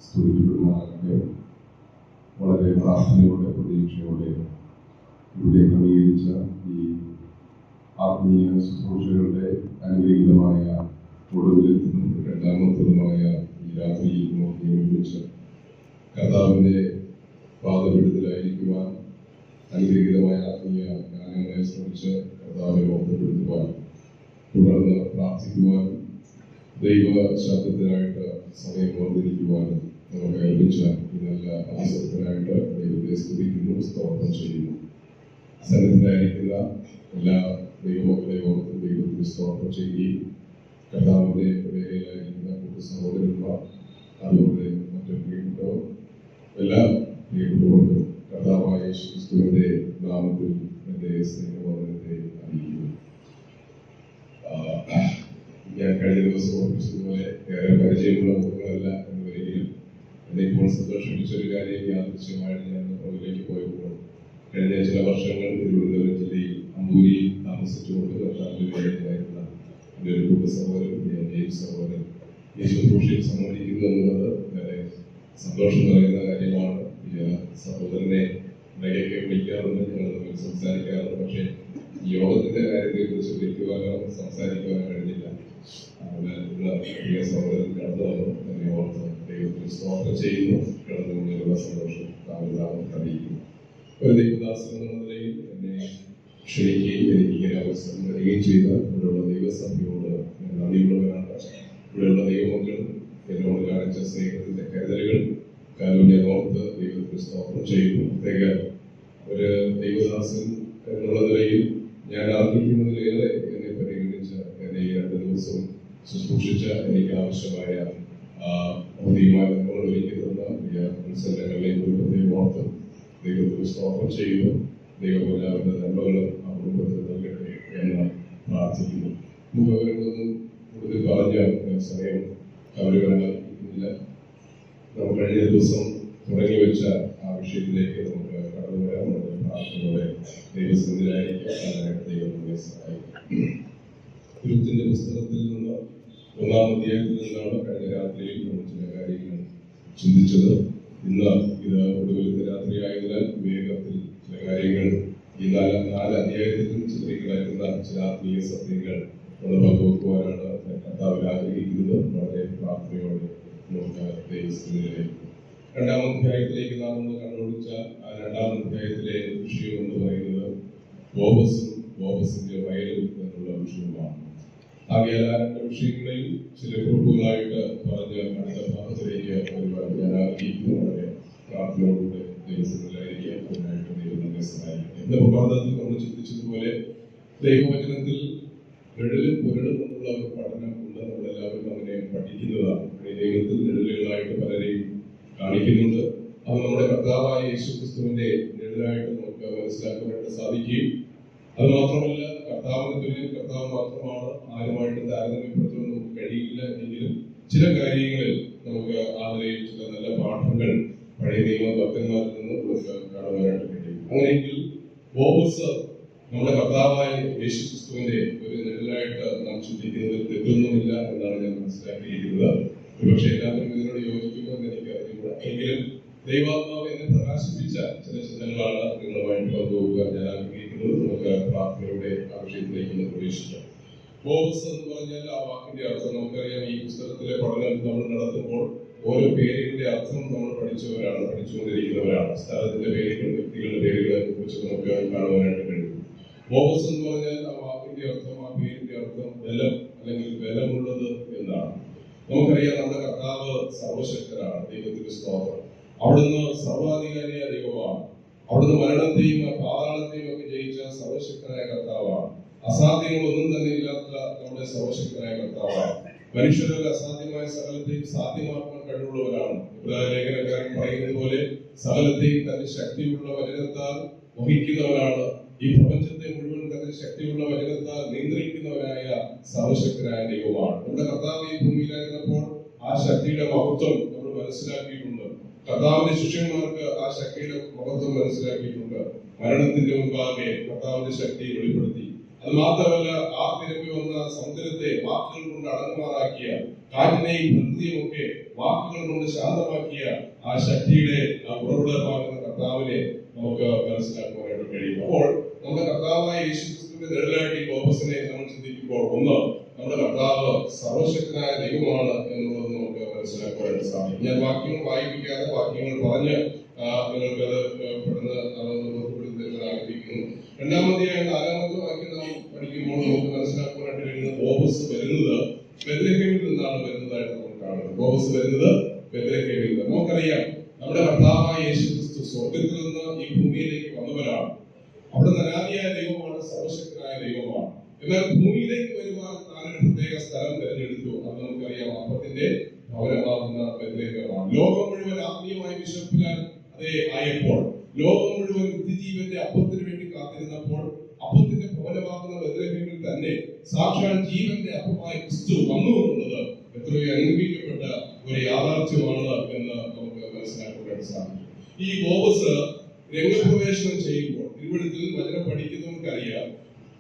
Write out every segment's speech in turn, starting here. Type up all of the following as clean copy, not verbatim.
സ്തുതിക്കപ്പെടുമാറാകട്ടെ. വളരെ പ്രാർത്ഥനയോടെ പ്രതീക്ഷയോടെ ഇവിടെ ക്രമീകരിച്ച ഈ ആത്മീയ ശുശ്രൂഷകളുടെ അനുഗ്രഹീതമായ ഒടുവിലെത്തും രണ്ടാമത്തതുമായ ഈ രാത്രിയിൽ നോക്കി ഒരുമിച്ച് കർത്താവിൻ്റെ പാദപീഠത്തിലായിരിക്കുവാൻ അനുഗ്രഹീതമായ ആത്മീയ ഗാനങ്ങളെ ശ്രമിച്ച് കർത്താവിനെ ഓർമ്മപ്പെടുത്തുവാൻ തുടർന്ന് പ്രാർത്ഥിക്കുവാൻ ദൈവ ശബ്ദത്തിനായിട്ട് സമയം വേർതിരിക്കുവാനും നമുക്ക് ലഭിച്ച ഈ നല്ല അവസരത്തിനായിട്ട് ദൈവത്തെ സ്തുതിക്കുന്നു, സ്തോത്രം ചെയ്യുന്നു. സന്നിധിയിലായിരിക്കുന്ന എല്ലാ ദൈവമക്കളെ ഓർത്ത് ദൈവത്തിന് സ്തോത്രം ചെയ്യുകയും കർത്താവിന്റെ വേലയിലായിരിക്കുന്ന കൂട്ടു സഹോദരന്മാർ, അതുപോലെ മറ്റു പ്രിയപ്പെട്ടവർ, എല്ലാ പ്രിയപ്പെട്ടവർക്കും കർത്താവായ യേശുക്രിസ്തുവിന്റെ നാമത്തിൽ എന്റെ സ്നേഹവന്ദനത്തെ അറിയിക്കുന്നു. ഞാൻ കഴിഞ്ഞ ദിവസം ഓർപ്പിച്ചതുപോലെ ഏറെ പരിചയമുള്ള മുഖങ്ങളല്ല എന്ന് വരികയും എന്നെ ഇപ്പോൾ സന്തോഷിപ്പിച്ചൊരു കാര്യം യാദൃശ്യമായിട്ട് ഞാൻ പുറകിലേക്ക് പോയപ്പോൾ കഴിഞ്ഞ ചില വർഷങ്ങൾ തിരുവനന്തപുരം ജില്ലയിൽ അമ്പൂരിയിൽ താമസിച്ചുകൊണ്ട് കർത്താവിന്റെ വേലയിലായിരുന്ന എൻ്റെ ഒരു കൂട്ട സഹോദരൻ ജെയിംസ് സഹോദരൻ ഈ ശുശ്രൂഷയിൽ സമ്മതിക്കുന്നു എന്നുള്ളത് വളരെ സന്തോഷം നൽകുന്ന കാര്യമാണ്. ഈ സഹോദരനെ ഇടയ്ക്കൊക്കെ വിളിക്കാറുണ്ട്, ഞങ്ങൾ തമ്മിൽ സംസാരിക്കാറുണ്ട്. പക്ഷേ ഈ യോഗത്തിന്റെ കാര്യത്തെ കുറിച്ച് വിളിക്കുവാനോ സംസാരിക്കുവാനോ കഴിഞ്ഞില്ല. പ്രിയ സഹോദരൻ കടന്നു വന്നു, എന്നെ ഓർത്ത് ദൈവത്തിന് സ്തോത്രം ചെയ്യുന്നു. കടന്നു വന്നതിലുള്ള സന്തോഷം താമസം അറിയിക്കുന്നു. ഒരു ദൈവദാസൻ എന്ന നിലയിൽ എന്നെ ക്ഷണിക്കുകയും എനിക്ക് ഇങ്ങനെ അവസരം നൽകുകയും ചെയ്ത ഇവിടെയുള്ള ദൈവസഭയോട് ഞാൻ നന്ദിയുള്ളവരാണ്. ഇവിടെയുള്ള ദൈവമക്കൾ എന്നോട് കാണിച്ച സ്നേഹത്തിന്റെ കരുതലുകൾ കാരണം ഞാൻ ഓർത്ത് ദൈവത്തിന് സ്തോത്രം ചെയ്യുന്നു. പ്രത്യേക ഒരു ദൈവദാസൻ എന്നുള്ള നിലയിൽ ഞാൻ ആഗ്രഹിക്കുന്നതിലേറെ എന്നെ പരിഗണിച്ച എന്നെ ഈ 2 ദിവസം ശുശ്രൂഷിച്ച എനിക്ക് ആവശ്യമായ ഭൗതികമായ നന്മകൾ ഒരുക്കി തന്ന പ്രിയ മത്സരങ്ങളിലേക്ക് ഒരു പ്രത്യേകം ഓർത്ത് ദൈവത്തിന് സ്തോത്രം ചെയ്യുന്നു. ദൈവം എല്ലാവരുടെ നന്മകളും ആ കുടുംബത്തിൽ നൽകട്ടെ എന്ന് പ്രാർത്ഥിക്കുന്നു. നമുക്ക് അവരൊന്നും കൂടുതൽ പറഞ്ഞ സമയം കവരുവാനായിരിക്കുന്നില്ല. നമുക്ക് കഴിഞ്ഞ ദിവസം തുടങ്ങി വെച്ച ആ വിഷയത്തിലേക്ക് നമുക്ക് കടന്നു വരാം. നമ്മുടെ പ്രാർത്ഥനയോടെ ദൈവസന്നിധിയിലായിരിക്കും. ദൈവം നമ്മെ സഹായിക്കും. തിരുത്തിന്റെ പുസ്തകത്തിൽ നിന്ന് 1-ാം അധ്യായത്തിൽ നിന്നാണ് കഴിഞ്ഞ രാത്രിയിൽ നമ്മൾ ചില കാര്യങ്ങൾ ചിന്തിച്ചത്. ഇന്ന് ഇത് ഒടുവിലത്തെ രാത്രിയായതിനാൽ വേഗത്തിൽ ചില കാര്യങ്ങൾ ഈ 4 അധ്യായത്തിലും ചിത്രീകരിക്കുന്ന ചില ആത്മീയ സത്യങ്ങൾ ഒന്ന് പങ്കുവെക്കുവാനാണ് കർത്താവിൽ ആഗ്രഹിക്കുന്നത്. വളരെ പ്രാർത്ഥനയോടെ നമുക്ക് ദൈവസ്ഥിതിയിലേക്ക് 2-ാം അധ്യായത്തിലേക്ക് നാം ഒന്ന് കണ്ടുപിടിച്ച ആ 2-ാം അധ്യായത്തിലെ വിഷയം എന്ന് പറയുന്നത് ബോബസിന്റെ വയലും എന്നുള്ള വിഷയമാണ്. ആകെ ആ 2 വിഷയങ്ങളെയും ചില കുറിപ്പുകളായിട്ട് പറഞ്ഞ് അടുത്ത ഭാഗത്തിലേക്ക് വരുവാൻ ഞാൻ ആഗ്രഹിക്കുന്നു. വളരെ പ്രാർത്ഥനയോടെ ദൈവസ്ഥിതിയിലായിരിക്കാം. അതിനായിട്ട് ദൈവം നമ്മെ സഹായിക്കും. എന്റെ പ്രഭാതത്തിൽ നമ്മൾ ചിന്തിച്ചതുപോലെ ദൈവവചനത്തിൽ നിഴലും പൊരുളും എന്നുള്ള ഒരു പഠനം ഉണ്ട്. നമ്മളെല്ലാവരും അങ്ങനെ പഠിക്കുന്നതാണ്. ദൈവത്തിൽ നിഴലുകളായിട്ട് പലരെയും കാണിക്കുന്നുണ്ട്. അത് നമ്മുടെ കർത്താവായ യേശുക്രിസ്തുവിന്റെ നിഴലായിട്ട് നമുക്ക് മനസ്സിലാക്കാനായിട്ട് സാധിക്കുകയും അത് മാത്രമല്ല കർത്താവിന്റെ തുല്യം കർത്താവ് മാത്രമാണ്, ആരുമായിട്ട് താരതമ്യപ്പെടുത്തുവാൻ നമുക്ക് കഴിയില്ല. എങ്കിലും ചില കാര്യങ്ങളിൽ നമുക്ക് ആ നിലയിൽ ചില നല്ല പാഠങ്ങൾ പഴയ നിയമ ഭക്തന്മാരിൽ നിന്ന് നമുക്ക് കാണുവാനായിട്ട് കഴിയും. അങ്ങനെയെങ്കിൽ ബോബസ് നമ്മുടെ കർത്താവായ യേശുക്രിസ്തുവിന്റെ ഒരു നിഴലായിട്ട് നാം ചിന്തിക്കുന്നതിൽ തെറ്റൊന്നുമില്ല എന്നാണ് ഞാൻ മനസ്സിലാക്കിയിരിക്കുന്നത്. ഒരുപക്ഷെ എല്ലാവരും ഇതിനോട് യോജിക്കുമെന്ന് എനിക്ക് അറിയില്ല. എങ്കിലും ദൈവാത്മാവ് എന്നെ പ്രകാശിപ്പിച്ച ചില ചിന്തകളാണ് നിങ്ങളുമായിട്ട് പങ്കുവെക്കാൻ ഞാൻ ആഗ്രഹിക്കുന്നത്. നമുക്ക് പ്രാർത്ഥനയുടെ ആ വിഷയത്തിലേക്ക് പ്രവേശിക്കാം. ബോബസ് എന്ന് പറഞ്ഞാൽ ആ വാക്കിന്റെ അർത്ഥം നമുക്കറിയാം. ഈ പുസ്തകത്തിലെ പഠനം നമ്മൾ നടത്തുമ്പോൾ ഓരോ പേരുകളുടെ അർത്ഥം നമ്മൾ പഠിച്ചുകൊണ്ടിരിക്കുന്നവരാണ്. സ്ഥലത്തിന്റെ പേരുകൾ, വ്യക്തികളുടെ പേരുകളെ കുറിച്ച് നമുക്ക് കാണുവാനായിട്ട് കഴിയും. ബോബസ് എന്ന് പറഞ്ഞാൽ ആ വാക്കിന്റെ അർത്ഥം, ആ പേരിന്റെ അർത്ഥം ബലം അല്ലെങ്കിൽ ബലമുള്ളത് എന്നാണ്. നമുക്കറിയാം നമ്മുടെ കർത്താവ് സർവശക്തനാണ്. ദൈവത്തിന്റെ സ്തോത്രം. അവിടുന്ന് സർവാധികാരിയായ ദൈവമാണ്. അവിടുന്ന് മരണത്തെയും പാതാളത്തെയും ഒക്കെ ജയിച്ച സർവശക്തനായ കർത്താവാണ്. അസാധ്യങ്ങളൊന്നും തന്നെ ഇല്ലാത്ത നമ്മുടെ സർവശക്തനായ കർത്താവാണ്. മനുഷ്യരുടെ അസാധ്യമായ സകലത്തെയും സാധ്യമാക്കാൻ കഴിവുള്ളവരാണ്. ലേഖനക്കാരൻ പറയുന്നത് പോലെ സകലത്തെയും തന്റെ ശക്തിയുള്ള വചനത്താൽ വഹിക്കുന്നവരാണ്. ഈ പ്രപഞ്ചത്തെ മുഴുവൻ തന്റെ ശക്തിയുള്ള വചനത്താൽ നിയന്ത്രിക്കുന്നവരായ സർവശക്തനായ ദൈവമാണ്. നമ്മുടെ കർത്താവ് ഈ ഭൂമിയിലായിരുന്നപ്പോൾ ആ ശക്തിയുടെ മഹത്വം നമ്മൾ മനസ്സിലാക്കിയിട്ടുണ്ട്. കർത്താവിന്റെ ശിഷ്യന്മാർക്ക് ആ ശക്തിയുടെ മഹത്വം മനസ്സിലാക്കിയിട്ടുണ്ട്. മരണത്തിന്റെ മുൻപാകെ കർത്താവിന്റെ ശക്തി വെളിപ്പെടുത്തി. അത് മാത്രമല്ല ആർത്തിരമ്പി വന്ന സമുദ്രത്തെ വാക്കുകൾ കൊണ്ട് അടങ്ങുമാറാക്കിയ, കാറ്റിനെയും പ്രകൃതിയും ഒക്കെ വാക്കുകൾ കൊണ്ട് ശാന്തമാക്കിയ ആ ശക്തിയുടെ ആ ഉറവിടമാകുന്ന കർത്താവിനെ നമുക്ക് മനസ്സിലാക്കുവാനായിട്ട് കഴിയും. അപ്പോൾ നമ്മുടെ കർത്താവായ യേശുക്രിസ്തുവിന്റെ നിഴലായിട്ട് ഈ കോമ്പസിനെ നമ്മൾ ചിന്തിക്കുമ്പോൾ, ഒന്ന്, നമ്മുടെ കർത്താവ് സർവശക്തനായ ദൈവമാണ് എന്നുള്ളത് നമുക്ക് മനസ്സിലാക്കുവാനായിട്ട് സാധിക്കും. ഞാൻ വാക്യങ്ങൾ വായിപ്പിക്കാതെ വാക്യങ്ങൾ പറഞ്ഞ് നിങ്ങൾക്കത് പെട്ടെന്ന് ഉൾപ്പെടുത്തുന്നതിന് ആഗ്രഹിക്കുന്നു. രണ്ടാമത്തെ 4-ാമത്തെ വാക്യം നാം പഠിക്കുമ്പോൾ നമുക്ക് മനസ്സിലാക്കുവാനായിട്ട് കഴിയുന്നത് ബോബസ് വരുന്നത് ബെത്ലഹേമിൽ നിന്നാണ് വരുന്നതായിട്ട് നമ്മൾ കാണുന്നത്. ബോബസ് വരുന്നത് ബെത്ലഹേമിൽ നിന്ന്. നമുക്കറിയാം നമ്മുടെ കർത്താവായ യേശുക്രിസ്തു സ്വർഗത്തിൽ നിന്ന് ഈ ഭൂമിയിലേക്ക് വന്നവരാണ്. അവിടെ അനാദിയായ ദൈവമാണ്, സർവശക്തനായ ദൈവമാണ്. എന്നാൽ ഭൂമിയിലേക്ക് വരുവാൻ താനൊരു പ്രത്യേക സ്ഥലം തിരഞ്ഞെടുത്തു. അത് നമുക്കറിയാം, അപ്പത്തിന്റെ ഭവനമാകുന്ന ബെത്ലഹേമാണ്. ലോകം മുഴുവൻ ആത്മീയമായ വിശപ്പിനാൽ അതേ ആയപ്പോൾ, ലോകം മുഴുവൻ ബുദ്ധിജീവന്റെ അപ്പത്തിന് വേണ്ടി കാത്തിരുന്നപ്പോൾ, അപ്പത്തിന്റെ ഭവനമാകുന്ന ബെത്ലഹേമിൽ തന്നെ സാക്ഷാൽ ജീവന്റെ അപ്പമായ ക്രിസ്തു വന്നു എന്നുള്ളത് എത്രയോ അനുഭവിക്കപ്പെട്ട ഒരു യാഥാർത്ഥ്യമാണ് എന്ന് നമുക്ക് മനസ്സിലാക്കാൻ സാധിക്കും. ഈ ബോബസ് രംഗപ്രവേശനം ചെയ്യുമ്പോൾ, തിരുവഴുത്തിൽ വചനം പഠിക്കുന്നവർക്കറിയാം,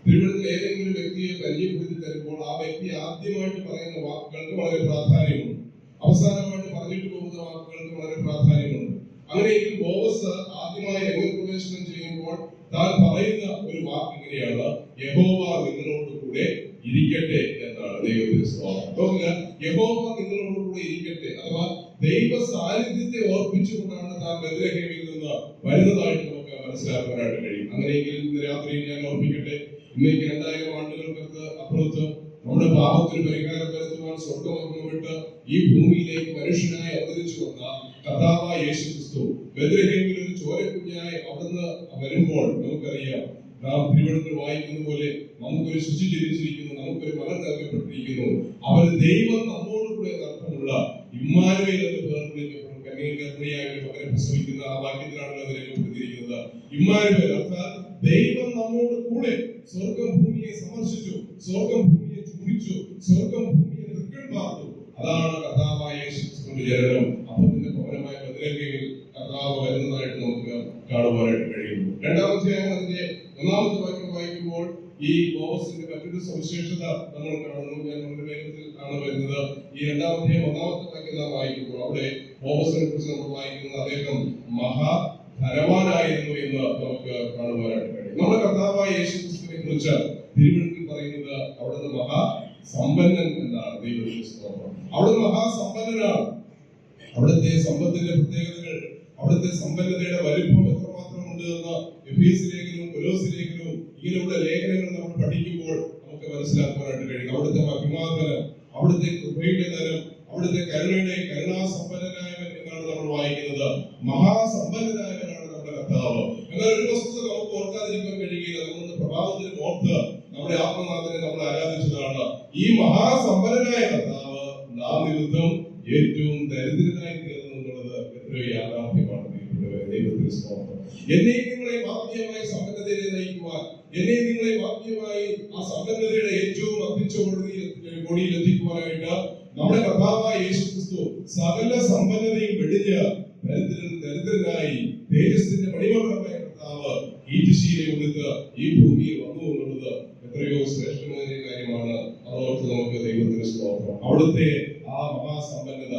തിരുവഴുത്തിൽ ഏതെങ്കിലും വ്യക്തിയെ പരിചയപ്പെടുത്തി തരുമ്പോൾ ആ വ്യക്തി ആദ്യമായിട്ട് പറയുന്ന വാക്കുകൾക്ക് വളരെ പ്രാധാന്യമുണ്ട്, അവസാനമായിട്ട് പറഞ്ഞിട്ട് പോകുന്ന വാക്കുകൾക്ക് വളരെ പ്രാധാന്യമുണ്ട്. അങ്ങനെയെങ്കിൽ ബോബസ് ആദ്യമായി രംഗപ്രവേശനം ചെയ്യുമ്പോൾ താൻ പറയുന്ന ഒരു വാക്ക് ഇങ്ങനെയാണ്: യഹോവ നിങ്ങളോട് കൂടെ ഇരിക്കട്ടെ എന്നാണ്. ദൈവത്തിന്റെ സ്തോത്രം. യഹോവ നിങ്ങളോട് കൂടെ ഇരിക്കട്ടെ, അഥവാ ദൈവ സാന്നിധ്യത്തെ ഓർപ്പിച്ചുകൊണ്ടാണ് താൻ ബെത്ലഹേമിൽ നിന്ന് വരുന്നതായിട്ട് നമുക്ക് മനസ്സിലാക്കാനായിട്ട് കഴിയും. അങ്ങനെയെങ്കിൽ ഇന്ന് രാത്രി ഞാൻ ഓർപ്പിക്കട്ടെ, ഇന്നേക്ക് 2000 ആണ്ടുകൾക്ക് അപ്പുറത്ത് നമ്മുടെ പാപത്തിന് പരിഹാരം വരുത്തുവാൻ സ്വർഗ്ഗം വിട്ട് ഈ ഭൂമിയിലേക്ക് മനുഷ്യനായി അവതരിച്ചു വന്ന കർത്താവായ യേശുക്രിസ്തു ബെത്ലഹേമിൽ ഒരു ചോരക്കുഞ്ഞായി അവിടുന്ന് വരുമ്പോൾ നമുക്കറിയാം, നാം തിരുവഴുത്തിൽ വായിക്കുന്ന പോലെ നമുക്കൊരു ശുചി ജനിച്ചിരിക്കുന്നു, നമുക്കൊരു മകൻ നൽകപ്പെട്ടിരിക്കുന്നു. അവർ ദൈവം നമ്മോട് കൂടെ അർത്ഥമുള്ള ഇമ്മാനുവേൽ എന്ന് പേർ വിളിക്കപ്പെടും. കന്യക ഗർഭിണിയായിട്ട് മകനെ പ്രസവിക്കുന്ന ആ വാക്യത്തിലാണ് അത് രേഖപ്പെടുത്തിയിരിക്കുന്നത്. ഇമ്മാനുവേൽ അർത്ഥം ദൈവം നമ്മോട് കൂടെ. സ്വർഗം ഭൂമിയെ സന്ദർശിച്ചു, സ്വർഗം ഭൂമിയെ ചുംബിച്ചു, സ്വർഗം ഭൂമിയെ തൃക്കൺ പാർത്തു. അതാണ് കർത്താവായ യേശുക്രിസ്തുവിന്റെ ജനനം. അപ്പത്തിന്റെ ഭവനമായ ബെത്ലഹേമിൽ കർത്താവ് വരുന്നതായിട്ട് നമുക്ക് കാണുവാനായിട്ട് കഴിയുന്നു. രണ്ടാമത്തെ അതിന്റെ 1-ാമത്തെ വാക്യം വായിക്കുമ്പോൾ ഈ ബോബസിന്റെ മറ്റൊരു സവിശേഷത നമ്മൾ കാണുന്നു. ഞാൻ വളരെ വേഗത്തിൽ ആണ് വരുന്നത്. ഈ 2-ാമത്തെ 1-ാമത്തെ വാക്യം നാം വായിക്കുമ്പോൾ അവിടെ ബോബസിനെ കുറിച്ച് നമ്മൾ വായിക്കുന്നത് അദ്ദേഹം മഹാധനവാനായിരുന്നു എന്ന് നമുക്ക് കാണുവാനായിട്ട് കഴിയും. നമ്മുടെ കർത്താവായ യേശുക്രിസ്തുവിനെ കുറിച്ച് തിരുവഴുത്തിൽ പറയുന്നത് അവിടുന്ന് മഹാസമ്പന്നൻ എന്നാണ്. ദൈവത്തിന്റെ സ്തോത്രം. അവിടുന്ന് മഹാസമ്പന്നനാണ്. അവിടുത്തെ സമ്പത്തിന്റെ പ്രത്യേകതകൾ, അവിടുത്തെ സമ്പന്നതയുടെ വലിപ്പം എത്രമാത്രം ഉണ്ട് എന്ന് എഫേസ്യ ലേഖനവും കൊലോസ്യ ലേഖനവും ഇങ്ങനെയുള്ള ലേഖനങ്ങൾ നമ്മൾ പഠിക്കുമ്പോൾ നമുക്ക് മനസ്സിലാക്കുവാനായിട്ട് കഴിയും. അവിടുത്തെ മഹിമാധനം, അവിടുത്തെ കൃപയുടെ ധനം, അവിടുത്തെ കരുണയുടെ കരുണാസമ്പന്നനായവൻ എന്നാണ് നമ്മൾ വായിക്കുന്നത്. മഹാസമ്പന്നനായവനാണ് നമ്മുടെ കർത്താവ്. എന്നാൽ ഒരു വസ്തുത നമുക്ക് ഓർക്കാതിരിക്കാൻ കഴിയുകയില്ല. നമ്മൾ പ്രഭാവത്തിന് ഓർത്ത് നമ്മുടെ ആത്മനാഥനെ നമ്മൾ ആരാധിച്ചതാണ്. ഈ മഹാസമ്പന്നനായ കർത്താവ് നാം നിമിത്തം ഏറ്റവും ദരിദ്രനായി തീർന്നു എന്നുള്ളത് എത്രയോ യാഥാർത്ഥ്യമാണ്. ദൈവത്തിന്റെ സ്തോത്രം. എന്നെയും നിങ്ങളെ വാക്യമായി സമ്പന്നതയെ നയിക്കുവാൻ, എന്നെയും നിങ്ങളെ വാക്യമായി ആ സമ്പന്നതയുടെ ഏറ്റവും അർപ്പിച്ച കൊടിയിൽ എത്തിക്കുവാനായിട്ട് നമ്മുടെ കർത്താവായ യേശുക്രിസ്തു സകല സമ്പന്നതയും വെടിഞ്ഞ് ദരിദ്രനായി തേജസ്സിന്റെ മണിമകുടമായ കർത്താവ് ഈറ്റിശീലയെ ഉടുത്ത് ഈ ഭൂമിയിൽ വന്നു എന്നുള്ളത് എത്രയോ ശ്രേഷ്ഠമായ കാര്യമാണ്. അതോർത്ത് നമുക്ക് ദൈവത്തിന്റെ സ്തോത്രം. അവിടുത്തെ ആ മഹാസമ്പന്നത,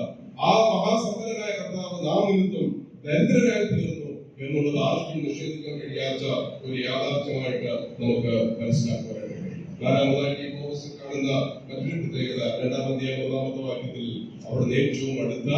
ആ മഹാസമ്പന്നനായ കർത്താവ് നാം നിമിത്തം ദരിദ്രനായി തീർന്നു എന്നുള്ളത് ആർക്കും നിഷേധിക്കാൻ കഴിയാത്ത ഒരു യാഥാർത്ഥ്യമായിട്ട് നമുക്ക് മനസ്സിലാക്കുവാനായിട്ട് കഴിയും. 4-ാമതായിട്ട് ഈ ബോബസിൽ കാണുന്ന മറ്റൊരു പ്രത്യേകത 2-ാമത്തെ 1-ാമത്തെ വാക്യത്തിൽ അവിടുന്ന് ഏറ്റവും അടുത്ത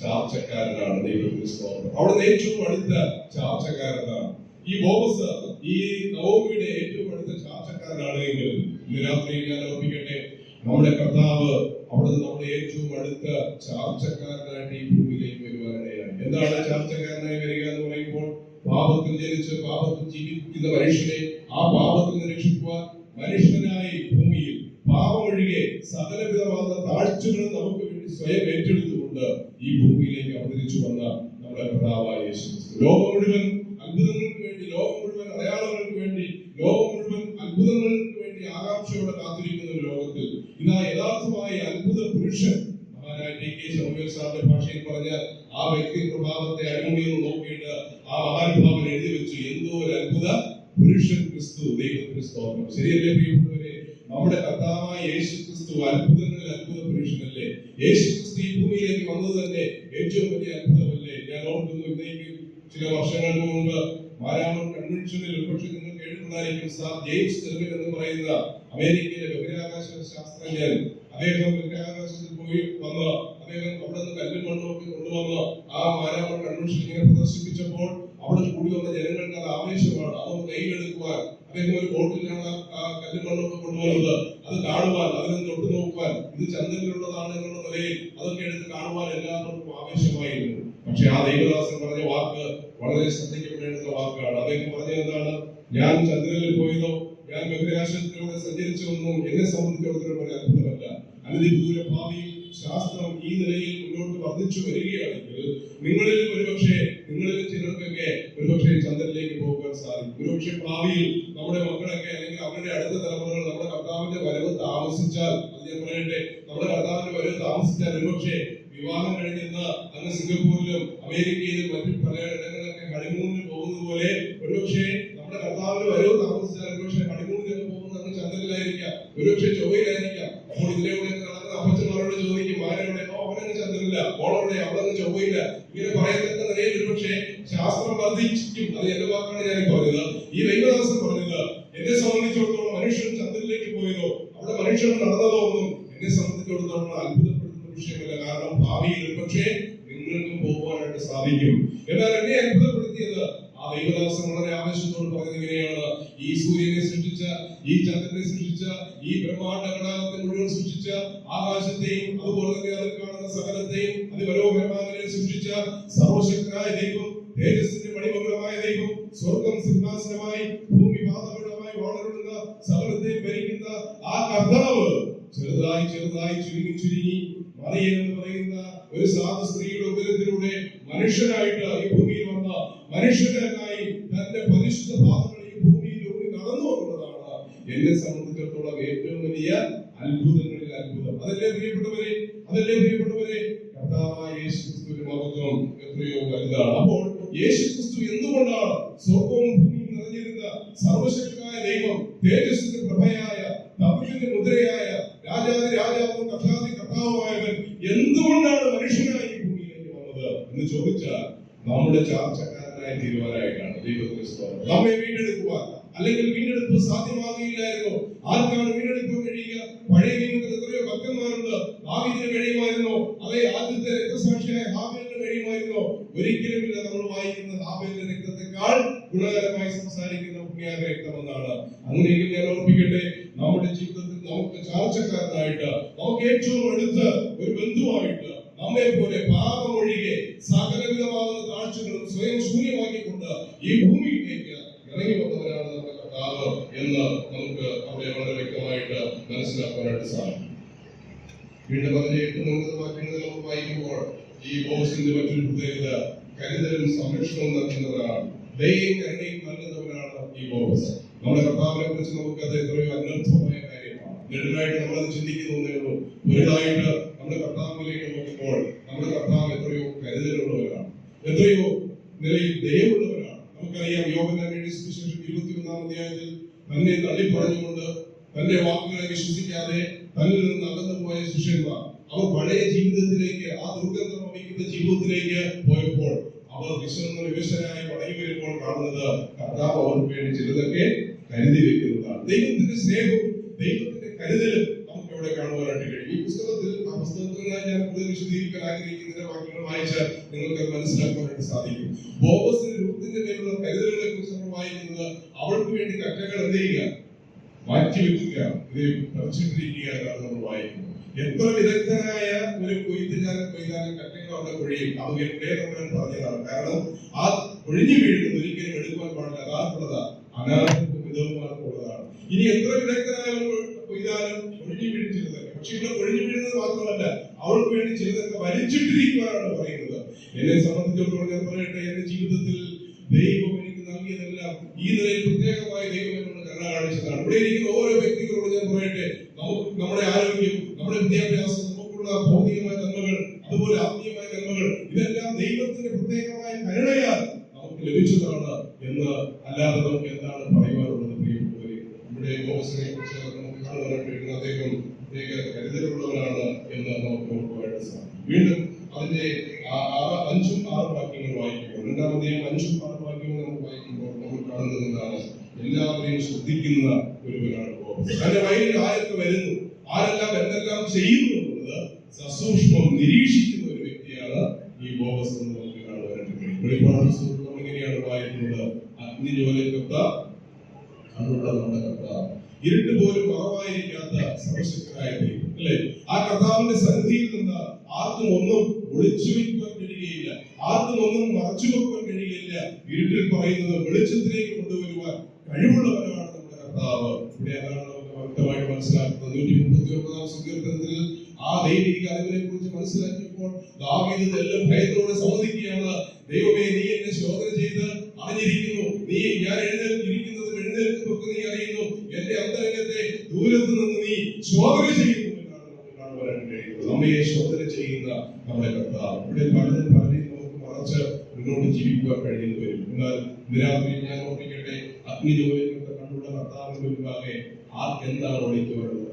ചാർച്ചക്കാരനാണ്. ദൈവത്തിന്റെ സ്തോത്രം. അവിടുന്ന് ഏറ്റവും അടുത്ത ചാർച്ചക്കാരനാണ് ഈ ബോബസ്. ഈ നവോമിയുടെ ഏറ്റവും അടുത്ത ചാർച്ചക്കാരനാണെങ്കിൽ ഇന്ന് രാത്രി ഞാൻ ഓർപ്പിക്കട്ടെ, നമ്മുടെ കർത്താവ് അവിടുന്ന് നമ്മുടെ ഏറ്റവും അടുത്ത ചാർച്ചക്കാരനായിട്ട് ഈ ഭൂമിയിലേക്ക് വരുവാനിടയാണ്. എന്താണ് ചാർച്ചക്കാരനായി വരിക എന്ന് പറയുമ്പോൾ, പാപത്തിൽ ജനിച്ച് പാപത്തിൽ ജീവിക്കുന്ന മനുഷ്യനെ ആ പാപത്തിൽ നിന്ന് രക്ഷിക്കുവാൻ മനുഷ്യനായി ഭൂമിയിൽ പാപമൊഴികെ സകലവിധമാകുന്ന താഴ്ചകളും നമുക്ക് വേണ്ടി സ്വയം ഏറ്റെടുത്തുകൊണ്ട് ഈ ഭൂമിയിലേക്ക് അവതരിച്ചു വന്ന നമ്മുടെ കർത്താവായ യേശുക്രിസ്തു ലോകം മുഴുവൻ അത്ഭുതങ്ങൾക്ക് വേണ്ടി, ലോകം മുഴുവൻ അടയാളങ്ങൾക്ക് വേണ്ടി, ലോകം മുഴുവൻ അത്ഭുതങ്ങൾക്ക് വേണ്ടി ആകാംക്ഷയോടെ കാത്തിരിക്കുന്ന ഒരു ലോകത്തിൽ ഇതാ യഥാർത്ഥമായ അത്ഭുത പുരുഷൻ മഹാനായ ടി.കെ. ശൗമ്യ സാറിന്റെ ഭാഷയിൽ പറഞ്ഞാൽ ആ വ്യക്തി പ്രഭാവത്തെ അടിമുടിയിൽ നോക്കിയിട്ട് ആ മഹാനുഭാവൻ എഴുതി വെച്ചു, എന്തോ ഒരു അത്ഭുത പുരുഷൻ ക്രിസ്തു. ദൈവത്തിന് സ്തോത്രം. ശരിയല്ലേ പ്രിയപ്പെട്ടവരെ? നമ്മുടെ കർത്താവായ യേശു ക്രിസ്തു അത്ഭുതങ്ങളിൽ അത്ഭുത പുരുഷനല്ലേ? യേശു ക്രിസ്തു ഈ ഭൂമിയിലേക്ക് വന്നത് തന്നെ ഏറ്റവും വലിയ അത്ഭുതമല്ലേ? ഞാൻ ഓർക്കുന്നു, ഇന്നേക്ക് ചില വർഷങ്ങൾക്ക് മുമ്പ് മാരാമൺ കൺവെൻഷനിൽ ഒരുപക്ഷെ നിങ്ങൾ കേട്ടിട്ടുണ്ടായിരിക്കും. സാർ ജെയിംസ് ടെർവിൻ എന്ന് പറയുന്ന അമേരിക്കയിലെ ബഹിരാകാശ ശാസ്ത്രജ്ഞൻ. അദ്ദേഹം ബഹിരാകാശത്തിൽ പോയി വന്ന് അദ്ദേഹം അവിടെ നിന്ന് കല്ലും മണ്ണുമൊക്കെ കൊണ്ടുവന്ന് ആ മാരാമൺ കൺവെൻഷൻ ഇങ്ങനെ പ്രദർശിപ്പിച്ചപ്പോൾ അവിടെ കൂടി വന്ന ജനങ്ങൾക്ക് അത് ആവേശമാണ്. അതൊന്ന് കയ്യിലെടുക്കുവാൻ അദ്ദേഹം ഒരു ബോട്ടിലാണ് ആ കല്ലും മണ്ണൊക്കെ കൊണ്ടുവന്നത്. അത് കാണുവാൻ, അതിനെ തൊട്ടു നോക്കുവാൻ, ഇത് ചന്ദ്രനിലുള്ളതാണ് എന്നുള്ള നിലയിൽ അതൊക്കെ എടുത്ത് കാണുവാൻ എല്ലാവർക്കും ആവേശമായിരുന്നു. പക്ഷെ ആ ദൈവദാസൻ പറഞ്ഞ വാക്ക് വളരെ ശ്രദ്ധിക്കപ്പെടേണ്ട വാക്കാണ്. അദ്ദേഹം പറഞ്ഞത് എന്താണ്? ഞാൻ ചന്ദ്രനിൽ പോയതോ ഞാൻ ബഹിരാകാശത്തിലൂടെ സഞ്ചരിച്ചതൊന്നും എന്നെ സംബന്ധിച്ചിടത്തോളം ഒരു അത്ഭുതമല്ല. അനധിദൂര ഭാവിയിൽ ശാസ്ത്രം ഈ നിലയിൽ മുന്നോട്ട് വർദ്ധിച്ചു വരികയാണെങ്കിൽ നിങ്ങളിൽ ചിലർക്കൊക്കെ ഒരുപക്ഷെ ചന്ദ്രനിലേക്ക് പോകുവാൻ സാധിക്കും. ഒരുപക്ഷെ ഭാവിയിൽ നമ്മുടെ മക്കളൊക്കെ അല്ലെങ്കിൽ അവരുടെ അടുത്ത തലമുറകൾ നമ്മുടെ കർത്താവിന്റെ വരവ് താമസിച്ചാൽ, അത് ഞാൻ പറയട്ടെ, നമ്മുടെ കർത്താവിന്റെ വരവ് താമസിച്ചാൽ ഒരുപക്ഷെ വിവാഹം കഴിഞ്ഞിരുന്ന അങ്ങ് സിംഗപ്പൂരിലും അമേരിക്കയിലും മറ്റു പല ഇടങ്ങളിലൊക്കെ ഹണിമൂണിന് പോകുന്നത് പോലെ ഒരുപക്ഷെ നമ്മുടെ കർത്താവിന്റെ വരവ് താമസിച്ചാൽ ഒരുപക്ഷെ ഹണിമൂണിലൊക്കെ പോകുന്നത് അങ്ങ് ചന്ദ്രനിലായിരിക്കാം, ഒരുപക്ഷെ ചൊവ്വയിലായിരിക്കാം. അപ്പോൾ ഇതിലൂടെ നടക്കുന്ന അപ്പച്ചന്മാരോട് ചോദിക്കും, ആരോടെ? അവനങ്ങ് ചന്ദ്രനില്ല, ഓളോടെ അവളങ്ങ് ചൊവ്വയില്ല. ഇങ്ങനെ പറയത്തക്ക നിലയിൽ ഒരുപക്ഷെ ശാസ്ത്രം വർദ്ധിച്ചിരിക്കും. അത് എന്റെ വാക്കാണ് ഞാൻ പറഞ്ഞത്. ഈ ദൈവദാസൻ പറഞ്ഞത്, എന്നെ സംബന്ധിച്ചിടത്തോളം മനുഷ്യൻ ചന്ദ്രനിലേക്ക് പോയതോ അവിടെ മനുഷ്യൻ നടന്നതോ ഒന്നും എന്നെ സംബന്ധിച്ചിടത്തോളം അത്ഭുതപ്പെടുത്തുന്ന വിഷയമല്ല. കാരണം ഭാവിയിൽ ഒരുപക്ഷെ നിങ്ങൾക്കും പോകുവാനായിട്ട് സാധിക്കും. എന്നാൽ എന്നെ അത്ഭുതപ്പെടുത്തിയത് ആ ദൈവദാസൻ വളരെ ആവേശത്തോട് പറഞ്ഞത് ഇങ്ങനെയാണ്: ഈ സൂര്യനെ സൃഷ്ടിച്ച, ഈ ചന്ദ്രനെ സൃഷ്ടിച്ച, ഈ ബ്രഹ്മാണ്ഡ ഘടകത്തെ മുഴുവൻ സൃഷ്ടിച്ച, ആകാശത്തെയും അതുപോലെ തന്നെ അതിൽ കാണുന്ന സകലത്തെയും അതിമനോഹരമായി സൃഷ്ടിച്ച സർവശക്തനായ ദൈവം, തേജസ്സിന്റെ മണിമകുടമായ ദൈവം, സ്വർഗം സിംഹാസനമായി ഭൂമി പാദപീഠമായി വളരുന്ന സകലത്തെയും ഭരിക്കുന്ന ആ കർത്താവ് ചെറുതായി ചെറുതായി ചുരുങ്ങി മറിയം എന്ന് പറയുന്ന ഒരു സാധു സ്ത്രീയുടെ ഉദരത്തിലൂടെ മനുഷ്യനായിട്ട് ഈ ഭൂമിയിൽ വന്ന മനുഷ്യനായി തന്റെ പരിശുദ്ധ പാദങ്ങൾ ഈ ഭൂമിയിലൂടെ നടന്നു എന്നുള്ളതാണ് എന്നെ സംബന്ധിച്ചിടത്തോളം ഏറ്റവും വലിയ അത്ഭുതങ്ങളിൽ അത്ഭുതം. അതല്ലേ പ്രിയപ്പെട്ടവരെ, കർത്താവായ യേശു ക്രിസ്തുവിന്റെ മഹത്വം എത്രയോ വലുതാണ്. അപ്പോൾ യേശു ക്രിസ്തു എന്തുകൊണ്ടാണ് സ്വർഗവും ഭൂമിയും നിറഞ്ഞിരുന്ന സർവശക്തനായ ദൈവം, തേജസ്സിന്റെ പ്രഭയായ, തപസ്സിന്റെ മുദ്രയായ, രാജാതി രാജാവും കർത്താതി കർത്താവുമായവൻ എന്തുകൊണ്ടാണ് മനുഷ്യനായി ഈ ഭൂമിയിലേക്ക് വന്നത് എന്ന് ചോദിച്ചാൽ നമ്മുടെ ചാർച്ചക്കാരനായി തീരുവാനായിട്ടാണ്. ദൈവത്തിന്റെ സ്തോത്രം. നമ്മെ വീണ്ടെടുക്കുവാൻ, അല്ലെങ്കിൽ വീണ്ടെടുപ്പ് സാധ്യമാകുകയില്ലായിരുന്നു. ആർക്കാണ് വീണ്ടെടുക്കാൻ കഴിയുക? പഴയ നിയമത്തിൽ എത്രയോ ഭക്തന്മാരുണ്ട്. ദാവീദിന് കഴിയുമായിരുന്നോ? അതേ ആദ്യത്തെ രക്തസാക്ഷിയായ ഹാബേലിന് കഴിയുമായിരുന്നോ? ഒരിക്കലുമില്ല. നമ്മൾ വായിക്കുന്ന ഹാബേലിന്റെ രക്തത്തെക്കാൾ ഗുണകരമായി സംസാരിക്കുന്ന പുണ്യാക രക്തമെന്നാണ്. അങ്ങനെയെങ്കിൽ ഞാൻ ഓർപ്പിക്കട്ടെ, നമ്മുടെ ജീവിതത്തിൽ നമുക്ക് ചാർച്ചക്കാരനായിട്ട്, നമുക്ക് ഏറ്റവും അടുത്ത ഒരു ബന്ധുവായിട്ട്, നമ്മെ പോലെ പാപമൊഴികെ സകലവിധമാകുന്ന താഴ്ചകളും സ്വയം ശൂന്യമാക്കിക്കൊണ്ട് ഈ ഭൂമിയിലേക്ക് ഇറങ്ങി വന്നവരാണ് നമ്മുടെ കർത്താവ് എന്ന് നമുക്ക് അവിടെ വളരെ വ്യക്തമായിട്ട് മനസ്സിലാക്കാനായിട്ട് സാധിക്കും. വീണ്ടും പറഞ്ഞ 8 വാക്യങ്ങൾ നമുക്ക് വായിക്കുമ്പോൾ ഈ ബോസിന്റെ മറ്റൊരു പ്രത്യേകത കരുതലും സംരക്ഷണവും നൽകുന്നവരാണ്. ദയയും കരുണയും നൽകുന്നവരാണ് ഈ ബോസ്. നമ്മുടെ കർത്താവിനെ കുറിച്ച് നമുക്ക് അത് എത്രയോ അനർത്ഥമായ കാര്യമാണ്. നെടുനായിട്ട് നമ്മളത് ചിന്തിക്കുന്നേ ഉള്ളൂ. വലുതായിട്ട് നമ്മുടെ കർത്താവിലേക്ക് നോക്കുമ്പോൾ നമ്മുടെ കർത്താവ് എത്രയോ കരുതലുള്ളവരാണ്, എത്രയോ നിലയിൽ ദയവുള്ളവരാണ്. നമുക്കറിയാം, യോഹന്നാൻ എഴുതിയ സുവിശേഷം 21-ാം അധ്യായത്തിൽ തന്നെ തള്ളിപ്പറഞ്ഞുകൊണ്ട് തന്റെ വാക്കുകളെ വിശ്വസിക്കാതെ തന്നിൽ നിന്ന് അകന്നു പോയ ശിഷ്യന്മാർ അവർ പഴയ ജീവിതത്തിലേക്ക്, ആ ദുർഗന്ധം വമിക്കുന്ന ജീവിതത്തിലേക്ക് പോയപ്പോൾ അവർ വിശന്നായി മടങ്ങി വരുമ്പോൾ കാണുന്നത് കർത്താവ് അവർക്ക് വേണ്ടി ചിലതൊക്കെ കരുതി വെക്കുന്നതാണ്. ദൈവത്തിന്റെ സ്നേഹവും ദൈവത്തിന്റെ കരുതലും നമുക്ക് ഇവിടെ കാണുവാനായിട്ട് കഴിയും. ഈ പുസ്തകത്തിൽ, ആ പുസ്തകത്തിൽ ഞാൻ കൂടുതൽ വിശദീകരിക്കാൻ ആഗ്രഹിക്കുന്ന വാക്യങ്ങൾ വായിച്ചാൽ നിങ്ങൾക്ക് മനസ്സിലാക്കാനായിട്ട് സാധിക്കും. ബോവസിന് രൂപത്തിന്റെ മേലുള്ള കരുതലുകളെ കുറിച്ച് നമ്മൾ വായിക്കുന്നത് അവൾക്ക് വേണ്ടി കറ്റകൾ എന്ത് ചെയ്യുക, മാറ്റിവെക്കുക, ഇത് പറിച്ചിട്ടിരിക്കുക എന്നാണ് നമ്മൾ വായിക്കുന്നത്. എത്ര വിദഗ്ധനായ ഒരു കൊയ്ത്തുകാരൻ കൊയ്താലും കറ്റകൾ അവിടെ കൊഴിയും. അത് എവിടെ നമ്മൾ പറഞ്ഞതാണ്. കാരണം ആ ഒഴിഞ്ഞു വീഴുന്നത് ഒരിക്കലും എടുക്കുവാൻ പാടില്ല. അതാർക്കുള്ളതാ? അനാഥർക്കും വിധവമാർക്കുള്ളതാണ്. ഇനി എത്ര വിദഗ്ധനായ കൊയ്താലും ഒഴിഞ്ഞു വീഴിച്ചിരുന്നത്. പക്ഷെ ഇവിടെ ഒഴിഞ്ഞു വീഴുന്നത് മാത്രമല്ല, അവൾക്ക് വേണ്ടി ചിലതൊക്കെ വലിച്ചിട്ടിരിക്കുവാനാണ് പറയുന്നത്. എന്നെ സംബന്ധിച്ചിടത്തോളം ഞാൻ പറയട്ടെ, എന്റെ ജീവിതത്തിൽ ദൈവം എനിക്ക് നൽകിയതെല്ലാം ഈ നിലയിൽ പ്രത്യേകമായി ദൈവം എന്നോട് കരുണ കാണിച്ചതാണ്. ഇവിടെ ഇരിക്കുന്ന ഓരോ വ്യക്തികളോട് ഞാൻ പറയട്ടെ, നമ്മുടെ ആരോഗ്യം, നമ്മുടെ വിദ്യാഭ്യാസം, നമുക്കുള്ള ഭൗതികമായ നന്മകൾ, അതുപോലെ ആത്മീയമായ നന്മകൾ, ഇതെല്ലാം ദൈവത്തിന്റെ പ്രത്യേകമായ കരുണയാൽ നമുക്ക് ലഭിച്ചതാണ് എന്ന് അല്ലാതെ നമുക്ക് എന്താണ് പറയുന്നത്? 5ഉം 6 വാക്യങ്ങൾ വായിക്കുമ്പോൾ, 2-ാം അധ്യായം 5ഉം 6 വാക്യങ്ങൾ നമ്മൾ വായിക്കുമ്പോൾ നമ്മൾ കാണുന്നത് എന്താണ്? എല്ലാവരെയും ശ്രദ്ധിക്കുന്ന ഒരുവനാണ് ബോബസ്. തന്റെ വയലിൽ ആരൊക്കെ വരുന്നു, ആരെല്ലാം എന്തെല്ലാം ചെയ്യുന്നു എന്നുള്ളത് സസൂക്ഷ്മം നിരീക്ഷിക്കുന്ന ഒരു വ്യക്തിയാണ് ഈ ബോബസ് എന്ന് നമുക്ക് കാണുവാനായിട്ട് കഴിയും. വെളിപ്പാട് പുസ്തകത്തിൽ നമ്മൾ എങ്ങനെയാണ് വായിക്കുന്നത്? അഗ്നിജ്വാലയ്ക്കൊത്ത കണ്ണുള്ള നമ്മുടെ കർത്താവ്, ഇരുട്ട് പോലും മറവായിരിക്കാത്ത സർവശക്തനായ ദൈവം, അല്ലെ? ആ കർത്താവിന്റെ സന്നിധിയിൽ നിന്ന് ആർക്കും ഒന്നും ഒളിച്ചു വയ്ക്കുവാൻ കഴിയുകയില്ല, ആർക്കും ഒന്നും മറച്ചു വെക്കുവാൻ കഴിയുകയില്ല. ഇരുട്ടിൽ പറയുന്നത് വെളിച്ചത്തിലേക്ക് കൊണ്ടുവരുവാൻ കഴിവുള്ളവരാണ് നമ്മുടെ കർത്താവ്. ഇവിടെ അതാണ് നമുക്ക് വ്യക്തമായിട്ട് മനസ്സിലാക്കുന്നത്. 139-ാം സങ്കീർത്തനത്തിൽ ആ ദൈവിക അറിവിനെ കുറിച്ച് മനസ്സിലാക്കിയപ്പോൾ ദാവീദ് തെല്ലും ഭയത്തോടെ സമ്മതിക്കുകയാണ്, ദൈവമേ, നീ എന്നെ ശോധന ചെയ്ത് അറിഞ്ഞിരിക്കുന്നു, നീ ഞാൻ എഴുന്നേൽക്കുന്നതും എഴുന്നേൽക്കുന്നതൊക്കെ നീ അറിയുന്നു, എന്റെ അന്തരംഗത്തെ ദൂരത്ത് നിന്ന് നീ ശോധന ചെയ്യുന്നു എന്നാണ് നമുക്ക് കാണുവാനായിട്ട് കഴിയുന്നത്. നമ്മയെ ശോധന ചെയ്യുന്ന നമ്മുടെ കർത്താവ്. ഇവിടെ പലരും നമുക്ക് മറച്ച് മുന്നോട്ട് ജീവിക്കുവാൻ കഴിയുന്നു വരും. എന്നാൽ രാത്രി ഞാൻ ഓർമ്മിക്കട്ടെ, അഗ്നിജ്വാലയ്ക്കൊത്ത കണ്ണുള്ള കർത്താവിന്റെ മുൻപാകെ ആർക്കെന്താണ് ഒളിക്കുവാനുള്ളത്?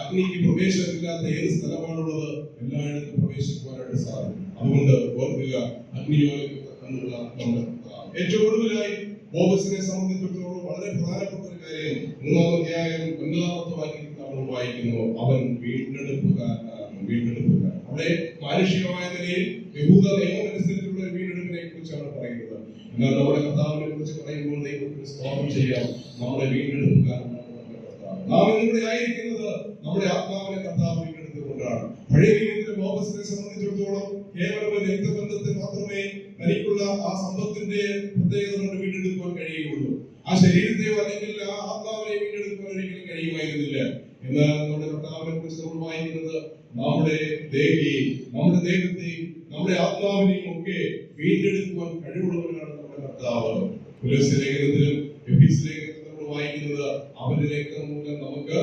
അഗ്നിക്ക് പ്രവേശനമില്ലാത്ത ഏത് സ്ഥലമാണുള്ളത്? എല്ലായിടത്തും പ്രവേശിക്കുവാനായിട്ട് സാധിക്കും. അതുകൊണ്ട് ഓർക്കുക, അഗ്നിജ്വാലയ്ക്കൊത്ത കണ്ണുള്ള നമ്മുടെ കർത്താവ്. ഏറ്റവും ഒടുവിലായി ബോബസിനെ സംബന്ധിച്ചിടത്തോളം വളരെ പ്രധാനപ്പെട്ട ഒരു കാര്യം 3-ാം അധ്യായം 9-ാമത്തെ വാക്യത്തിൽ നമ്മൾ വായിക്കുന്നു, അവൻ വീണ്ടെടുപ്പുകാരനാണ്. വീണ്ടെടുപ്പുകാരൻ അവിടെ മാനുഷികമായ നിലയിൽ യഹൂദ നിയമം അനുസരിച്ചുള്ള ഒരു വീണ്ടെടുപ്പിനെ കുറിച്ചാണ് പറയുന്നത്. എന്നാൽ നമ്മുടെ കർത്താവിനെ കുറിച്ച് പറയുമ്പോൾ ദൈവത്തിന് സ്തോത്രം ചെയ്യാം, നമ്മുടെ വീണ്ടെടുപ്പുകാരനാണ് നമ്മുടെ കർത്താവ്. നാം ഇന്നിവിടെ ആയിരിക്കുന്നത് നമ്മുടെ ആത്മാവിനെ കർത്താവ് വീണ്ടെടുത്തുകൊണ്ടാണ്. പഴയ നിയമത്തിലെ ബോബസിനെ സംബന്ധിച്ചിടത്തോളം കേവലം ഒരു രക്തബന്ധത്തെ മാത്രമേ തനിക്കുള്ള ആ സമ്പത്തിന്റെ പ്രത്യേകത കൊണ്ട് വീണ്ടെടുക്കുവാൻ കഴിയുകയുള്ളൂ. ആ ശരീരത്തെയോ അല്ലെങ്കിൽ ആ ആത്മാവിനെ വീണ്ടെടുക്കുവാൻ ഒരിക്കലും കഴിയുമായിരുന്നില്ല. എന്നാൽ നമ്മുടെ കർത്താവിനെ കുറിച്ച് നമ്മൾ വായിക്കുന്നത് നമ്മുടെ ദേഹിയെയും നമ്മുടെ ദേഹത്തെയും നമ്മുടെ ആത്മാവിനെയും ഒക്കെ വീണ്ടെടുക്കുവാൻ കഴിവുള്ളവരാണ് നമ്മുടെ കർത്താവ്. കൊലോസ്യ ലേഖനത്തിലും എഫീസ് ലേഖനത്തിലും നമ്മൾ വായിക്കുന്നത് അവന്റെ രക്തം മൂലം നമുക്ക്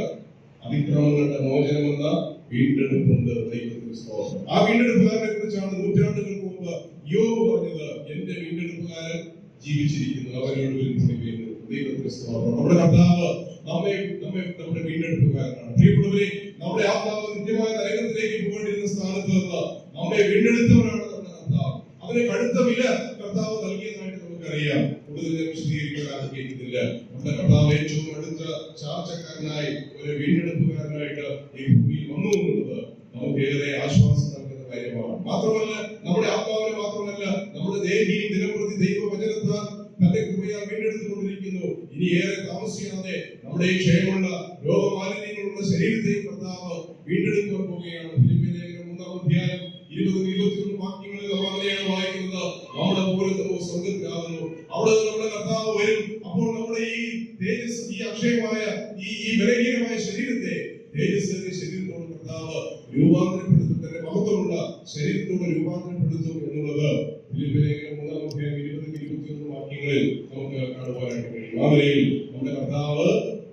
അതിക്രമങ്ങളുടെ മോചനമെന്ന വീണ്ടെടുപ്പുണ്ട്. ദൈവത്തിന് സ്തോത്രം. ആ വീണ്ടെടുപ്പുകാരനെ കുറിച്ചാണ് നൂറ്റാണ്ടുകൾക്ക് മുമ്പ് യോബ് പറഞ്ഞത്, എന്റെ വീണ്ടെടുപ്പുകാരൻ ജീവിച്ചിരിക്കുന്നു, അവരോട് വെളിപ്പെടുകയുന്നു. ദൈവത്തിന് സ്തോത്രം. നമ്മുടെ കർത്താവ് നമ്മുടെ വീണ്ടെടുപ്പുകാരനാണ്. പ്രിയപ്പെട്ടവരെ, നമ്മുടെ ആത്മാവ് നിത്യമായ നരകത്തിലേക്ക് പോകേണ്ടിരുന്ന സ്ഥാനത്ത് നിന്ന് നമ്മെ വീണ്ടെടുത്തവരാണ് നമ്മുടെ കർത്താവ്. അവന് കടുത്ത വില കർത്താവ് നൽകിയതായിട്ട് നമുക്കറിയാം. കൂടുതൽ വിശദീകരിക്കാൻ ആഗ്രഹിക്കുന്നില്ല. നമ്മുടെ കർത്താവ് ഏറ്റവും അടുത്ത ചാർച്ചക്കാരനായി ഒരു വീണ്ടെടുപ്പുകാരനായിട്ട് ഈ ഭൂമിയിൽ വന്നു എന്നുള്ളത് നമുക്ക് ഏറെ ആശ്വാസം നൽകുന്ന കാര്യമാണ്. മാത്രമല്ല, നമ്മുടെ ആത്മാവിനെ മാത്രമല്ല, നമ്മുടെ ദേഹിയും ദിനംപ്രതി ദൈവവചനത്താൽ തന്റെ കൃപയാൽ വീണ്ടെടുത്തുകൊണ്ടിരിക്കുന്നു. ഇനി ഏറെ താമസിയാതെ നമ്മുടെ ഈ ക്ഷയമുള്ള രോഗമാലിന്യങ്ങളുള്ള ശരീരത്തെയും കർത്താവ് വീണ്ടെടുക്കാൻ പോവുകയാണ്. ഫിലിപ്പിയ ലേഖനം 3-ാം അധ്യായം 20-21 വാക്യങ്ങളിൽ നമ്മൾ അങ്ങനെയാണ് വായിക്കുന്നത്, നമ്മുടെ പൗരത്വമോ സ്വർഗ്ഗത്തിലാകുന്നു, അവിടെ നമ്മുടെ കർത്താവ് വരും. അപ്പോൾ നമ്മുടെ ഈ തേജസ്, ഈ അക്ഷയമായ ഈ ബലഹീനമായ ശരീരത്തെ തേജസ്സേറിയ ശരീരത്തോട് കർത്താവ് രൂപാന്തരപ്പെടുത്തും, തന്റെ മഹത്വമുള്ള ശരീരത്തോട് രൂപാന്തരപ്പെടുത്തും എന്നുള്ളത് ഫിലിപ്പിയ ലേഖനം 3-ാം അധ്യായം 20-21 വാക്യങ്ങളിൽ നമുക്ക് കാണുവാനായിട്ട് കഴിയും. ആ നിലയിൽ നമ്മുടെ കർത്താവ്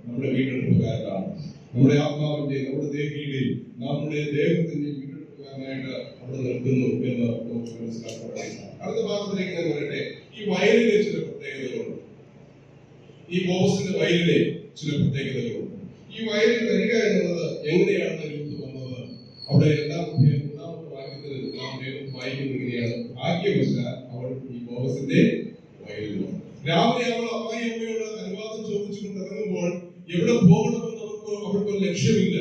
നമ്മുടെ വീണ്ടെടുപ്പുകാരനാണ്. നമ്മുടെ ആത്മാവിന്റെ, നമ്മുടെ ദേഹിയുടെയും നമ്മുടെ ദേഹത്തിന്റെ വീണ്ടെടുപ്പുകാരനായിട്ട് അവിടെ നിൽക്കുന്നു എന്ന് നമുക്ക് മനസ്സിലാക്കാൻ. അടുത്ത ഭാഗത്തിലേക്ക് ഞാൻ പറയട്ടെ. ഈ വയലിലെ ചില പ്രത്യേകതകളുണ്ട്. ഈ ബോബസിന്റെ വയലിലെ ചില പ്രത്യേകതകളുണ്ട്. ഈ വയലിൽ വരിക എന്നുള്ളത് എങ്ങനെയാണ് രൂപത്ത് വന്നത്? അവിടെ 2-ാമത്തെ വാക്യത്തിൽ നാം വായിക്കുന്നത് ഇങ്ങനെയാണ്, ഭാഗ്യവശാൽ അവൾ ഈ ബോബസിന്റെ വയലിൽ വന്നു. രാവിലെ അവൾ അമ്മായി അമ്മയോട് അനുവാദം ചോദിച്ചുകൊണ്ട് ഇറങ്ങുമ്പോൾ എവിടെ പോകണമെന്ന് അവൾക്കൊരു ലക്ഷ്യമില്ല.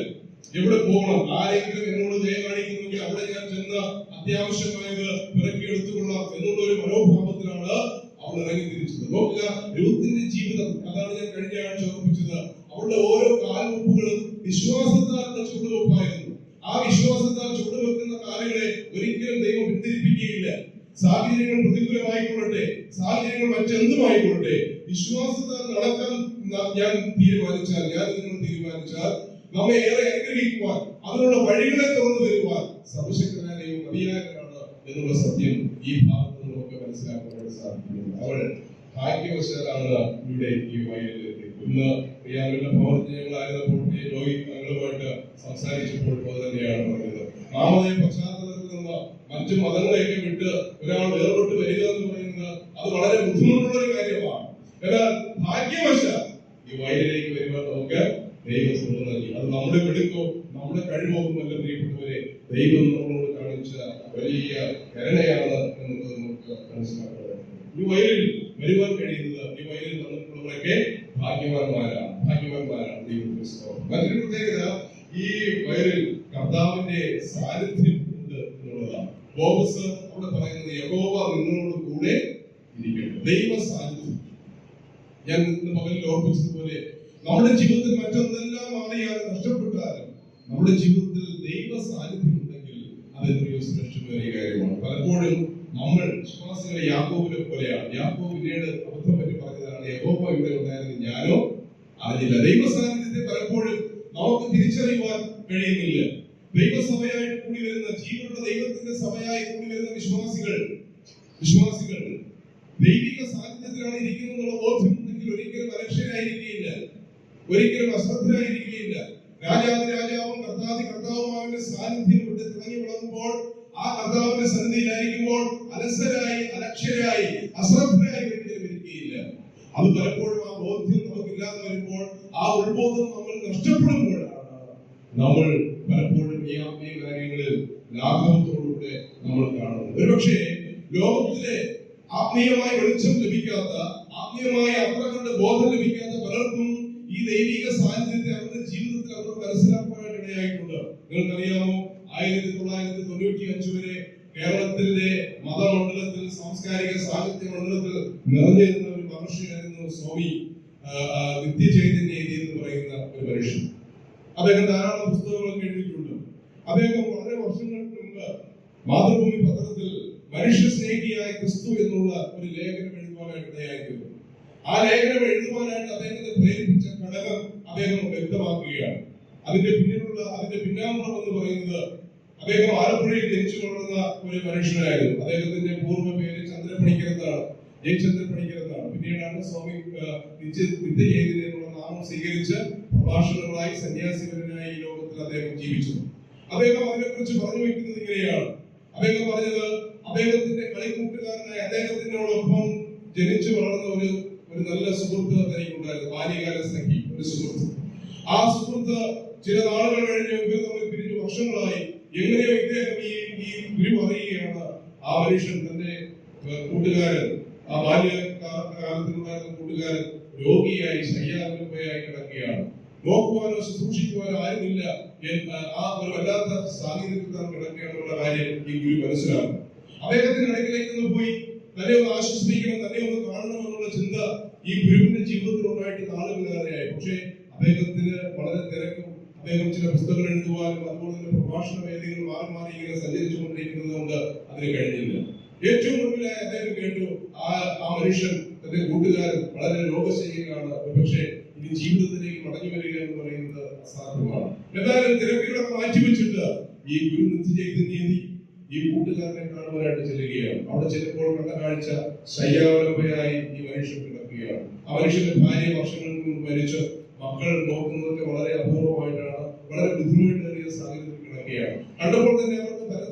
എവിടെ പോകണം, ആരെങ്കിലും എന്നോട് ദയ കാണിക്കുന്നെങ്കിൽ അവിടെ ഞാൻ ചെന്ന് അത്യാവശ്യമായത് പിറക്കിയെടുത്തുകൊള്ളാം എന്നുള്ള ഒരു മനോഭാവത്തിലാണ് അവൾ ഇറങ്ങി തിരിച്ചത്. നോക്കുക, രൂത്തിന്റെ ജീവിതം, അതാണ് ഞാൻ കഴിഞ്ഞ ആഴ്ച ഓർമ്മിച്ചത്. അവളുടെ ഓരോ കാൽവെപ്പുകളും വിശ്വാസത്താലുള്ള ചുവടുവെപ്പായിരുന്നു. ആ വിശ്വാസത്താൽ ചുവടുവെക്കുന്ന കാലുകളെ ഒരിക്കലും ദൈവം പിന്തിരിപ്പിക്കുകയില്ല. സാഹചര്യങ്ങൾ പ്രതികൂലമായിക്കൊള്ളട്ടെ, സാഹചര്യങ്ങൾ മറ്റെന്തുമായിക്കൊള്ളട്ടെ, വിശ്വാസത്താൽ നടക്കാൻ ഞാൻ നിങ്ങൾ തീരുമാനിച്ചാൽ നമ്മെ ഏറെ അനുഗ്രഹിക്കുവാൻ, അതിനുള്ള വഴികളെ തുറന്നു തരുവാൻ സർവശക്തനായ ദൈവം മതിയായവനാണ് എന്നുള്ള സത്യം ഈ ഭാഗത്ത് നമുക്ക് മനസ്സിലാക്കാൻ സാധിക്കുന്നു. അവൾ ഭാഗ്യവശാലാണ് ഇവിടെ ഈ വയലിലെത്തി. ഇന്ന് പ്രിയാവിന്റെ ഭവനങ്ങളായിരുന്നപ്പോൾ ജോയി തങ്ങളുമായിട്ട് സംസാരിച്ചപ്പോൾ അത് തന്നെയാണ് പറഞ്ഞത്. നാമതേ പശ്ചാത്തലത്തിൽ നിന്ന് മറ്റു മതങ്ങളെയൊക്കെ വിട്ട് ഒരാൾ വേർപെട്ട് വരിക എന്ന് പറയുന്നത് അത് വളരെ ബുദ്ധിമുട്ടുള്ള ഒരു കാര്യമാണ്. എന്നാൽ ഭാഗ്യവശാൽ ഈ വയലിലേക്ക് വരുവാൻ നമുക്ക് ദൈവം സുഖം നൽകി. അത് നമ്മുടെ വെടുക്കോ നമ്മുടെ കഴിവൊന്നുമല്ല പ്രിയപ്പെട്ടവരെ, ദൈവം നമ്മളോട് കാണിച്ച വലിയ കരുണയാണ് എന്നത് ഈ വയലിൽ വരുവാൻ കഴിയുന്നത്, ഈ വയലിൽ വന്നിട്ടുള്ളവരൊക്കെ ഭാഗ്യവാന്മാരാണ്. മറ്റൊരു പ്രത്യേകത, ഈ വയലിൽ കർത്താവിന്റെ സാന്നിധ്യം ഉണ്ട് എന്നുള്ളതാണ്. ബോബസ് അവിടെ പറയുന്നത് യഹോവ നിങ്ങളോട് കൂടെ ഇരിക്കട്ടെ. ദൈവ സാന്നിധ്യം. ഞാൻ ഇന്ന് പകലിൽ ഓർപ്പിച്ചതുപോലെ നമ്മുടെ ജീവിതത്തിൽ മറ്റൊന്നെല്ലാം മാറിയാൽ നഷ്ടപ്പെട്ടാലും നമ്മുടെ ജീവിതത്തിൽ ദൈവ സാന്നിധ്യം ഉണ്ടെങ്കിൽ അത് എത്രയോ ശ്രേഷ്ഠമായ കാര്യമാണ്. പലപ്പോഴും നമ്മൾ വിശ്വാസികളെ യാക്കോബിനെ പോലെയാണ്. യാക്കോബ് പിന്നീട് അബദ്ധം പറ്റി പറഞ്ഞതാണ്, യഹോവ ഇവിടെ ഉണ്ടായിരുന്നു ഞാനോ അറിഞ്ഞില്ല. ദൈവ സാന്നിധ്യത്തെ പലപ്പോഴും നമുക്ക് തിരിച്ചറിയുവാൻ കഴിയുന്നില്ല. ദൈവസഭയായി കൂടി വരുന്ന, ജീവനുള്ള ദൈവത്തിന്റെ സഭയായി കൂടി വരുന്ന വിശ്വാസികൾ ദൈവിക സാന്നിധ്യത്തിലാണ് ഇരിക്കുന്നുള്ള ബോധ്യമുണ്ടെങ്കിൽ ഒരിക്കലും അലക്ഷ്യരായിരിക്കുകയില്ല, ഒരിക്കലും അശ്രദ്ധരായിരിക്കുകയില്ല. രാജാവും കർത്താവുമാവിന്റെ സാന്നിധ്യം ഇവിടെ തിളങ്ങി വളർന്നുമ്പോൾ, ആ കർത്താവിന്റെ സന്നിധിയിലായിരിക്കുമ്പോൾ അലസരായി, അലക്ഷ്യരായി, അശ്രദ്ധരായി ഒരിക്കലും ഇരിക്കുകയില്ല. അത് പലപ്പോഴും ആ ബോധ്യം നമുക്കില്ലാതെ വരുമ്പോൾ, ആ ഉത്ബോധം നമ്മൾ നഷ്ടപ്പെടുമ്പോഴാണ് നമ്മൾ പലപ്പോഴും ഈ ആത്മീയ കാര്യങ്ങളിൽ ലാഘവത്തോടുകൂടെ നമ്മൾ കാണുന്നത്. ഒരുപക്ഷെ ലോകത്തിലെ ആത്മീയമായ വെളിച്ചം ലഭിക്കാത്ത, ആത്മീയമായ അത്ര കണ്ട് ബോധം ലഭിക്കാത്ത പലർക്കും ഈ ദൈവിക സാന്നിധ്യത്തെ അവരുടെ ജീവിതത്തിൽ അവർ മനസ്സിലാക്കാനായിട്ട് ഇടയായിട്ടുണ്ട്. നിങ്ങൾക്കറിയാമോ, 1995 വരെ കേരളത്തിന്റെ മതമണ്ഡലത്തിൽ, സാംസ്കാരിക സാഹിത്യ മണ്ഡലത്തിൽ നിറഞ്ഞിരുന്ന ഒരു മഹർഷിയായിരുന്നു സ്വാമി നിത്യചൈതന്യ എന്ന് പറയുന്ന ഒരു മനുഷ്യൻ. അദ്ദേഹം ധാരാളം പുസ്തകങ്ങളൊക്കെ എഴുതിയിട്ടുണ്ട്. അദ്ദേഹം വളരെ വർഷങ്ങൾക്ക് മുമ്പ് മാതൃഭൂമി പത്രത്തിൽ മനുഷ്യ സ്നേഹിയായ ക്രിസ്തു എന്നുള്ള ഒരു ലേഖനം എഴുതുവാനായിട്ട് ഇടയായിട്ടുണ്ട്. ആ ലേഖനം എഴുതുവാനായിട്ട് അദ്ദേഹത്തെ പ്രേരിപ്പിച്ച ഘടകം അദ്ദേഹം വ്യക്തമാക്കുകയാണ്. അതിന്റെ പിന്നാമ്പുറം എന്ന് പറയുന്നത്, അദ്ദേഹം ആലപ്പുഴയിൽ ജനിച്ചു വളർന്ന ഒരു മനുഷ്യനായിരുന്നു. അദ്ദേഹത്തിന്റെ പൂർവ്വ പേര് ചന്ദ്രപ്പണിക്കർ എന്നാണ്, ജയചന്ദ്രൻ പണിക്കർ എന്നാണ്. പിന്നീടാണ് സ്വാമി നിത്യചൈതന്യ എന്നുള്ള നാമം സ്വീകരിച്ച് പ്രഭാഷണങ്ങളായി സന്യാസിപരനായി ഈ ലോകത്തിൽ അദ്ദേഹം ജീവിച്ചു. അദ്ദേഹം അതിനെക്കുറിച്ച് പറഞ്ഞു വെക്കുന്നത് ഇങ്ങനെയാണ്. അദ്ദേഹം പറഞ്ഞത്, അദ്ദേഹത്തിന്റെ കളിക്കൂട്ടുകാരനായി അദ്ദേഹത്തിനോടൊപ്പം ജനിച്ചു വളർന്ന ഒരു നല്ല സുഹൃത്ത് തനിക്കുണ്ടായിരുന്നു, ബാല്യകാല സഖി, ഒരു സുഹൃത്ത്. ആ സുഹൃത്ത് ചില നാളുകൾ കഴിഞ്ഞ് തമ്മിൽ പിരിഞ്ഞു വർഷങ്ങളായി. എങ്ങനെയോ ഇദ്ദേഹം ഈ ഗുരു അറിയുകയാണ്, ആ മനുഷ്യൻ തന്റെ കൂട്ടുകാരൻ, ആ ബാല്യകാലത്തിലുണ്ടായിരുന്ന കൂട്ടുകാരൻ രോഗിയായി ശയ്യാരോഗ്യമായി കിടക്കുകയാണ്. നോക്കുവാനോ ശുശ്രൂഷിക്കുവാനോ ആരുമില്ല. ആ ഒരു വല്ലാത്ത സാഹചര്യത്തിൽ താൻ കിടക്കുകയാണെന്നുള്ള കാര്യം ഈ ഗുരു മനസ്സിലാക്കും. അദ്ദേഹത്തിന്റെ ഇടയ്ക്കിലേക്ക് പോയി തന്നെ ഒന്ന് ആശ്വസിപ്പിക്കണം, തന്നെ ഒന്ന് കാണണമെന്നുള്ള ചിന്ത ഈ ഗുരുവിന്റെ ജീവിതത്തിൽ ഉണ്ടായിട്ട് നാളുകളേറെയായി. പക്ഷേ അദ്ദേഹത്തിന് വളരെ തിരക്കും, അദ്ദേഹം ചില പുസ്തകങ്ങൾ എഴുതുവാനും അതുപോലെ തന്നെ പ്രഭാഷണ വേദികൾ മാറി ഇങ്ങനെ സഞ്ചരിച്ചുകൊണ്ടിരിക്കുന്നത് കൊണ്ട് അതിന് കഴിഞ്ഞില്ല. ഏറ്റവും ഒടുവിലായി അദ്ദേഹം കേട്ടു, ആ മനുഷ്യൻ, തന്റെ കൂട്ടുകാരൻ വളരെ രോഗശൈലിയിലാണ്, പക്ഷേ ഇനി ജീവിതത്തിലേക്ക് മടങ്ങി വരിക എന്ന് പറയുന്നത് അസാധ്യമാണ്. എന്നാലും തിരക്കുകളൊക്കെ മാറ്റിവെച്ചിട്ട് ഈ ഗുരു നിത്യചൈതന്യതി ഈ കൂട്ടുകാരനെ കാണുവാനായിട്ട് ചെല്ലുകയാണ്. അവിടെ ചെല്ലുമ്പോൾ കണ്ട കാഴ്ച, ശയ്യാവലംബയായി ഈ മനുഷ്യൻ കിടക്കുകയാണ്. ആ മനുഷ്യന്റെ ഭാര്യ വർഷങ്ങൾക്ക് മുമ്പ് മരിച്ച്, മക്കൾ നോക്കുന്നതൊക്കെ വളരെ അപൂർവമായിട്ടാണ്, വളരെ ബുദ്ധിമുട്ടേറിയ സാഹചര്യത്തിൽ കിടക്കുകയാണ്. കണ്ടപ്പോൾ തന്നെ അവർക്ക്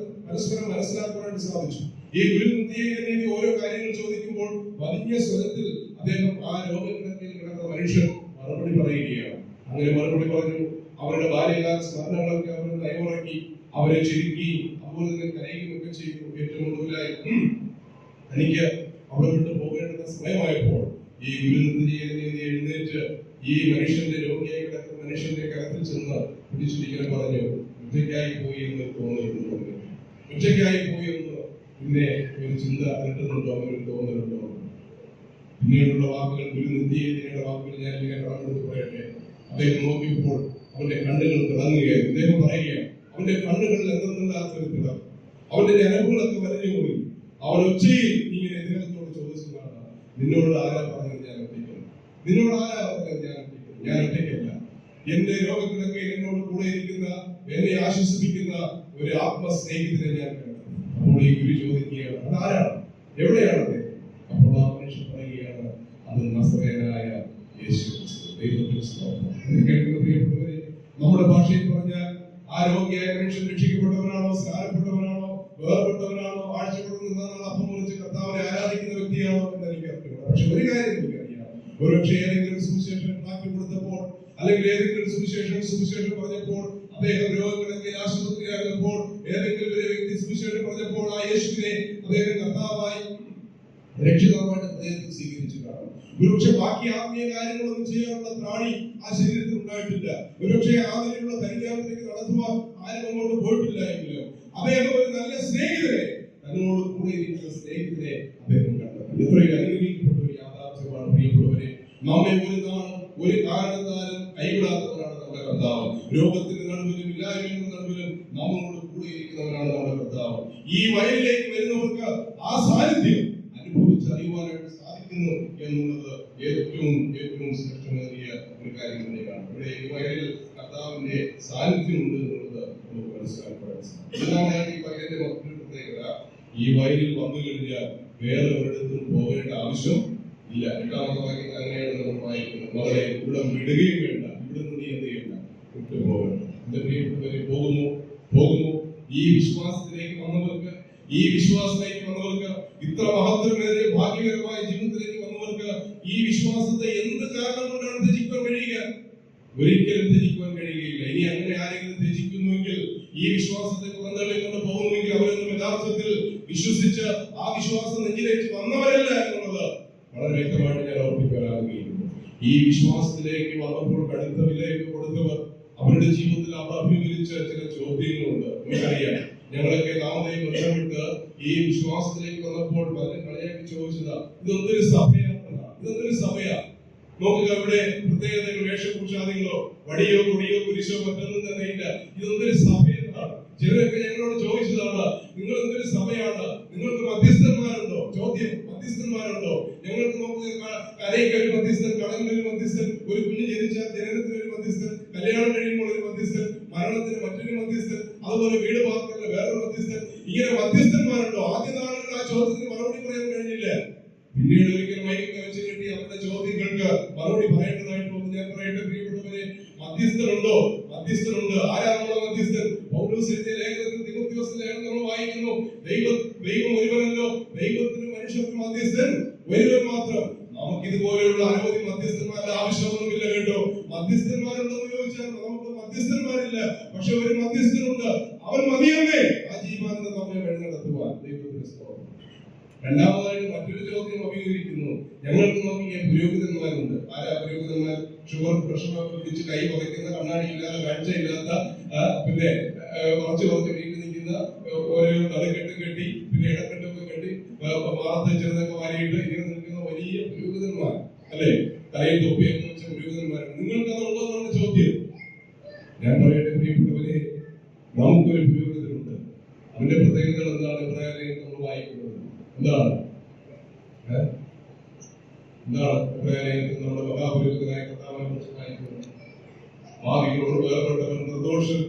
പരസ്പരം മനസ്സിലാക്കുവാനായിട്ട് സാധിച്ചു. ഈ ഗുരു നിത്യചൈതന്യതി ഓരോ കാര്യങ്ങൾ ചോദിക്കുമ്പോൾ വലിയ സ്വരത്തിൽ അദ്ദേഹം ആ രോഗക്കിടക്കയിൽ കിടക്കുന്ന മനുഷ്യൻ മറുപടി പറയുകയാണ്. അങ്ങനെ മറുപടി പറഞ്ഞു. അവരുടെ ബാല്യകാല സ്മരണകളൊക്കെ അവർ നയമുറക്കി, അവരെ ചുരുക്കി, അതുപോലെ തന്നെ കരയുകയൊക്കെ ചെയ്തു. ഏറ്റവും ഒടുവിലായി എനിക്ക് അവിടെ വിട്ട് പോകേണ്ടുന്ന സമയമായപ്പോൾ ഈ ഗുരു നിത്യചൈതന്യതി എഴുന്നേറ്റ് ഈ മനുഷ്യന്റെ രോഗിയായി കിടക്കുന്ന മനുഷ്യന്റെ കരത്തിൽ ചെന്ന് പിടിച്ചിരിക്കാൻ പറഞ്ഞു, ഒറ്റയ്ക്കായി പോയി എന്ന് തോന്നലുണ്ടോ, ഒറ്റയ്ക്കായി പോയി എന്ന് പിന്നെ ഒരു ചിന്ത അലട്ടുന്നുണ്ടോ, അവരൊരു തോന്നലുണ്ടോ? പിന്നീടുള്ള വാക്കുകൾ, ഗുരു നിത്യചൈതന്യയുടെ വാക്കുകൾ ഞാൻ ഇങ്ങനെ കടമെടുത്ത് പറയട്ടെ. അദ്ദേഹം നോക്കിയപ്പോൾ അവന്റെ കണ്ണുകൾ തിളങ്ങുകയായി. അദ്ദേഹം പറയുകയാണ്, അവന്റെ കണ്ണുകളിൽ എന്തെന്നില്ലാത്തൊരു തിളക്കം, അവന്റെ ഞരമ്പുകളൊക്കെ വരഞ്ഞുപോയി. അവൻ ഒച്ചയിൽ ഇങ്ങനെ ഇദ്ദേഹത്തോട് ചോദിച്ചതാണ്, നിന്നോട് ആരാ പറഞ്ഞത് ഞാൻ ഒറ്റയ്ക്കല്ല? നിന്നോട് ആരാ പറഞ്ഞത് ഞാൻ ഒറ്റയ്ക്കല്ല? ഞാൻ ഒറ്റയ്ക്കല്ല. എന്റെ രോഗത്തിലൊക്കെ എന്നോട് കൂടെ ഇരിക്കുന്ന, എന്നെ ആശ്വസിപ്പിക്കുന്ന ഒരു ആത്മസ്നേഹിതനെ ഞാൻ കണ്ടു. അപ്പോൾ ഈ ഗുരു ചോദിക്കുകയാണ്, അതാരാണ്, എവിടെയാണ് അദ്ദേഹം? അപ്പോൾ ആ മനുഷ്യൻ പറയുകയാണ്, അത് നസറേയനായ യേശു ക്രിസ്തു. ദൈവത്തിന്റെ സ്തോത്രം. പ്രിയപ്പെട്ടവരെ, നമ്മുടെ ഭാഷയിൽ പറഞ്ഞാൽ ആ രോഗിയായ മനുഷ്യൻ രക്ഷിക്കപ്പെട്ടവനാണോ, സ്നാനപ്പെട്ടവനാണോ, വേർപെട്ടവനാണോ, ആഴ്ചപ്പെടുന്നതാണോ, അപ്പം മുറിച്ച് കർത്താവിനെ ആരാധിക്കുന്ന വ്യക്തിയാണോ എന്ന് എനിക്ക് അറിയില്ല. പക്ഷെ ഒരു കാര്യം എനിക്കറിയാം, ഒരുപക്ഷെ ഏതെങ്കിലും സുവിശേഷം മാറ്റി കൊടുത്തപ്പോൾ, അല്ലെങ്കിൽ ഏതെങ്കിലും സുവിശേഷം പറഞ്ഞപ്പോൾ, അദ്ദേഹം രോഗങ്ങളൊക്കെ ആശുപത്രിയാകുമ്പോൾ, ഏതെങ്കിലും ഒരു വ്യക്തി സുവിശേഷം പറഞ്ഞപ്പോൾ ആ യേശുവിനെ അദ്ദേഹം കർത്താവായി രക്ഷിതാവായിട്ട് അദ്ദേഹത്തെ സ്വീകരിച്ചു കാണും. ഒരുപക്ഷെ ബാക്കി ആത്മീയ കാര്യങ്ങളൊന്നും ചെയ്യാനുള്ള ത്രാണി ആ ശരീരത്തിൽ ഉണ്ടായിട്ടില്ല. ഒരുപക്ഷെ ആ നിലയിലുള്ള പരിജ്ഞാനത്തിലേക്ക് നടത്തുവാൻ ആരും അങ്ങോട്ട് പോയിട്ടില്ല എങ്കിലും അദ്ദേഹം ഒരു നല്ല സ്നേഹിതരെ, തന്നോട് കൂടെ ഇരിക്കുന്ന സ്നേഹിതരെ അദ്ദേഹം കണ്ടെത്തി. എത്രയും അനുഗ്രഹിക്കപ്പെട്ട ഒരു യാഥാർത്ഥ്യമാണ് പ്രിയപ്പെട്ടവരെ. നമ്മെ ഒരു കാരണത്താലും കൈവിടാത്തവരാണ് നമ്മുടെ കർത്താവ്. രോഗത്തിന്റെ നടുവിലും ഇല്ലായ്മയുടെ നടുവിലും നമ്മളോട് കൂടെ ഇരിക്കുന്നവരാണ് നമ്മുടെ കർത്താവ്. ഈ വയലിലേക്ക് വരുന്നവർക്ക് ആ സാന്നിധ്യം അനുഭവിച്ചറിയുവാനായിട്ട് സാധിക്കുന്നു എന്നുള്ളത് ഏറ്റവും ശ്രേഷ്ഠമേറിയ ഒരു കാര്യം തന്നെയാണ്. ഇവിടെ ഈ വയലിൽ കർത്താവിന്റെ സാന്നിധ്യമുണ്ട് എന്നുള്ളത് നമുക്ക് മനസ്സിലാക്കാൻ സാധിക്കും. ഈ വയലിന്റെ മറ്റൊരു പ്രത്യേകത, ഈ വയലിൽ വന്നു കഴിഞ്ഞാൽ വേറെ ഒരിടത്തും പോകേണ്ട ആവശ്യം ഇല്ല. എട്ടാമത്തെ വാക്യം അങ്ങനെയാണ് നമ്മൾ വായിക്കുന്നത്. നമ്മളെ ഇവിടെ വിടുകയും വേണ്ട, ഇവിടെ നിന്ന് നീ എന്ത് ചെയ്യണ്ട, വിട്ടു പോകണ്ട. എന്റെ പ്രിയപ്പെട്ടവരെ, പോകുമോ? ഈ വിശ്വാസത്തിലേക്ക് വന്നവർക്ക്, ഇത്ര മഹത്വമേറിയ ഭാഗ്യകരമായ ജീവിതത്തിലേക്ക് വന്നവർക്ക് ഈ വിശ്വാസത്തെ എന്ത് കാരണം കൊണ്ടാണ് ത്യജിക്കുവാൻ കഴിയുക? ഒരിക്കലും ത്യജിക്കുവാൻ കഴിയുകയില്ല. ഇനി അങ്ങനെ ആരെങ്കിലും ത്യജിക്കുന്നുവെങ്കിൽ, ഈ വിശ്വാസത്തെ പുറന്തള്ളിക്കൊണ്ട് പോകുന്നുവെങ്കിൽ അവരൊന്നും യഥാർത്ഥത്തിൽ വിശ്വസിച്ച് ആ വിശ്വാസം നെഞ്ചിലേക്ക് വന്നവരല്ല എന്നുള്ളത് വളരെ വ്യക്തമായിട്ട് ഞാൻ ഓർമ്മിക്കാൻ ആഗ്രഹിക്കുന്നു. ഈ വിശ്വാസത്തിലേക്ക് വന്നപ്പോൾ കടുത്ത വിലയൊക്കെ കൊടുത്തവർ അവരുടെ ജീവിതത്തിൽ അവർ അഭിമുഖീകരിച്ച ചില ചോദ്യങ്ങളുണ്ട്. നമുക്കറിയാം, ഞങ്ങളൊക്കെ നാമതയും ബന്ധപ്പെട്ട് ഈ വിശ്വാസത്തിലേക്ക് വന്നപ്പോൾ പലരും കളിയാക്കി ചോദിച്ചതാ, ഇതൊന്നൊരു സഭയാ. നോക്കുക, ഇവിടെ പ്രത്യേകതകൾ, വേഷഭൂഷാദികളോ വടിയോ കൊടിയോ കുരിശോ മറ്റൊന്നും തന്നെ ഇല്ല. ഇതൊന്നൊരു സഭയെന്നാണ്. ചിലരൊക്കെ ഞങ്ങളോട് ചോദിച്ചതാണ്, നിങ്ങൾ എന്തൊരു സഭയാണ്, നിങ്ങൾക്ക് മധ്യസ്ഥന്മാരുണ്ടോ? ചോദ്യം, മധ്യസ്ഥന്മാരുണ്ടോ? ഞങ്ങൾക്ക് നോക്കുക, കരയ്ക്ക് ഒരു മധ്യസ്ഥൻ, കടലിനൊരു മധ്യസ്ഥൻ, ഒരു കുഞ്ഞ് ജനിച്ചാൽ ജനനത്തിന് ഒരു മധ്യസ്ഥൻ, കല്യാണം കഴിയുമ്പോൾ ഒരു മധ്യസ്ഥൻ, മരണത്തിന് മറ്റൊരു മധ്യസ്ഥൻ, അതുപോലെ വീട് പാർക്കലിന് വേറൊരു മധ്യസ്ഥൻ. ഇങ്ങനെ മധ്യസ്ഥന്മാരുണ്ടോ? ആദ്യ നാളുകളിൽ ആ ചോദ്യത്തിന് മറുപടി പറയാൻ കഴിഞ്ഞില്ല. പിന്നീട് ഒരിക്കൽ മൈക്ക് വെച്ച് കിട്ടി അവരുടെ ചോദ്യങ്ങൾക്ക് മറുപടി പറയേണ്ടതായിട്ട് വന്നു. ഞാൻ പറയട്ടെ പ്രിയപ്പെട്ടവരെ, മധ്യസ്ഥനുണ്ട്. ആരാ നമ്മുടെ മധ്യസ്ഥൻ? പൗലോസ് എഴുതിയ ലേഖനത്തിൽ, തിമോഥെയോസ് ലേഖനം നമ്മൾ വായിക്കുന്നു, ദൈവം ഒരുവനല്ലോ, ദൈവത്തിന് മനുഷ്യർക്ക് മധ്യസ്ഥൻ ഒരുവൻ മാത്രം. നമുക്ക് ഇതുപോലെയുള്ള അനവധി മധ്യസ്ഥന്മാരുടെ ആവശ്യമൊന്നുമില്ല കേട്ടോ. മധ്യസ്ഥന്മാരുണ്ടോ എന്ന് ചോദിച്ചാൽ നമുക്ക് മധ്യസ്ഥന്മാരില്ല. പക്ഷെ ഒരു മധ്യസ്ഥനുണ്ട്, അവൻ മതിയല്ലേ ആ ജീവാനന്ദം നമ്മെ വഴി നടത്തുവാൻ. ദൈവത്തിന് സ്തോത്രം. രണ്ടാമതായിട്ട് മറ്റൊരു ചോദ്യം അഭിമുഖീകരിക്കുന്നു. ഞങ്ങൾക്ക് നോക്കിയ പുരോഹിതന്മാരുണ്ട്. ആരാ പുരോഹിതന്മാർ? ഷുഗർ പ്രഷറൊക്കെ പിടിച്ച് കൈ പതയ്ക്കുന്ന, കണ്ണാടിയില്ലാതെ കാഴ്ചയില്ലാത്ത, പിന്നെ കുറച്ച് വീട്ടിൽ നിൽക്കുന്ന, ഓരോ നടുക്കെട്ടും കെട്ടി, പിന്നെ ഇടക്കെട്ടൊക്കെ കെട്ടി, മാറത്തെ ചെറുതൊക്കെ വാരിയിട്ട് ഇങ്ങനെ നിൽക്കുന്ന വലിയ പുരോഹിതന്മാർ അല്ലെ? തലയിൽ തൊപ്പിയൊക്കെ വെച്ച പുരോഹിതന്മാർ. നിങ്ങൾക്ക് അതുണ്ടോ എന്നാണ് ചോദ്യം. ഞാൻ പറയട്ടെ പ്രിയപ്പെട്ടവരെ, നമുക്കൊരു പുരോഹിതനുണ്ട്. അവന്റെ പ്രത്യേകതകൾ എന്താണ്? ഇബ്രാഹിം നമ്മൾ വായിക്കുന്നത് എന്താണ്? നമ്മുടെ മഹാപുരോഹിതനായ കർത്താവിനെ കുറിച്ച് വായിക്കുന്നത്. ഭാവികളോട് വേർപെട്ടവൻ, നിർദോഷൻ,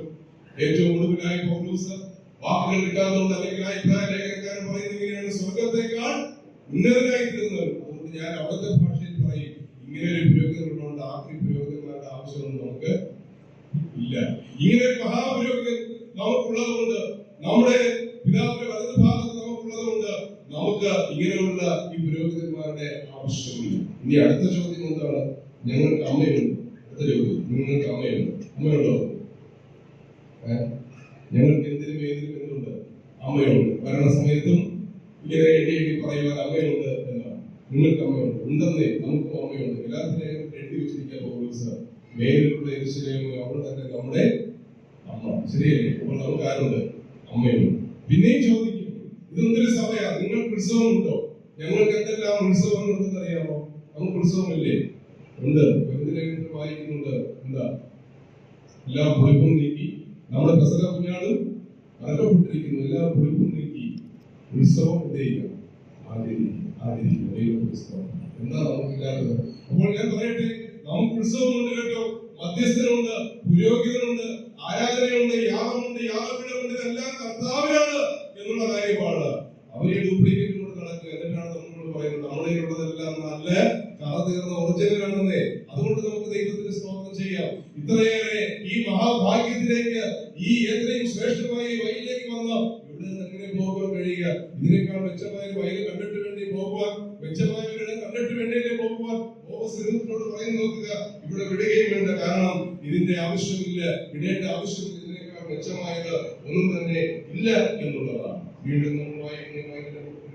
ഏറ്റവും ഒടുവിലായ പൗലോസ് വാക്കുകൾ കിട്ടാത്തതുകൊണ്ട്, അല്ലെങ്കിൽ അഭിപ്രായ ലേഖനക്കാരൻ പറയുന്നത് ഇങ്ങനെയാണ്, സ്വർഗത്തെക്കാൾ ഉന്നതനായി തീർന്നവൻ. അതുകൊണ്ട് ഞാൻ അവിടുത്തെ ഭാഷയിൽ പറയും, ഇങ്ങനെ ഒരു പുരോഹിതനുള്ളതുകൊണ്ട് ആക്രി പുരോഹിതന്മാരുടെ ആവശ്യമൊന്നും നമുക്ക് ഇല്ല. ഇങ്ങനെ ഒരു മഹാപുരോഹിതൻ നമുക്കുള്ളതുകൊണ്ട്, നമ്മുടെ പിതാവിന്റെ വലത് ഭാഗത്ത് നമുക്കുള്ളതുകൊണ്ട് നമുക്ക് ഇങ്ങനെയുള്ള ഈ പുരോഹിതന്മാരുടെ ആവശ്യമില്ല. ഇനി അടുത്ത ചോദ്യം എന്താണ്? ഞങ്ങൾക്ക് അമ്മയുണ്ട്. അടുത്ത ചോദ്യം, നിങ്ങൾക്ക് അമ്മയുണ്ട്. അമ്മയുണ്ടോ? ഞങ്ങൾക്ക് എന്തുണ്ട്? അമ്മയുണ്ട്. മരണസമയത്തും ഇങ്ങനെ എഴുതി പറയുവാൻ അമ്മയുണ്ട് എന്നാണ്. നിങ്ങൾക്ക് അമ്മയുണ്ട്. ഉണ്ടെന്നേ, നമുക്കും അമ്മയുണ്ട്. എല്ലാത്തിനെയും എഴുതി വെച്ചിരിക്കാൻ പൗലോസ്. മേലിലുള്ള യെരൂശലേം അവിടെ തന്നെ നമ്മുടെ അമ്മ. ശരിയല്ലേ? അപ്പോൾ നമുക്ക് ആരുണ്ട്? അമ്മയുണ്ട്. പിന്നെയും ചോദിക്കും, ഇതെന്തൊരു സഭയാ? നിങ്ങൾക്ക് ഉത്സവമുണ്ടോ? ഞങ്ങൾക്ക് എന്തെല്ലാം ഉത്സവങ്ങളുണ്ടെന്ന് അറിയാമോ? നമുക്ക് ഉത്സവമില്ലേ? ഉണ്ട്. വായിക്കുന്നുണ്ട്. എന്താ? എല്ലാ പുളിപ്പും നീക്കി, നമ്മുടെ പെസഹ കുഞ്ഞാടും അടക്കപ്പെട്ടിരിക്കുന്നു. എല്ലാ പുളിപ്പും നീക്കി ഉത്സവം എന്ത് ചെയ്യുക? ആചരിക്കുക. എന്താ നമുക്കില്ലാത്തത്? അപ്പോൾ ഞാൻ പറയട്ടെ, നമുക്ക് ഉത്സവമുണ്ട് കേട്ടോ. മധ്യസ്ഥനുണ്ട്, പുരോഹിതനുണ്ട്, ആരാധനയുണ്ട്, യാഗമുണ്ട്, യാഗപീഠമുണ്ട്. ഇതെല്ലാം കർത്താവിനാണ് എന്നുള്ള കാര്യമാണ്. അവരെ ഡ്യൂപ്ലിക്കേറ്റ് കൊണ്ട് നടക്കുക. എന്നിട്ടാണ് നമ്മളോട് പറയുന്നത് നമ്മുടെയിലുള്ളതെല്ലാം നല്ല കറ തീർന്ന ഒറിജിനലാണെന്നേ. അതുകൊണ്ട് നമുക്ക് ദൈവത്തിന് സ്തോത്രം ചെയ്യാം. ഇത്രയേറെ ഈ മഹാഭാഗ്യത്തിലേക്ക്, ഈ എത്രയും ശ്രേഷ്ഠമായ വയലിലേക്ക് വന്ന ഇവിടെ നിന്ന് എങ്ങനെ പോകുവാൻ കഴിയുക? ഇതിനേക്കാൾ മെച്ചമായ വയൽ കണ്ടിട്ട് വേണ്ടി പോകുവാൻ, മെച്ചമായവരുടെ കണ്ടിട്ട് വേണ്ടിയല്ലേ പോകുവാൻ? ഓവസിനോട് പറയുന്നു, നോക്കുക, ഇവിടെ വിടുകയും വേണ്ട. കാരണം ഇതിന്റെ ആവശ്യമില്ല, വിടേണ്ട ആവശ്യമില്ല. ഇതിനേക്കാൾ മെച്ചമായത് ഒന്നും തന്നെ ഇല്ല എന്നുള്ളതാണ്. വീണ്ടും നമ്മൾ വായിക്കുന്ന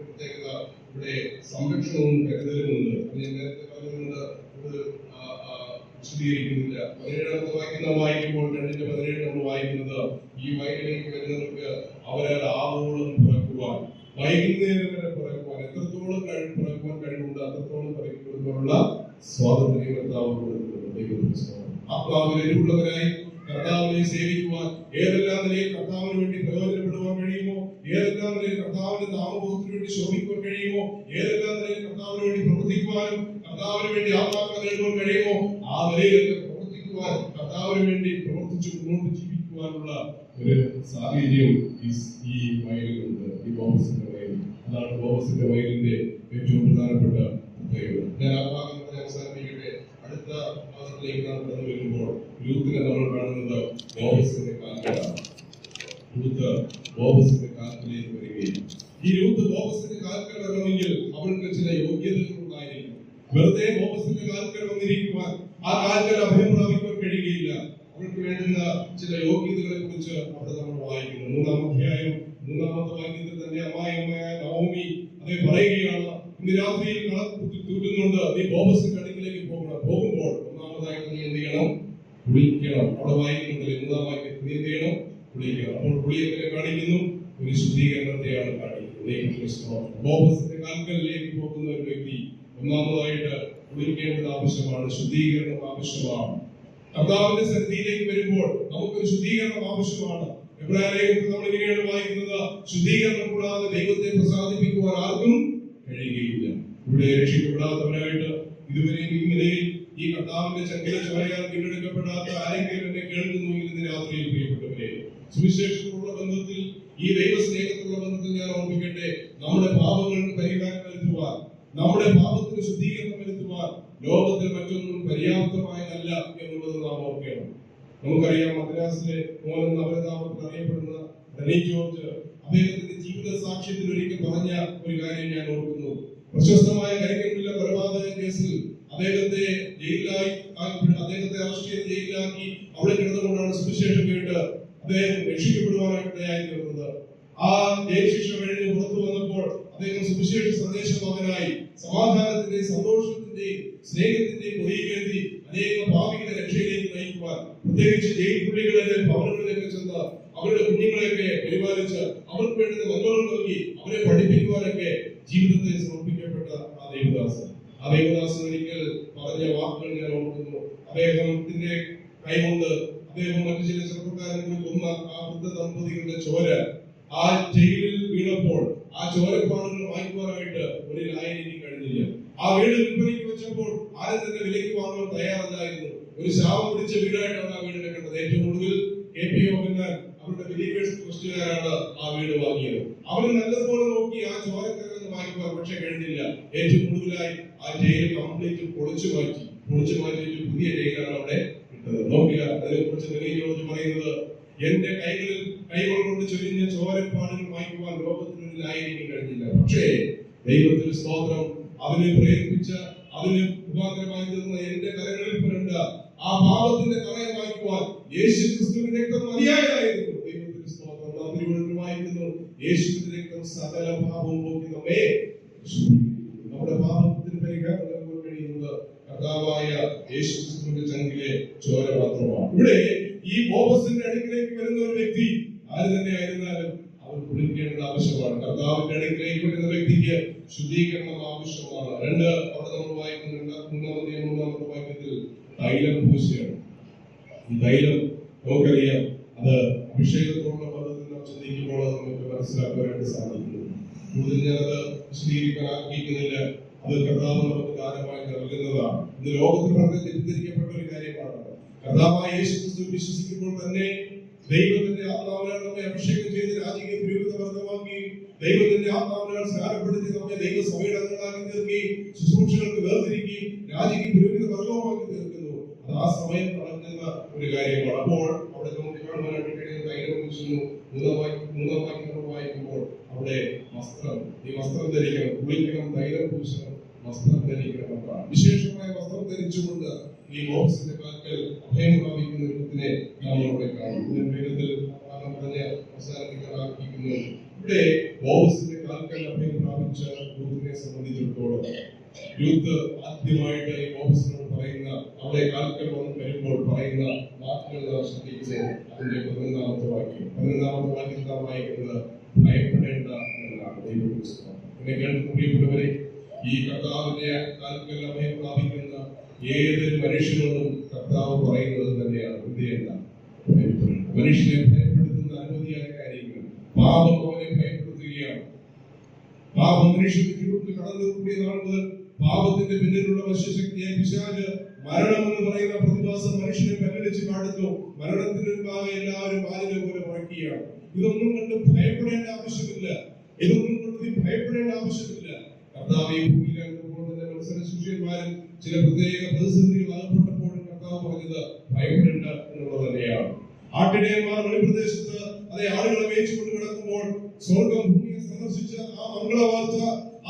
പ്രത്യേകത, ഇവിടെ അതിന്റെ സംരക്ഷണവും കരുതലുമുണ്ട്. ഞാൻ നേരത്തെ പറഞ്ഞുകൊണ്ട് വിശദീകരിക്കുന്നില്ല. 17 വായിക്കുമ്പോൾ 2:17 നമ്മൾ വായിക്കുന്നത്, ഈ വയലിലേക്ക് വരുന്നവർക്ക് അവരാൽ ആവോളം പിറക്കുവാൻ, വൈകുന്നേരം വരെ പിറക്കുവാൻ, എത്രത്തോളം പിറക്കുവാൻ കഴിവുണ്ട് അത്രത്തോളം പിറക്കുവാനുള്ള സ്വാതന്ത്ര്യം കർത്താവ് കൊടുക്കുന്നുണ്ട്. ആത്മാവിൽ എരിവുള്ളവരായി കർത്താവിനെ സേവിക്കുവാൻ, ഏതെല്ലാം നിലയിൽ കർത്താവിന് വേണ്ടി പ്രയോജനപ്പെടുവാൻ കഴിയുമോ, ഏതെല്ലാം നിലയിൽ കർത്താവിന്റെ നാമബോധത്തിന് വേണ്ടി ശോഭിക്കുവാൻ കഴിയുമോ, ഏതെല്ലാം നിലയിൽ കർത്താവിന് വേണ്ടി പ്രവർത്തിക്കുവാനും കർത്താവിന് വേണ്ടി ആത്മാക്കളെ നേടുവാൻ കഴിയുമോ, ആ നിലയിലൊക്കെ പ്രവർത്തിക്കുവാൻ, കർത്താവിന് വേണ്ടി പ്രവർത്തിച്ച് മുന്നോട്ട് ജീവിക്കുവാനുള്ള ഒരു സാഹചര്യം ഈ വയലിലുണ്ട്. ഈ ബോബസിന്റെ വയൽ, അതാണ് ബോബസിന്റെ വയലിന്റെ ഏറ്റവും പ്രധാനപ്പെട്ട പ്രത്യേകത. ഞാൻ ആ ഭാഗം അവസാനിപ്പിക്കട്ടെ. അടുത്ത ഭാഗത്തിലേക്ക് നാം കടന്നു വരുമ്പോൾ രൂത്തിനെ നമ്മൾ കാണുന്നത് ബോബസിന്റെ കാൽക്കലാണ്. രൂത്ത് ബോബസിന്റെ കാൽക്കലേക്ക് വരികയും, ഈ രൂത്ത് ബോബസിന്റെ കാൽക്കൽ വരണമെങ്കിൽ അവൾക്ക് ചില യോഗ്യതകൾ ഉണ്ടായിരിക്കും. വെറുതെ ബോബസിന്റെ കാൽക്കൽ വന്നിരിക്കുവാൻ, ആ കാൽക്കൽ അഭയം പ്രാപിക്കാൻ കഴിയുകയില്ല. അവൾക്ക് വേണ്ടുന്ന ചില യോഗ്യതകളെ കുറിച്ച് അവിടെ നമ്മൾ വായിക്കുന്നു. 3-ാം അധ്യായം 3-ാമത്തെ വാക്യത്തിൽ തന്നെ അമ്മായിയമ്മയായ നവോമി അത് പറയുകയാണ്, ഇന്ന് രാത്രിയിൽ കളത്തിൽ തൂറ്റുന്നുണ്ട്, നീ ബോബസിന്റെ അടുക്കിലേക്ക് പോകണം. പോകുമ്പോൾ ഒന്നാമതായിട്ട് നീ എന്ത് ചെയ്യണം? കുളിക്കണം. അവിടെ വായിക്കുന്നുണ്ട് 3-ാം വാക്യത്തിൽ നീ എന്ത് ചെയ്യണം? കുളിക്കണം. അപ്പോൾ കുളിയെ കാണിക്കുന്നു, ഒരു ശുദ്ധീകരണത്തെയാണ് കാണിക്കുന്നത്. ബോബസിന്റെ കാൽക്കലിലേക്ക് പോകുന്ന ഒരു വ്യക്തി ഒന്നാമതായിട്ട് കുളിക്കേണ്ടത് ആവശ്യമാണ്, ശുദ്ധീകരണം ആവശ്യമാണ്. കർത്താവിന്റെ സന്നിധിയിലേക്ക് വരുമ്പോൾ നമുക്കൊരു ശുദ്ധീകരണം ആവശ്യമാണ്. എബ്രായലേഖനത്തിൽ നമ്മൾ ഇങ്ങനെയാണ് വായിക്കുന്നത്, ശുദ്ധീകരണം കൂടാതെ ദൈവത്തെ പ്രസാദിപ്പിക്കുവാൻ ആർക്കും കഴിയുകയില്ല. ഇവിടെ രക്ഷിക്കപ്പെടാത്തവരായിട്ട് ഇതുവരെയും ഈ നിലയിൽ ഈ കർത്താവിന്റെ ചങ്കില ചോരയാൽ കീഴടക്കപ്പെടാത്ത ആരെങ്കിലും എന്നെ കേൾക്കുന്നുവെങ്കിൽ ഇന്ന് രാത്രിയിൽ പ്രിയപ്പെട്ടവരെ, സുവിശേഷത്തിലുള്ള ബന്ധത്തിൽ, ഈ ദൈവസ്നേഹത്തിലുള്ള ബന്ധത്തിൽ ഞാൻ ഓർമ്മിക്കട്ടെ, നമ്മുടെ പാപങ്ങൾക്ക് പരിഹാരം വരുത്തുവാൻ, നമ്മുടെ പാപത്തിന് ശുദ്ധീകരണം വരുത്തുവാൻ ലോകത്തിൽ മറ്റൊന്നും പര്യാപ്തമായതല്ല എന്നുള്ളത് നാം ഓർക്കണം. നമുക്കറിയാം, മദ്രാസിലെ മോഹൻ നവരനാമത്തിൽ അറിയപ്പെടുന്ന റെനി ജോർജ് അദ്ദേഹത്തിന്റെ ജീവിത സാക്ഷ്യത്തിൽ ഒരിക്കൽ പറഞ്ഞ ഒരു കാര്യം ഞാൻ ഓർക്കുന്നു. പ്രശസ്തമായ കരിക്കൻപിള്ള കൊലപാതക കേസിൽ അദ്ദേഹത്തെ അറസ്റ്റ് ചെയ്ത് ജയിലിലാക്കി അവിടെ കിടന്നുകൊണ്ടാണ് സുവിശേഷം കേട്ട് അദ്ദേഹം രക്ഷിക്കപ്പെടുവാനായിട്ടായി തീർന്നത്. ആ ജയിൽ ശിക്ഷ കഴിഞ്ഞ് പുറത്തു വന്നപ്പോൾ അദ്ദേഹം സുവിശേഷ സന്ദേശവാഹനായി സമാധാനത്തിന്റെയും സന്തോഷത്തിന്റെയും സ്നേഹത്തിന്റെയും കൊടിയേന്തി അനേക ഭാവികളെ രക്ഷയിലേക്ക് നയിക്കുവാൻ, പ്രത്യേകിച്ച് ജയിൽ പുള്ളികളിലെ ഭവനങ്ങളിലേക്ക് ചെന്ന് അവരുടെ കുഞ്ഞുങ്ങളെയൊക്കെ പരിപാലിച്ച് അവർക്ക് വേണ്ടുന്ന നന്മകൾ നൽകി അവരെ പഠിപ്പിക്കുവാനൊക്കെ ജീവിതത്തെ സമർപ്പിക്കപ്പെട്ട ആ ദേവദാസൻ ഒരിക്കൽ പറഞ്ഞ വാക്കുകൾ ഞാൻ ഓർക്കുന്നു. അദ്ദേഹത്തിന്റെ കൈകൊണ്ട് അദ്ദേഹം മറ്റു ചില ചെറുപ്പക്കാരെ കൂടി കൊന്ന ആ വൃദ്ധ ദമ്പതികളുടെ ചോര ആ ജയിലിൽ വീണപ്പോൾ ആ ചോരപ്പാടുകൾ വാങ്ങിക്കുവാനായിട്ട് ഒരു ലായനിക്ക് കഴിഞ്ഞില്ല. ആ വീട് വിൽപ്പനയ്ക്ക് വെച്ചപ്പോൾ ആരും തന്നെ വിലയ്ക്ക് വാങ്ങാൻ തയ്യാറല്ലായിരുന്നു. ഒരു ശാപം പിടിച്ച വീടായിട്ടാണ് ആ വീടിനെ കണ്ടത്. ഏറ്റവും ഒടുവിൽ KP യോഹന്നാൻ അവരുടെ ബിലീവേഴ്സ് ട്രസ്റ്റുകാരാണ് ആ വീട് വാങ്ങിയത്. അവർ നല്ലതുപോലെ നോക്കി ആ ചോരക്കരന്ന് വാങ്ങിക്കുവാൻ, പക്ഷെ കഴിഞ്ഞില്ല. ഏറ്റവും ഒടുവിലായി ആ ജയിൽ കംപ്ലീറ്റ് പൊളിച്ചു മാറ്റിയിട്ട് പുതിയ ജയിലാണ് അവിടെ ഇട്ടത്. നോക്കില്ല, അതിനെ കുറിച്ച് ജോർജ് പറയുന്നത്, എന്റെ കൈകൾ കൊണ്ട് ചൊരിഞ്ഞ ചോരപ്പാടുകൾ വായിക്കുവാൻ ലോകത്തിനൊരു ലായനിക്ക് കഴിഞ്ഞില്ല. പക്ഷേ ദൈവത്തിന് സ്തോത്രം, അതിനെ പ്രേരിപ്പിച്ച, അതിന് ഉപാകരമായി തീർന്ന എന്റെ കരങ്ങളിൽ പുരണ്ട ആ പാപത്തിന്റെ കറയെ വായിക്കുവാൻ യേശു ക്രിസ്തുവിന്റെ രക്തം മതിയായതായിരുന്നു. ദൈവത്തിന് സ്തോത്രം. നാം തിരുവഴുത്തിൽ വായിക്കുന്നു, യേശുവിന്റെ രക്തം സകല പാപവും പോക്കി നമ്മെ നമ്മുടെ പാപത്തിന് പരിഹാരം നൽകാൻ കഴിയുന്നത് കർത്താവായ യേശു ക്രിസ്തുവിന്റെ ചങ്കിലെ ചോര മാത്രമാണ്. ഇവിടെ ഈ ബോബസിന്റെ അടുക്കിലേക്ക് വരുന്ന ഒരു വ്യക്തി ആര് തന്നെ ആയിരുന്നാലും അവർ കുളിക്കേണ്ടത് ആവശ്യമാണ്. കർത്താവിന്റെ അടുക്കിലേക്ക് വരുന്ന വ്യക്തിക്ക് ശുദ്ധീകരണം ആവശ്യമാണ്. അവിടെ നമ്മൾ വായിക്കുന്നുണ്ട് 3-ാമത്തെ വാക്യത്തിൽ തൈലം പൂശിയാണ്. ഈ തൈലം നമുക്കറിയാം, അത് അഭിഷേകത്തോടുള്ള പദത്തിൽ നാം ചിന്തിക്കുമ്പോൾ നമുക്ക് മനസ്സിലാക്കാനായിട്ട് സാധിക്കുന്നു. കൂടുതൽ ഞാനത് വിശദീകരിക്കാൻ ആഗ്രഹിക്കുന്നില്ല. അത് കർത്താവ് നമുക്ക് ദാനമായി നൽകുന്നതാണ്. ഇത് ലോകത്തിൽ വളരെ തെറ്റിദ്ധരിക്കപ്പെട്ട ഒരു കാര്യമാണ്. കർത്താവായ യേശു ക്രിസ്തു വിശ്വസിക്കുമ്പോൾ തന്നെ ദൈവത്തിന്റെ ആത്മാവിനാൽ നമ്മെ അഭിഷേകം ചെയ്ത് രാജകീയ പുരോഹിത വർഗമാക്കി, ദൈവത്തിന്റെ ആത്മാവിനാൽ സ്നാനപ്പെടുത്തി നമ്മെ ദൈവസഭയുടെ അംഗങ്ങളാക്കി തീർക്കുകയും ശുശ്രൂഷകൾക്ക് വേർതിരിക്കുകയും രാജകീയ പുരോഹിത വർഗമാക്കി തീർക്കുന്നു. അത് ആ സമയം നടക്കുന്ന ഒരു കാര്യമാണ്. അപ്പോൾ അവിടെ നമുക്ക് കാണുവാനായിട്ട് കഴിയുന്ന തൈലം പൂശുന്നു. 3-ാം വാക്യം വായിക്കുമ്പോൾ അവിടെ ഈ വസ്ത്രം ധരിക്കണം, കുളിക്കണം, തൈലം പൂശണം, വസ്ത്രം ധരിക്കണം എന്നാണ്. വിശേഷമായ വസ്ത്രം ധരിച്ചുകൊണ്ട് ഈ ബോബസിന്റെ കാൽക്കൽ അഭയം പ്രാപിക്കുന്ന ഒരു കുത്തിനെ നാം അവിടെ കാണും. ഇതിന്റെ വേഗത്തിൽ പറഞ്ഞ് അവസാനിപ്പിക്കാൻ ആഗ്രഹിക്കുന്നു. ഇവിടെ ബോവസിന്റെ കാൽക്കൽ അഭയം പ്രാപിച്ച രൂത്തിനെ സംബന്ധിച്ചിടത്തോളം രൂത്ത് ആദ്യമായിട്ട് ഈ ബോവസിനോട് പറയുന്ന, അവളെ കാൽക്കൽ വരുമ്പോൾ പറയുന്ന വാക്കുകൾ നാം ശ്രദ്ധിക്കുന്നത് അതിന്റെ 11-ാമത്തെ വാക്യം നാം വായിക്കുന്നത് ഭയപ്പെടേണ്ട എന്നാണ് ദൈവപുസ്തകം. എന്നെ കേൾക്കുന്ന പ്രിയപ്പെട്ടവരെ, ഈ കർത്താവിന്റെ കാൽക്കൽ അഭയം പ്രാപിക്കുന്ന ഏതൊരു മനുഷ്യനോടും കർത്താവ് പറയുന്നത് തന്നെയാണ്, എന്ത് മനുഷ്യനെ ഭയപ്പെടുത്തുന്ന അനവധിയായ കാര്യങ്ങൾ. പാപം അവനെ ഭയപ്പെടുത്തുകയാണ്. പാപം മനുഷ്യന്റെ ജീവിതത്തിൽ കടന്നു കൂടിയ നാൾ മുതൽ പാപത്തിന്റെ പിന്നിലുള്ള വശ്യശക്തിയെ പിശാച് മരണം എന്ന് പറയുന്ന പ്രതിഭാസം മനുഷ്യനെ കല്ലെടുത്ത് കാട്ടുന്നു. മരണത്തിന്റെ മുമ്പാകെ എല്ലാവരും ബാലിനെ പോലെ മുഴക്കുകയാണ്. ഇതൊന്നും കൊണ്ട് ഭയപ്പെടേണ്ട ആവശ്യമില്ല. ഇതൊന്നും കൊണ്ട് ഭയപ്പെടേണ്ട ആവശ്യമില്ല. കർത്താവ് ഈ ഭൂമിയിലാകുമ്പോൾ തന്നെ മത്സര ശിഷ്യന്മാരും ചില പ്രത്യേക പ്രതിസന്ധികൾ അകപ്പെട്ടപ്പോഴും കർത്താവ് പറഞ്ഞത് ഭയപ്പെടേണ്ട എന്നുള്ളത് തന്നെയാണ്. ആട്ടിടയന്മാർ വെളിപ്രദേശത്ത് അതേ ആളുകളെ മേയിച്ചുകൊണ്ട് കിടക്കുമ്പോൾ സ്വർഗം ഭൂമിയെ സന്ദർശിച്ച ആ മംഗളവാർത്ത,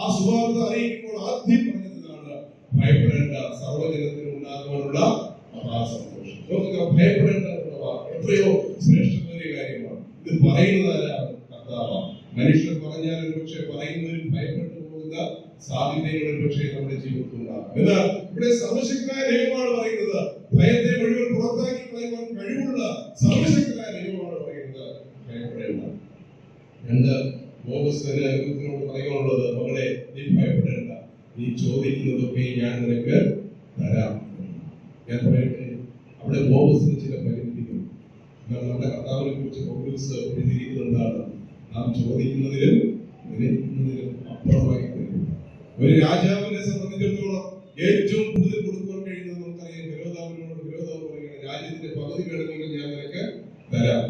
ആ സുവാർത്ത അറിയിക്കുമ്പോൾ ആദ്യം പറഞ്ഞതാണ് ഭയപ്പെടേണ്ട, സർവ്വജനത്തിനും ഉണ്ടാകുവാനുള്ള മഹാസന്തോഷം. നമുക്ക് ഭയപ്പെടേണ്ട എത്രയോ ശ്രേഷ്ഠമായ കാര്യമാണ്. ഇത് പറയുന്നതാരാണ്? കർത്താവാണ്. മനുഷ്യർ പറഞ്ഞാൽ ഒരുപക്ഷെ പറയുന്നവരും ഭയപ്പെട്ടു പോകുന്ന സാധ്യതകൾ ഒരുപക്ഷെ നമ്മുടെ ജീവിതത്തിൽ ഉണ്ടാകും. എന്നാൽ ഇവിടെ സർവശക്തനായ ദൈവമാണ് പറയുന്നത്. ഭയത്തെ മുഴുവൻ പുറത്താക്കി കളയുവാൻ കഴിവുള്ള സർവശക്തനായ ദൈവമാണ് പറയുന്നത്. ഭയപ്പെടേണ്ട. രണ്ട്, ബോവസിനോട് പറയാനുള്ളത്, മകളെ നീ ഭയപ്പെടേണ്ട, നീ ചോദിക്കുന്നതൊക്കെ ഞാൻ നിനക്ക് തരാം. ഞാൻ പറയട്ടെ, അവിടെ ബോവസിന് ചില പരിമിതികൾ. നമ്മുടെ കർത്താവിനെ കുറിച്ച് പൗലോസ് എഴുതിയിരിക്കുന്നത് എന്താണ്? നാം ചോദിക്കുന്നതിലും നിലനിൽക്കുന്നതിലും അപ്പുറമായി തരും. ഒരു രാജാവിനെ സംബന്ധിച്ചിടത്തോളം ഏറ്റവും കൂടുതൽ കൊടുക്കാൻ കഴിയുന്നത് നമുക്കറിയാം. വിരോധാവിനോട് പറയുന്നത്, രാജ്യത്തിന്റെ പകുതി വേണമെങ്കിൽ ഞാൻ നിനക്ക് തരാം.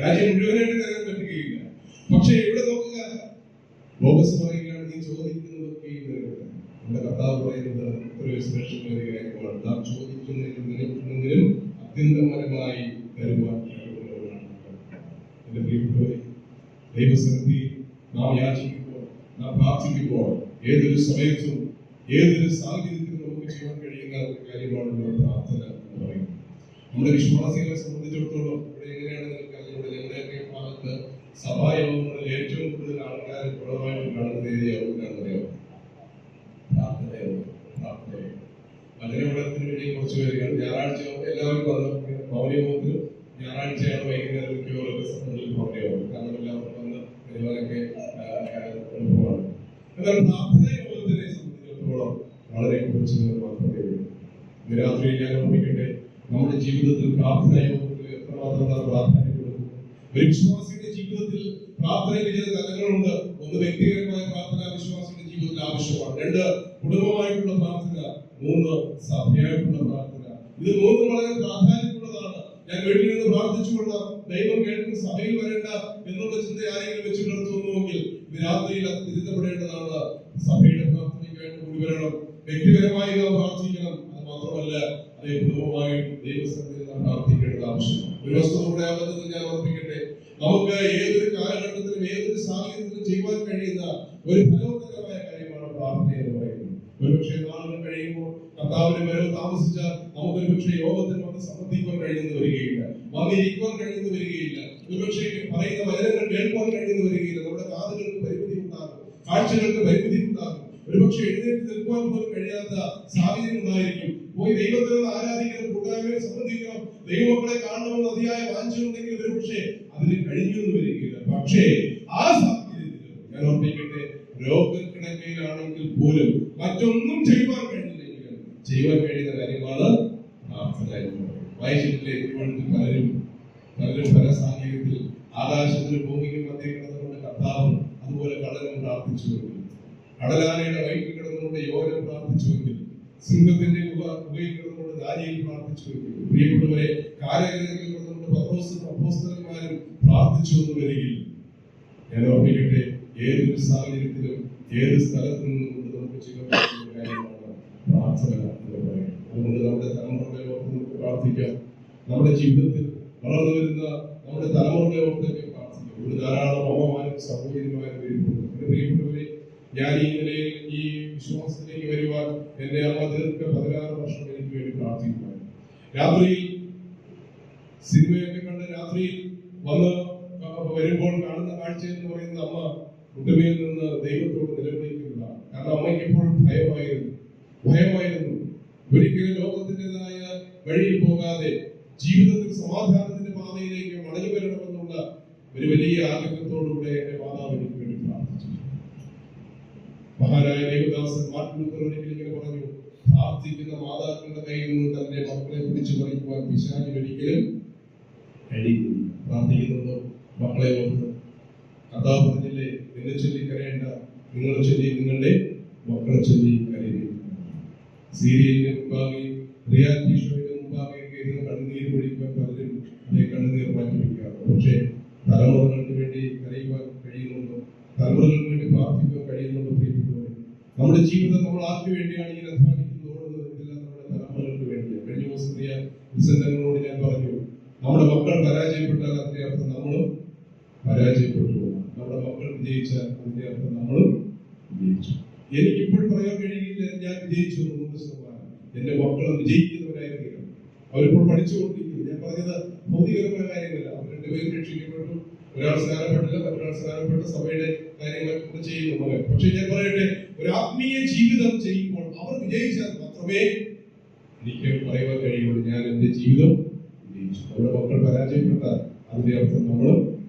രാജ്യം മുഴുവനായിട്ട് തരാൻ പറ്റുകയില്ല. പക്ഷെ ഇവിടെ നോക്കുക, ബോവസ് പറയുകയാണ്, നീ ചോദിക്കുന്നതൊക്കെ നമ്മുടെ കർത്താവ് പറയുന്നത് എത്രയോ ശ്രേഷ്ഠമായ കാര്യമാണ്. നാം ചോദിക്കുന്നതിലും നിലനിൽക്കുന്നതിലും അത്യന്തപരമായി തരുവാൻ കഴിവുള്ളവരാണ്. എന്റെ പ്രിയപ്പെട്ടവരെ, ദൈവസന്നിധി നാം യാചിക്കുമ്പോൾ, നാം പ്രാർത്ഥിക്കുമ്പോൾ, ഏതൊരു സമയത്തും ഏതൊരു സാഹചര്യത്തിലും നമുക്ക് ചെയ്യാൻ കഴിയുന്ന ഒരു കാര്യമാണല്ലോ പ്രാർത്ഥന എന്ന് പറയുന്നത്. നമ്മുടെ വിശ്വാസികളെ സംബന്ധിച്ചിടത്തോളം ഇവിടെ എങ്ങനെയാണ് നിങ്ങൾക്കറിയാം, ഞങ്ങളുടെയൊക്കെ ഭാഗത്ത് സഭായോഗങ്ങളിൽ ഏറ്റവും കൂടുതൽ ആൾക്കാർ കുറവായിട്ട് കാണുന്ന ഏരിയാവുന്നറിയാം പ്രാർത്ഥനയോഗം. വചനപഠനത്തിന് വേണ്ടി കുറച്ച് പേരുകൾ ഞായറാഴ്ച എല്ലാവരും വന്ന് ഭവനയോഗത്തിൽ ഞായറാഴ്ചയാണ് വൈകുന്നേരം മിക്കവരൊക്കെ സംബന്ധിച്ച് ഭവനയോഗം. കാരണം എല്ലാവർക്കും വന്ന് പരിപാടിയൊക്കെ അനുഭവമാണ്. എന്നാൽ പ്രാർത്ഥന യോഗത്തിനെ സംബന്ധിച്ചിടത്തോളം വളരെ കുറച്ച് മാത്രമേ ഉള്ളൂ. ഇന്ന് രാത്രി ഞാൻ ഓർമ്മിക്കട്ടെ, നമ്മുടെ ജീവിതത്തിൽ പ്രാർത്ഥന യോഗത്തിൽ എത്രമാത്രം പ്രാധാന്യം കൊടുക്കും. ഒരു വിശ്വാസിയുടെ ജീവിതത്തിൽ പ്രാർത്ഥനയ്ക്ക് ചില തലങ്ങളുണ്ട്. ഒന്ന്, വ്യക്തിപരമായ പ്രാർത്ഥന വിശ്വാസിയുടെ ജീവിതത്തിൽ ആവശ്യമാണ്. രണ്ട്, കുടുംബമായിട്ടുള്ള പ്രാർത്ഥന. മൂന്ന്, സഭയായിട്ടുള്ള പ്രാർത്ഥന. ഇത് മൂന്നും വളരെ പ്രാധാന്യമുള്ളതാണ്. ഞാൻ വീട്ടിൽ നിന്ന് പ്രാർത്ഥിച്ചുകൊള്ളാം, ദൈവം കേൾക്കുന്ന സഭയിൽ വരേണ്ട എന്നുള്ള ചിന്ത ആരെങ്കിലും വെച്ച് നടത്തുന്നുവെങ്കിൽ രാത്രിയിൽ അത് തിരുത്തപ്പെടേണ്ടതാണ്. സഭയുടെ പ്രാർത്ഥനയ്ക്കായിട്ട് കൂടി വരണം. വ്യക്തിപരമായി നാം പ്രാർത്ഥിക്കണം. അത് മാത്രമല്ല, അതേ കുടുംബമായും ദൈവസന്നിധിയിൽ നാം പ്രാർത്ഥിക്കേണ്ടത് ആവശ്യമാണ്. ഒരു വസ്തുതയുടെ അബദ്ധത്തിൽ ഞാൻ ഓർമ്മിക്കട്ടെ, നമുക്ക് ഏതൊരു കാലഘട്ടത്തിലും ഏതൊരു സാഹചര്യത്തിലും ചെയ്യുവാൻ കഴിയുന്ന ഒരു ഫലവത്തരമായ കാര്യമാണ് പ്രാർത്ഥന എന്ന് പറയുന്നത്. ഒരുപക്ഷെ നാളുകൾ കഴിയുമ്പോൾ കർത്താവിന്റെ വരവ് താമസിച്ചാൽ നമുക്കൊരു പക്ഷേ യോഗത്തിൽ വന്ന് സംബന്ധിക്കാൻ കഴിയുന്നു വരികയില്ല, വന്നിരിക്കുവാൻ കഴിയുന്നു വരികയില്ല, ഒരുപക്ഷെ പറയുന്ന വചനങ്ങൾ കേൾക്കുവാൻ കഴിയുന്നു വരികയില്ല. നമ്മുടെ കാതുകൾക്ക് പരിമിതി ഉണ്ടാകും, കാഴ്ചകൾക്ക് പരിമിതി ഉണ്ടാകും, ഒരുപക്ഷെ എഴുന്നേറ്റ് നിൽക്കുവാൻ പോലും കഴിയാത്ത സാഹചര്യം ഉണ്ടായിരിക്കും. പോയി ദൈവത്തെ ആരാധിക്കണം, കൂട്ടായ്മയെ സംബന്ധിക്കണം, ദൈവമക്കളെ കാണണമെന്ന് അതിയായ വാഞ്ചയുണ്ടെങ്കിൽ ഒരുപക്ഷെ അതിന് കഴിഞ്ഞു എന്ന് വരികയില്ല. പക്ഷേ ആ സാഹചര്യത്തിൽ ഞാൻ ഓർമ്മിക്കട്ടെ, രോഗക്കിടക്കയിലാണെങ്കിൽ പോലും മറ്റൊന്നും ചെയ്യുവാൻ കഴിഞ്ഞില്ലെങ്കിലും ചെയ്യുവാൻ കഴിയുന്ന കാര്യമാണ് പ്രാർത്ഥന എന്ന് പറയുന്നത്. വായിച്ചിട്ടില്ലേ, പലരും പല സാഹചര്യത്തിൽ ആകാശത്തിൽ ഭൂമിക്ക് മധ്യ കിടന്നുകൊണ്ട് കർത്താവും അതുപോലെ കടലും പ്രാർത്ഥിച്ചുവെങ്കിൽ, കടലാനയുടെ വയറ്റിൽ കിടന്നുകൊണ്ട് യോനം പ്രാർത്ഥിച്ചുവെങ്കിൽ, സിംഹത്തിന്റെ ഗുഹയിൽ കിടന്നുകൊണ്ട് ദാനിയേൽ പ്രാർത്ഥിച്ചുവെങ്കിൽ, പ്രിയപ്പെട്ടവരെ കാരാഗൃഹത്തിൽ കിടന്നുകൊണ്ട് പത്രോസും അപ്പോസ്തലന്മാരും പ്രാർത്ഥിച്ചു എന്ന് വരികയിൽ ഞാൻ ഓർമ്മിക്കട്ടെ, ഏതൊരു സാഹചര്യത്തിലും ഏത് സ്ഥലത്ത് നിന്നുകൊണ്ട് നമുക്ക് ചെയ്യാൻ പറ്റുന്ന കാര്യമാണ് പ്രാർത്ഥന എന്ന് പറയുന്നത്. അതുകൊണ്ട് നമ്മുടെ തലമുറകളെ ഓർത്ത് നമുക്ക് പ്രാർത്ഥിക്കാം. നമ്മുടെ ജീവിതത്തിൽ വളർന്നു വരുന്ന നമ്മുടെ തലമുറകളെ ഓർത്തൊക്കെ പ്രാർത്ഥിക്കാം. ഇവിടെ ധാരാളം അമ്മമാരും സഹോദരിമാരും വരുന്നുണ്ട്. എന്റെ പ്രിയപ്പെട്ടവരെ, ഞാൻ ഈ നിലയിൽ ഈ വിശ്വാസത്തിലേക്ക് വരുവാൻ എന്റെ അമ്മ ദീർഘ 16 വർഷം എനിക്ക് വേണ്ടി പ്രാർത്ഥിക്കുമായിരുന്നു. രാത്രിയിൽ സിനിമയൊക്കെ കണ്ട് രാത്രിയിൽ വന്ന് വരുമ്പോൾ കാണുന്ന കാഴ്ച പ്രാർത്ഥിച്ചതെന്ന് പറയുന്നത് അമ്മ മുട്ടുമേൽ നിന്ന് ദൈവത്തോട് നിലവിളിക്കുന്നതാണ്. കാരണം അമ്മയ്ക്ക് എപ്പോഴും ഭയമായിരുന്നു. ഒരിക്കലും ലോകത്തിൻ്റെതായ വഴിയിൽ പോകാതെ ജീവിതത്തിൽ സമാധാനത്തിന്റെ പാതയിലേക്ക് മടങ്ങി വരണമെന്നുള്ള ഒരു വലിയ ആഗ്രഹത്തോടുകൂടെ എന്റെ മാതാവ് എനിക്ക് വേണ്ടി പ്രാർത്ഥിച്ചു. മഹാനായ ദേവദാസൻ മാർട്ടിൻ ലൂഥർ ഒരിക്കൽ ഇങ്ങനെ പറഞ്ഞു, പ്രാർത്ഥിക്കുന്ന മാതാക്കളുടെ കയ്യിൽ നിന്ന് തന്റെ മക്കളെ പിടിച്ചു പറിക്കുവാൻ പിശാചിന് ഒരിക്കലും കഴിയില്ല. പ്രാർത്ഥിക്കുന്നുണ്ടോ? മക്കളെ ഓർത്ത് കഥാ പറഞ്ഞില്ലേ, നിന്നെ ചൊല്ലി കരയേണ്ട, നിങ്ങളെ ചൊല്ലി നിങ്ങളുടെ മക്കളെ ചൊല്ലി കരയുക. സീരിയലിന്റെ മുമ്പാകെ, റിയാലിറ്റി ഷോയുടെ മുമ്പാകെ കയറുന്ന കണ്ണുനീർ പൊഴിക്കുവാൻ പലരും അതേ കണ്ണുനീർ മാറ്റി വയ്ക്കാറുണ്ട്. പക്ഷേ തലമുറകൾക്ക് വേണ്ടി കരയുവാൻ കഴിയുന്നുണ്ടോ? തലമുറകൾക്ക് വേണ്ടി പ്രാർത്ഥിക്കാൻ കഴിയുന്നുണ്ടോ? പ്രിയപ്പെട്ടവരെ, നമ്മുടെ ജീവിതം നമ്മൾ ആർക്ക് വേണ്ടിയാണ് ഇങ്ങനെ അധ്വാനിക്കുന്നത്, ഓടുന്നത്? ഇതെല്ലാം നമ്മുടെ തലമുറകൾക്ക് വേണ്ടിയാണ്. കഴിഞ്ഞ ദിവസം വിസന്തങ്ങളോട് ഞാൻ പറഞ്ഞു, നമ്മുടെ മക്കൾ പരാജയപ്പെട്ടാൽ അതിന്റെ അർത്ഥം നമ്മളും പരാജയപ്പെട്ടു. നമ്മുടെ മക്കൾ വിജയിച്ചാൽ അതിന്റെ അർത്ഥം നമ്മളും വിജയിച്ചു. എനിക്കിപ്പോൾ പറയാൻ കഴിയില്ല ഞാൻ വിജയിച്ചു 100%. എന്റെ മക്കൾ വിജയിക്കുന്നവരായിരിക്കും. അവരിപ്പോൾ പഠിച്ചുകൊണ്ടിരിക്കുന്നു. ഞാൻ പറഞ്ഞത് ഭൗതികപരമായ കാര്യമല്ല. അവർ രണ്ടുപേരും രക്ഷിക്കപ്പെട്ടു. ഒരാൾ സ്നാനപ്പെട്ടില്ല, മറ്റൊരാൾ സ്നാനപ്പെട്ട് സഭയുടെ കാര്യങ്ങളൊക്കെ ചെയ്യുന്നു മകൻ. പക്ഷെ ഞാൻ പറയട്ടെ, ഒരു ആത്മീയ ജീവിതം ചെയ്യുമ്പോൾ അവർ വിജയിച്ചാൽ മാത്രമേ എനിക്ക് പറയുവാൻ കഴിയുള്ളൂ ഞാൻ എന്റെ ജീവിതം വിജയിച്ചു. നമ്മുടെ മക്കൾ പരാജയപ്പെട്ടാൽ അതിന്റെ അർത്ഥം നമ്മളും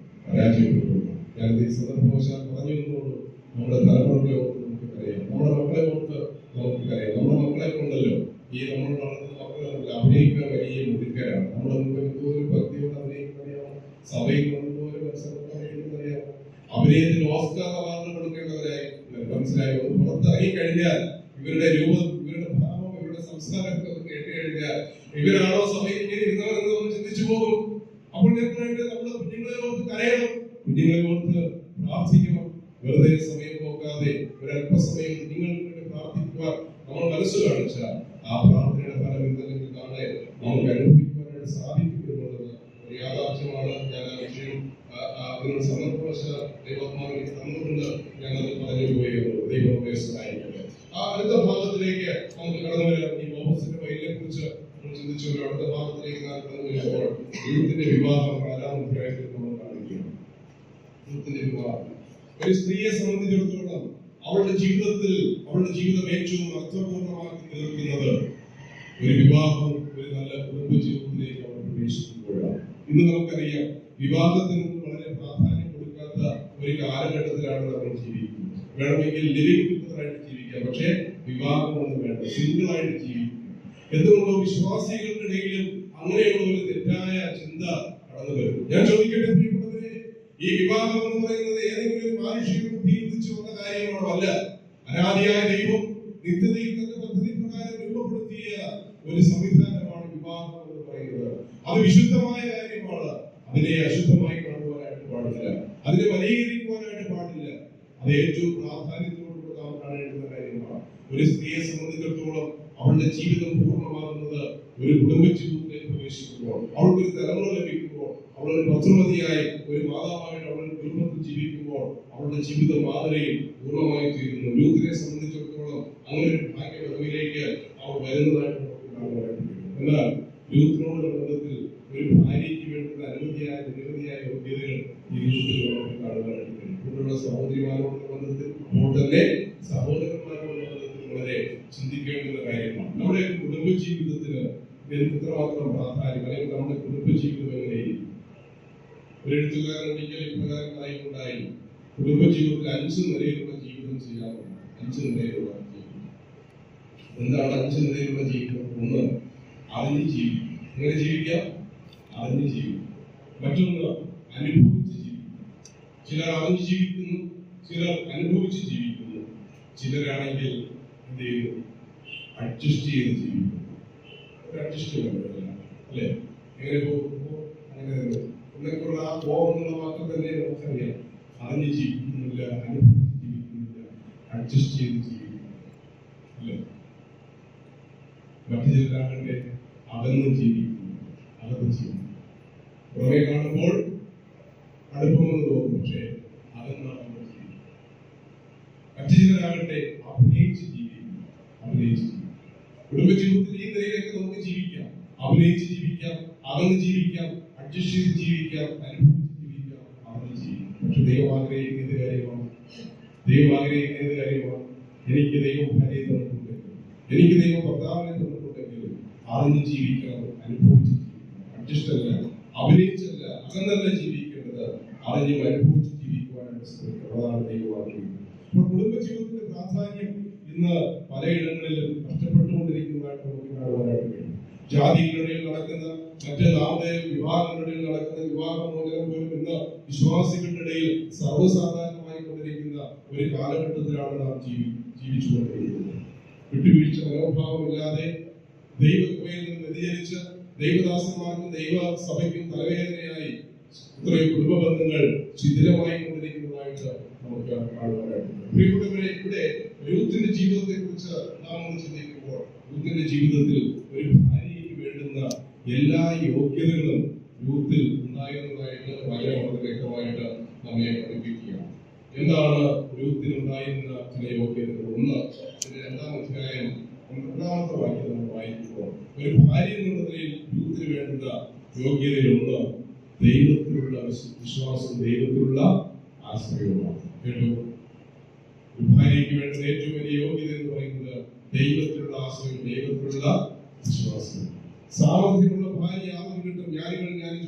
പരാജയപ്പെട്ടു. ഞാൻ ഈ സന്ദർഭവശാൽ പറഞ്ഞു എന്നുള്ളൂ. നമ്മുടെ തലമുറകളെ ഓർത്ത് നമുക്ക് കരയാം, നമ്മുടെ മക്കളെ ഓർത്ത് നമുക്ക് കരയാം. നമ്മുടെ മക്കളെ കൊണ്ടല്ലോ ഈ നമ്മൾ വളർന്ന മക്കളെ അഭിനയിക്കാൻ വലിയ മുതിർക്കരാണ്. നമ്മുടെ മുമ്പ് എന്തോരം ഭക്തിയോട് അഭിനയിക്കുന്നറിയാമോ? സഭയിൽ കൊണ്ടുപോലും മനസ്സിലാക്കുന്നറിയാമോ? അഭിനയത്തിന് ഓസ്കാർ അവാർഡ് കൊടുക്കേണ്ടവരായി മനസ്സിലായോ? പുറത്തിറങ്ങി കഴിഞ്ഞാൽ ഇവരുടെ രൂപം, ഇവരുടെ ഭാവം, ഇവരുടെ സംസ്കാരമൊക്കെ ഒന്ന് കേട്ട് കഴിഞ്ഞാൽ ഇവരാണോ സഭയിൽ ഇങ്ങനെ ഇരുന്നവരെന്ന് നമ്മൾ ചിന്തിച്ചു പോകും. അപ്പോൾ ഞാൻ പറയട്ടെ, നമ്മുടെ കുഞ്ഞുങ്ങളെ ഓർത്ത് കരയണം, കുഞ്ഞുങ്ങളെ ഓർത്ത് പ്രാർത്ഥിക്കണം. വെറുതെ സമയം പോകാതെ ഒരല്പസമയം കുഞ്ഞുങ്ങൾക്ക് വേണ്ടി പ്രാർത്ഥിക്കുവാൻ നമ്മൾ മനസ്സ് കാണിച്ചാൽ ആ പ്രാർത്ഥനയുടെ ഫലം എന്തെങ്കിലും നാളെ നമുക്ക് അനുഭവിക്കുവാനായിട്ട് സാധിക്കും എന്നുള്ളത് ഒരു യാഥാർത്ഥ്യമാണ്. ഞാൻ ആ വിഷയം അതിനുള്ള സന്ദർഭവശാൽ ദൈവാത്മാവിനെ തന്നുകൊണ്ട് ഞാനത് പറഞ്ഞു പോയി. ദൈവമേ സഹായിക്കട്ടെ. ആ അടുത്ത ഭാഗത്തിലേക്ക് നമുക്ക് കടന്നു വരാം. ഈ മോഹസിന്റെ വൈലിനെ കുറിച്ച് ചിന്തിച്ചു. അടുത്ത ഭാഗത്തിലേക്ക് കടന്നു വരുമ്പോൾ ദൈവത്തിന്റെ വിവാഹം 4-ാം അധ്യായത്തിൽ നമ്മൾ കാണിക്കുകയാണ്. ദൈവത്തിന്റെ വിവാഹം ഒരു സ്ത്രീയെ സംബന്ധിച്ചിടത്തോളം അവളുടെ ജീവിതത്തിൽ അവളുടെ ജീവിതം ഏറ്റവും അർത്ഥപൂർണമാക്കി തീർക്കുന്നത് ഒരു വിവാഹം, ഒരു നല്ല കുടുംബ ജീവിതത്തിലേക്ക് അവൾ പ്രവേശിക്കുമ്പോഴാണ്. ഇന്ന് നമുക്കറിയാം, വിവാഹത്തിന് വളരെ പ്രാധാന്യം കൊടുക്കാത്ത ഒരു കാലഘട്ടത്തിലാണ് നമ്മൾ ജീവിക്കുന്നത്. വേണമെങ്കിൽ ലിവിംഗ് ടുഗദറായിട്ട് ജീവിക്കാം, പക്ഷേ വിവാഹമൊന്നും വേണ്ട, സിംഗിൾ ആയിട്ട് ജീവിക്കും. എന്തുകൊണ്ടോ വിശ്വാസികൾക്കിടയിലും അങ്ങനെയുള്ള ഒരു തെറ്റായ ചിന്ത കടന്നു വരും. ഞാൻ ചോദിക്കട്ടെ പ്രിയപ്പെട്ടവരെ, ഈ വിവാഹം എന്ന് പറയുന്നത് ഏതെങ്കിലും ഒരു മാനുഷിക ബുദ്ധിയിൽ ഉദിച്ചു വന്ന കാര്യമാണല്ല. അനാദിയായ ദൈവം നിത്യതയിൽ തന്റെ പദ്ധതി പ്രകാരം രൂപപ്പെടുത്തിയ ഒരു സംവിധാനമാണ് വിവാഹം എന്ന് പറയുന്നത്. അത് വിശുദ്ധമായ കാര്യമാണ്. അതിനെ അശുദ്ധമായി കാണുവാനായിട്ട് പാടില്ല, അതിനെ മലിനീകരിക്കുവാനായിട്ട് പാടില്ല. അത് ഏറ്റവും പ്രാധാന്യത്തോടുകൂടി നാം കാണേണ്ടുന്ന കാര്യമാണ്. ഒരു സ്ത്രീയെ സംബന്ധിച്ചിടത്തോളം അവളുടെ ജീവിതം പൂർണ്ണമാകുന്നത് ഒരു കുടുംബ ജീവിതത്തിലേക്ക് പ്രവേശിക്കുമ്പോൾ, അവൾക്കൊരു തലമുറ ലഭിക്കുമ്പോൾ, അവളൊരു പത്രമതിയായി ഒരു മാതാവായിട്ട് അവളുടെ കുടുംബത്തിൽ ജീവിക്കുമ്പോൾ അവളുടെ ജീവിത മാതൃകയിൽ പൂർണ്ണമായി തീരുന്നു. ലൂത്തിനെ സംബന്ധിച്ചിടത്തോളം അങ്ങനെ ഒരു ഭാഗ്യപദവിയിലേക്ക് അവൾ വരുന്നതായിട്ട് നമുക്ക് കാണുവാനായിട്ട് കഴിയും. എന്നാൽ ലൂത്തിനോടുള്ള ബന്ധത്തിൽ ഒരു ഭാര്യയ്ക്ക് വേണ്ടുന്ന നിരവധിയായ യോഗ്യതകൾ ഈ ലൂത്തിൽ നമുക്ക് കാണുവാനായിട്ട് കഴിയും. കൂടെയുള്ള സഹോദരിമാരോടുള്ള ബന്ധത്തിൽ, അപ്പോൾ തന്നെ സഹോദരന്മാരോടുള്ള ബന്ധത്തിൽ വളരെ ചിന്തിക്കേണ്ടുന്ന കാര്യമാണ്. നമ്മുടെ കുടുംബ ജീവിതത്തിന് എത്രമാത്രം പ്രാധാന്യം, അല്ലെങ്കിൽ നമ്മുടെ കുടുംബ ജീവിതം എങ്ങനെയായിരിക്കും? ഒരു എഴുത്തുകാരൻ ഒരിക്കൽ ഇപ്രകാരം പറയുന്നുണ്ടായി, കുടുംബ ജീവിതത്തിൽ 5 നിലയിലുള്ള ജീവിതം ചെയ്യാറുണ്ട്. 5 നിലയിലുള്ള ജീവിതം. എന്താണ് 5 നിലയിലുള്ള ജീവിതം? 1, അറിഞ്ഞ് ജീവിക്കും. എങ്ങനെ ജീവിക്കാം? അറിഞ്ഞ് ജീവിക്കും. മറ്റൊന്ന്, അനുഭവിച്ച് ജീവിക്കും. ചിലർ അറിഞ്ഞ് ജീവിക്കുന്നു, ചിലർ അനുഭവിച്ച് ജീവിക്കുന്നു. ചിലരാണെങ്കിൽ എന്ത് ചെയ്യുന്നു? അഡ്ജസ്റ്റ് ചെയ്ത് ജീവിക്കുന്നു. അഡ്ജസ്റ്റ്മെന്റ് അല്ലെ? എങ്ങനെ പോകുമ്പോ അങ്ങനെ എന്നൊക്കെയുള്ള ആ പോകെന്നുള്ള വാക്ക് തന്നെ നമുക്കറിയാം. അറിഞ്ഞ് ജീവിക്കുന്നില്ല, അനുഭവിച്ച് ജീവിക്കുന്നില്ല, അഡ്ജസ്റ്റ് ചെയ്ത് ജീവിക്കുന്നു അല്ലെ? മറ്റു ചിലരാകട്ടെ അകന്ന് ജീവിക്കുന്നു, അകന്ന് ജീവിക്കുന്നു. പുറമെ കാണുമ്പോൾ അടുപ്പമെന്ന് തോന്നും, പക്ഷേ അകന്നാണ് നമ്മൾ ജീവിക്കുന്നത്. മറ്റു ചിലരാകട്ടെ അഭിനയിച്ച് ജീവിക്കുന്നു, അഭിനയിച്ച് ജീവിക്കും. കുടുംബജീവിതത്തിൽ ഈ നിലയിലേക്ക് നമുക്ക് ജീവിക്കാം. അഭിനയിച്ച് ജീവിക്കാം, അകന്ന് ജീവിക്കാം, അഡ്ജസ്റ്റ് ചെയ്ത് ജീവിക്കാം, അനുഭവിച്ച് ജീവിക്കാം, അറിഞ്ഞ് ജീവിക്കാം. പക്ഷെ ദൈവം ആഗ്രഹിക്കുന്ന കാര്യമാണ്. ദൈവം ആഗ്രഹിക്കുന്ന കാര്യമാണ്. എനിക്ക് ദൈവം ഭാര്യയെ തന്നിട്ടുണ്ടെങ്കിൽ, എനിക്ക് ദൈവം ഭർത്താവിനെ തന്നിട്ടുണ്ടെങ്കിൽ അറിഞ്ഞ് ജീവിക്കണം, അനുഭവിച്ച് ജീവിക്കണം. അഡ്ജസ്റ്റല്ല, അഭിനയിച്ചല്ല, അകന്നല്ല ജീവിക്കേണ്ടത്, അറിഞ്ഞും അനുഭവിച്ച് ജീവിക്കുവാനായിട്ട് ശ്രമിക്കണം. അതാണ് ദൈവം ആഗ്രഹിക്കുന്നത്. അപ്പോൾ കുടുംബജീവിതത്തിന്റെ പ്രാധാന്യം ഇന്ന് പലയിടങ്ങളിലും നഷ്ടപ്പെട്ടുകൊണ്ടിരിക്കുന്നതായിട്ട് നമുക്ക് കാണുവാനായിട്ട് കഴിയും. ജാതികളുടെ നടക്കുന്ന മറ്റ് നാമധേയ വിവാഹങ്ങളുടെ നടക്കുന്ന വിവാഹമോചനം പോലും ഇന്ന് വിശ്വാസികളുടെ ഇടയിൽ സർവ്വസാധാരണമായി കൊണ്ടിരിക്കുന്ന ഒരു കാലഘട്ടത്തിലാണ് നാം ജീവിച്ചുകൊണ്ടിരിക്കുന്നത്. വിട്ടുവീഴ്ച മനോഭാവമില്ലാതെ ദൈവകൃപയിൽ നിന്ന് വ്യതിചലിച്ച് ദൈവദാസന്മാർക്കും ദൈവസഭയ്ക്കും തലവേദനയായി ഇത്രയും കുടുംബ ബന്ധങ്ങൾ ശിഥിലമായി കൊണ്ടിരിക്കുന്നതായിട്ട് നമുക്ക് കാണുവാനായിട്ട്. പ്രിയപ്പെട്ടവരെ, ഇവിടെ രൂത്തിന്റെ ജീവിതത്തെ കുറിച്ച് നാം ഒന്ന് ചിന്തിക്കുമ്പോൾ രൂത്തിന്റെ ജീവിതത്തിൽ ഒരു ഭാര്യയ്ക്ക് വേണ്ടുന്ന എല്ലാ യോഗ്യതകളും രൂത്തിൽ ഉണ്ടായിരുന്നതായിട്ട് വളരെ വ്യക്തമായിട്ട് നമ്മെ പഠിപ്പിക്കുകയാണ്. എന്താണ് രൂത്തിൽ ഉണ്ടായിരുന്ന ചില യോഗ്യതകൾ? ഒന്ന്, രണ്ടാമത്തെ വാക്യം നമ്മൾ വായിക്കുമ്പോൾ ഒരു ഭാര്യ എന്നുള്ള നിലയിൽ രൂത്തിന് വേണ്ടുന്ന യോഗ്യതയിലൊന്ന് ദൈവത്തിലുള്ള വിശ്വാസം, ദൈവത്തിലുള്ള ആശ്രയവുമാണ്. കേട്ടോ, ഒരു ഭാര്യയ്ക്ക് വേണ്ടുന്ന ഏറ്റവും വലിയ യോഗ്യത എന്ന് പറയുന്നത് ദൈവത്തിലുള്ള ആശ്രയം, ദൈവത്തിലുള്ള വിശ്വാസം. സാമർഥ്യമുള്ള ഭാര്യ ആദ്യം കിട്ടും. ഞാൻ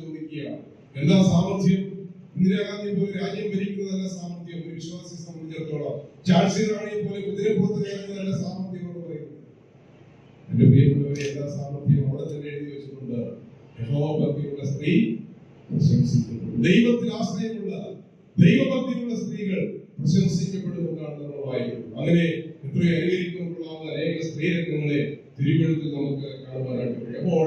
ചോദിക്കുകയാണ്, എന്താ സാമർഥ്യം? ഇന്ദിരാഗാന്ധി പോലെ രാജ്യം ഭരിക്കുന്നതല്ല സാമർഥ്യം. ഒരു വിശ്വാസിയെ സംബന്ധിച്ചിടത്തോളം ചാൾസി റാണിയെ പോലെ കുതിരപ്പുറത്ത് കയറുന്നതല്ല സാമർഥ്യം എന്ന് പറയുന്നത്. എന്റെ പ്രിയപ്പെട്ടവരെ, എന്താ സാമർഥ്യം? അവിടെ തന്നെ എഴുതി വെച്ചിട്ടുണ്ട്, യഹോവഭക്തിയുള്ള സ്ത്രീ പ്രശംസിക്കപ്പെടും. ദൈവത്തിൽ ആശ്രയമുള്ള ദൈവഭക്തിയുള്ള സ്ത്രീകൾ പ്രശംസിക്കപ്പെടുമെന്നാണ് നമ്മൾ വായിക്കുന്നത്. അങ്ങനെ എത്രയോ അനുകരിക്കുമ്പോഴുള്ള അനേക സ്ത്രീരത്നങ്ങളെ തിരുവെഴുത്തിൽ നമുക്ക് കാണുവാനായിട്ട് കഴിയും. അപ്പോൾ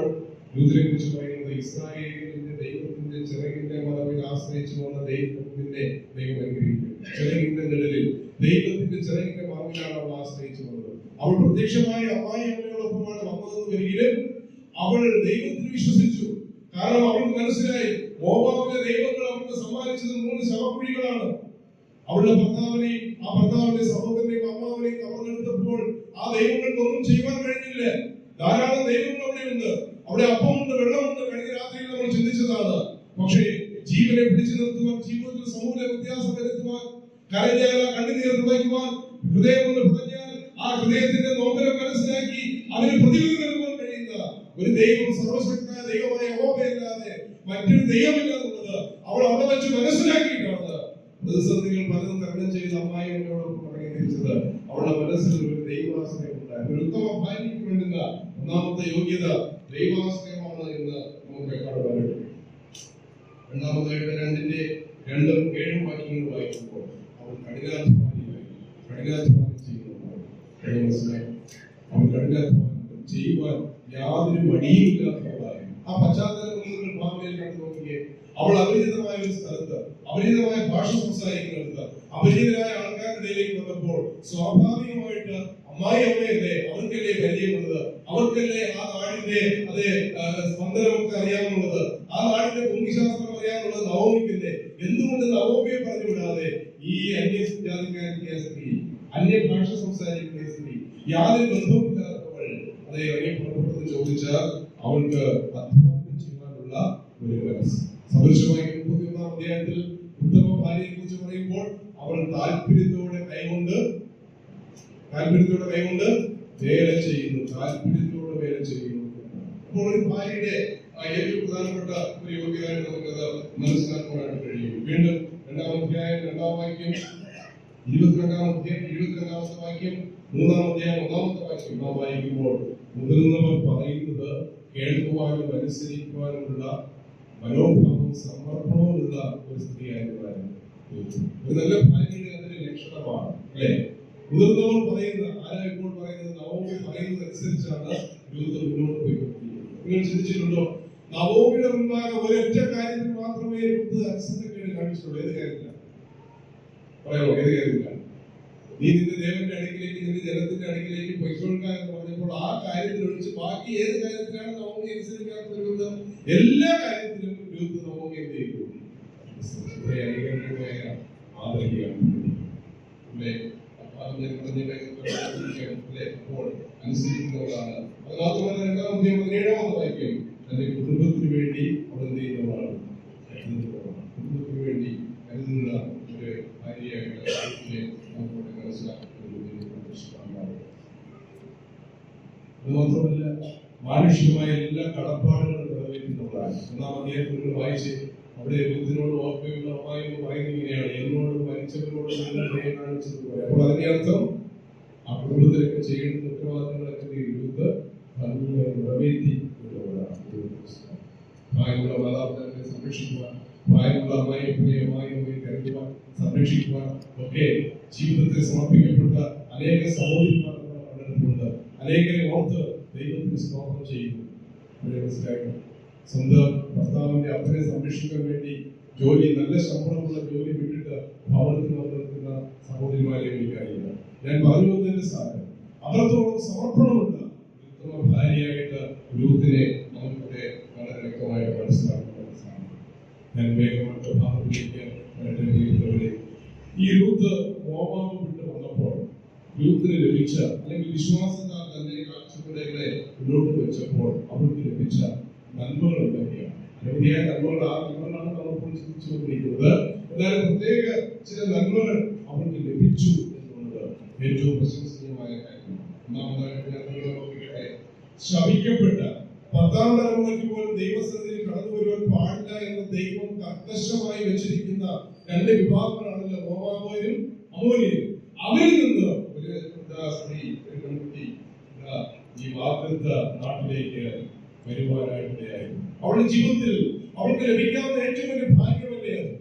രൂത്തിനെ കുറിച്ച് പറയുന്നത് ഇസ്രായേലിന്റെ ദൈവത്തിന്റെ ചിറകിന്റെ മറവിൽ ആശ്രയിച്ചു വന്ന ദൈവത്തിന്റെ ദൈവം അനുഗ്രഹിക്കും. ചിറകിന്റെ നിഴലിൽ ദൈവത്തിന്റെ ചിറകിന്റെ മറവിലാണ് അവൾ ആശ്രയിച്ചു വന്നത്. അവൾ പ്രത്യക്ഷമായി അമ്മായി അമ്മയോടൊപ്പമാണ് വന്നതെന്ന് വരികിലും അവൾ ദൈവത്തിൽ വിശ്വസിച്ചു. കാരണം അവൾക്ക് മനസ്സിലായി, മോവാബിലെ ദൈവങ്ങൾ അവൾക്ക് സമ്മാനിച്ചത് 3 ശവക്കുഴികളാണ്. അവളുടെ ഭർത്താവിനെയും ആ ഭർത്താവിന്റെ സഹോദരനെയും അമ്മാവനെയും കവർന്നെടുത്തപ്പോൾ ആ ദൈവങ്ങൾക്കൊന്നും ചെയ്യുവാൻ കഴിഞ്ഞില്ല. ധാരാളം ദൈവങ്ങൾ അവിടെയുണ്ട്, അവിടെ അപ്പമുണ്ട്, വെള്ളമുണ്ട്. കഴിഞ്ഞ രാത്രിയിൽ നമ്മൾ ചിന്തിച്ചതാണ്. പക്ഷേ ജീവനെ പിടിച്ചു നിർത്തുവാൻ, ജീവിതത്തിൽ സമൂല വ്യത്യാസം വരുത്തുവാൻ, കരഞ്ഞാൽ കണ്ണുനീർ തുടയ്ക്കുവാൻ, ഹൃദയം കൊണ്ട് പിടഞ്ഞാൽ ആ ഹൃദയത്തിന്റെ നോമ്പരം മനസ്സിലാക്കി അതിന് പ്രതിവിധി നൽകുവാൻ കഴിയുന്ന ഒരു ദൈവം, സർവശക്തനായ ദൈവമായ യഹോവയല്ലാതെ മറ്റൊരു ദൈവമില്ലെന്നുള്ളത് അവൾ അവിടെ വെച്ച് മനസ്സിലാക്കിയിട്ടാണ് പ്രതിസന്ധികൾ പലതും തരണം ചെയ്ത് അമ്മായിയോടൊപ്പം തിരിച്ചത്. അവളുടെ മനസ്സിൽ ഒരു ദൈവാശ്രയം ഉണ്ടായിരുന്നു. ഒരു ഉത്തമ ഭാര്യയ്ക്ക് വേണ്ടുന്ന ഒന്നാമത്തെ യോഗ്യത ദൈവാശ്രയമാണ് എന്ന് നമുക്ക് കാണുവാനായിട്ട്. രണ്ടാമതായിട്ട് 2-7 വാക്യങ്ങൾ വായിക്കുമ്പോൾ അവൾ കഠിനാധ്വാനം ചെയ്യുന്നതാണ്. അവൾ കഠിനാധ്വാനം ചെയ്യുവാൻ യാതൊരു മടിയുമില്ലാത്തവളായിരുന്നു. ആ പശ്ചാത്തലം നിങ്ങൾ ഭാവിയിൽ കണ്ടു നോക്കിയേ. അവൾ അപരിചിതമായ ഒരു സ്ഥലത്ത്, അപരിചിതമായ ഭാഷ സംസാരിക്കുന്നിടത്ത്, അപരിചിതരായ ആൾക്കാരുടെ ഇടയിലേക്ക് വന്നപ്പോൾ സ്വാഭാവികമായിട്ട് അമ്മായി അമ്മയല്ലേ, അവർക്കല്ലേ പരിചയമുള്ളത്, അവർക്കല്ലേ ആ നാടിന്റെ സ്പന്ദനമൊക്കെ അറിയാനുള്ളത്, ആ നാടിന്റെ ഭൂമിശാസ്ത്രം അറിയാനുള്ളത് നവോമിക്കല്ലേ. എന്തുകൊണ്ട് നവോമിയെ പറഞ്ഞു വിടാതെ ഈ അന്യജാതിക്കാരിയായ സ്ത്രീ, അന്യഭാഷ സംസാരിക്കുന്ന സ്ത്രീ, യാതൊരു ബന്ധവുമില്ലാത്തവൾ പുറപ്പെട്ടെന്ന് ചോദിച്ചാൽ അവൾക്ക് അധ്വാനം ചെയ്യാനുള്ള ഒരു മനസ്സ്. സദൃശമായി 31-ാം അധ്യായത്തിൽ ഉത്തമ ഭാര്യയെ കുറിച്ച് പറയുമ്പോൾ അവൾ താല്പര്യത്തോടെ കൈകൊണ്ട് വേല ചെയ്യുന്നു. അപ്പോൾ ഒരു ഭാര്യയുടെ ഏറ്റവും പ്രധാനപ്പെട്ട ഒരു യോഗ്യതയായിട്ട് നമുക്കത് മനസ്സിലാക്കുവാനായിട്ട് കഴിയും. വീണ്ടും 2-ാം അധ്യായം 2-ാം വാക്യം, 22-ാമത്തെ വാക്യം, 3-ാം അധ്യായം 1-ാമത്തെ വാക്യം നാം വായിക്കുമ്പോൾ മുതിർന്നവർ പറയുന്നത് കേൾക്കുവാനും അനുസരിക്കുവാനുമുള്ള മനോഭാവവും സമർപ്പണവുമുള്ള ഒരു സ്ത്രീയായിരുന്നു. ഒരു നല്ല ഭാര്യയുടെ അതിന്റെ ലക്ഷണമാണ്, അല്ലെ? മുതിർന്നവർ പറയുന്ന, ആരാ ഇപ്പോൾ പറയുന്നത്? നവോമി പറയുന്നത് അനുസരിച്ചാണ് രൂത്ത് മുന്നോട്ട് പോയിക്കൊണ്ടിരിക്കുന്നത്. നിങ്ങൾ ചിന്തിച്ചിട്ടുണ്ടോ? നവോമിയുടെ മുൻപാകെ ഒരൊറ്റ കാര്യത്തിൽ മാത്രമേ രൂത്ത് അനുസരണക്കേട് കാണിച്ചിട്ടുള്ളൂ. ഏത് കാര്യത്തിലാണ് പറയാമോ? ഏത് കാര്യത്തിലാണ്? നീ നിന്റെ ദേവന്റെ അടുക്കിലേക്ക്, നിന്റെ ജനത്തിന്റെ അടുക്കിലേക്ക് പൊയ്ക്കൊള്ളുക എന്ന് പറഞ്ഞപ്പോൾ ആ കാര്യത്തിൽ ഒഴിച്ച് ബാക്കി ഏത് കാര്യത്തിലാണ് നവോമി അനുസരിക്കാത്തത്? എല്ലാ കാര്യത്തിലും രൂത്ത് നവോമി എന്ത് ചെയ്തു? അനുസരിക്കുന്നവരാണ്. അത് മാത്രമല്ല 2-ാം അധ്യായം 17-ാമത്തെ വാക്യം, തന്റെ കുടുംബത്തിന് വേണ്ടി അവൾ എന്ത് ചെയ്യുന്നവരാണ്? കുടുംബത്തിന് വേണ്ടി കരുതുന്ന അത് മാത്രമല്ല മാനുഷികമായ എല്ലാ കടപ്പാടുകളും നിറവേറ്റുന്നതാണ്. ഒന്നാം അധ്യായത്തിൽ നിങ്ങൾ വായിച്ച് അവിടെ രൂത്തിനോട് ഓർമ്മയുള്ള അമ്മായി എന്ന് പറയുന്നത് ഇങ്ങനെയാണ്, എന്നോട് മരിച്ചവരോട് നിങ്ങൾ ദയ കാണിച്ചതുപോലെ. അപ്പോൾ അതിന്റെ അർത്ഥം ആ കുടുംബത്തിലൊക്കെ ചെയ്യേണ്ട ഉത്തരവാദിത്തങ്ങളൊക്കെ രൂത്ത് ഭംഗിയായി നിറവേറ്റി എന്നുള്ളതാണ്. പ്രായമുള്ള മാതാപിതാക്കളെ സംരക്ഷിക്കുവാൻ, പ്രായമുള്ള അമ്മായി കരുതുവാൻ, സംരക്ഷിക്കുവാൻ ഒക്കെ ജീവിതത്തിൽ സമർപ്പിക്കപ്പെട്ട അനേക സഹോദരിമാർ കണ്ടെടുത്തുണ്ട്. അനേകരെ ഓർത്ത് ദൈവത്തിന് സ്തോത്രം ചെയ്യുന്നു. മനസ്സിലാക്കണം, സ്വന്തം ഭർത്താവിന്റെ അപ്പനെ സംരക്ഷിക്കാൻ വേണ്ടി നല്ല ശമ്പളമുള്ള ജോലി വിട്ടിട്ട് ഭവനത്തിൽ വന്നിരിക്കുന്ന സഹോദരിമാരെ എനിക്കറിയില്ല. ഞാൻ പറഞ്ഞു വന്നതിന്റെ സാധനം അത്രത്തോളം സമർപ്പണമുണ്ട്. ഉത്തമ ഭാര്യയായിട്ട് രൂത്തിനെ നമുക്കിവിടെ വളരെ വ്യക്തമായിട്ട് മനസ്സിലാക്കാൻ സാധിക്കും. ഞാൻ വേഗമായിട്ട് ഭാഗത്തിലേക്ക് വരട്ടെ. ഈ രൂത്ത് മോവാബ് വിട്ട് വന്നപ്പോൾ രൂത്തിന് ലഭിച്ച അല്ലെങ്കിൽ വിശ്വാസത്താൽ തന്റെ കാഴ്ചപ്പാടുകളെ മുന്നോട്ട് വെച്ചപ്പോൾ അവർക്ക് ലഭിച്ച നന്മകൾ എന്തൊക്കെയാണ്? അനവധിയായ നന്മകൾ, ആ നന്മകളാണ് നമ്മൾ ചിന്തിച്ചുകൊണ്ടിരിക്കുന്നത്. എന്നാൽ പ്രത്യേക ചില നന്മകൾ അവർക്ക് ലഭിച്ചു എന്നുള്ളത് ഏറ്റവും പ്രശംസനീയമായ കാര്യമാണ്. ഒന്നാമതായിട്ട് ഞാൻ നിങ്ങളെ നോക്കിക്കട്ടെ, ശപിക്കപ്പെട്ട 10ാം തലമുറയ്ക്ക് പോലും ദൈവസന്നിധിയിൽ കടന്നു വരുവാൻ പാടില്ല എന്ന് ദൈവം കർക്കശമായി വെച്ചിരിക്കുന്ന 2 വിഭാഗങ്ങളാണല്ലോ, മോവാബരും അമ്മോന്യരും. അവരിൽ നിന്ന് ഒരു സ്ത്രീ, ഒരു പെൺകുട്ടി ഈ വാഗ്ദത്ത നാട്ടിലേക്ക് വരുവാനായിട്ടായിരുന്നു. അവളുടെ ജീവിതത്തിൽ അവൾക്ക് ലഭിക്കാവുന്ന ഏറ്റവും വലിയ ഭാഗ്യമല്ലേ അത്?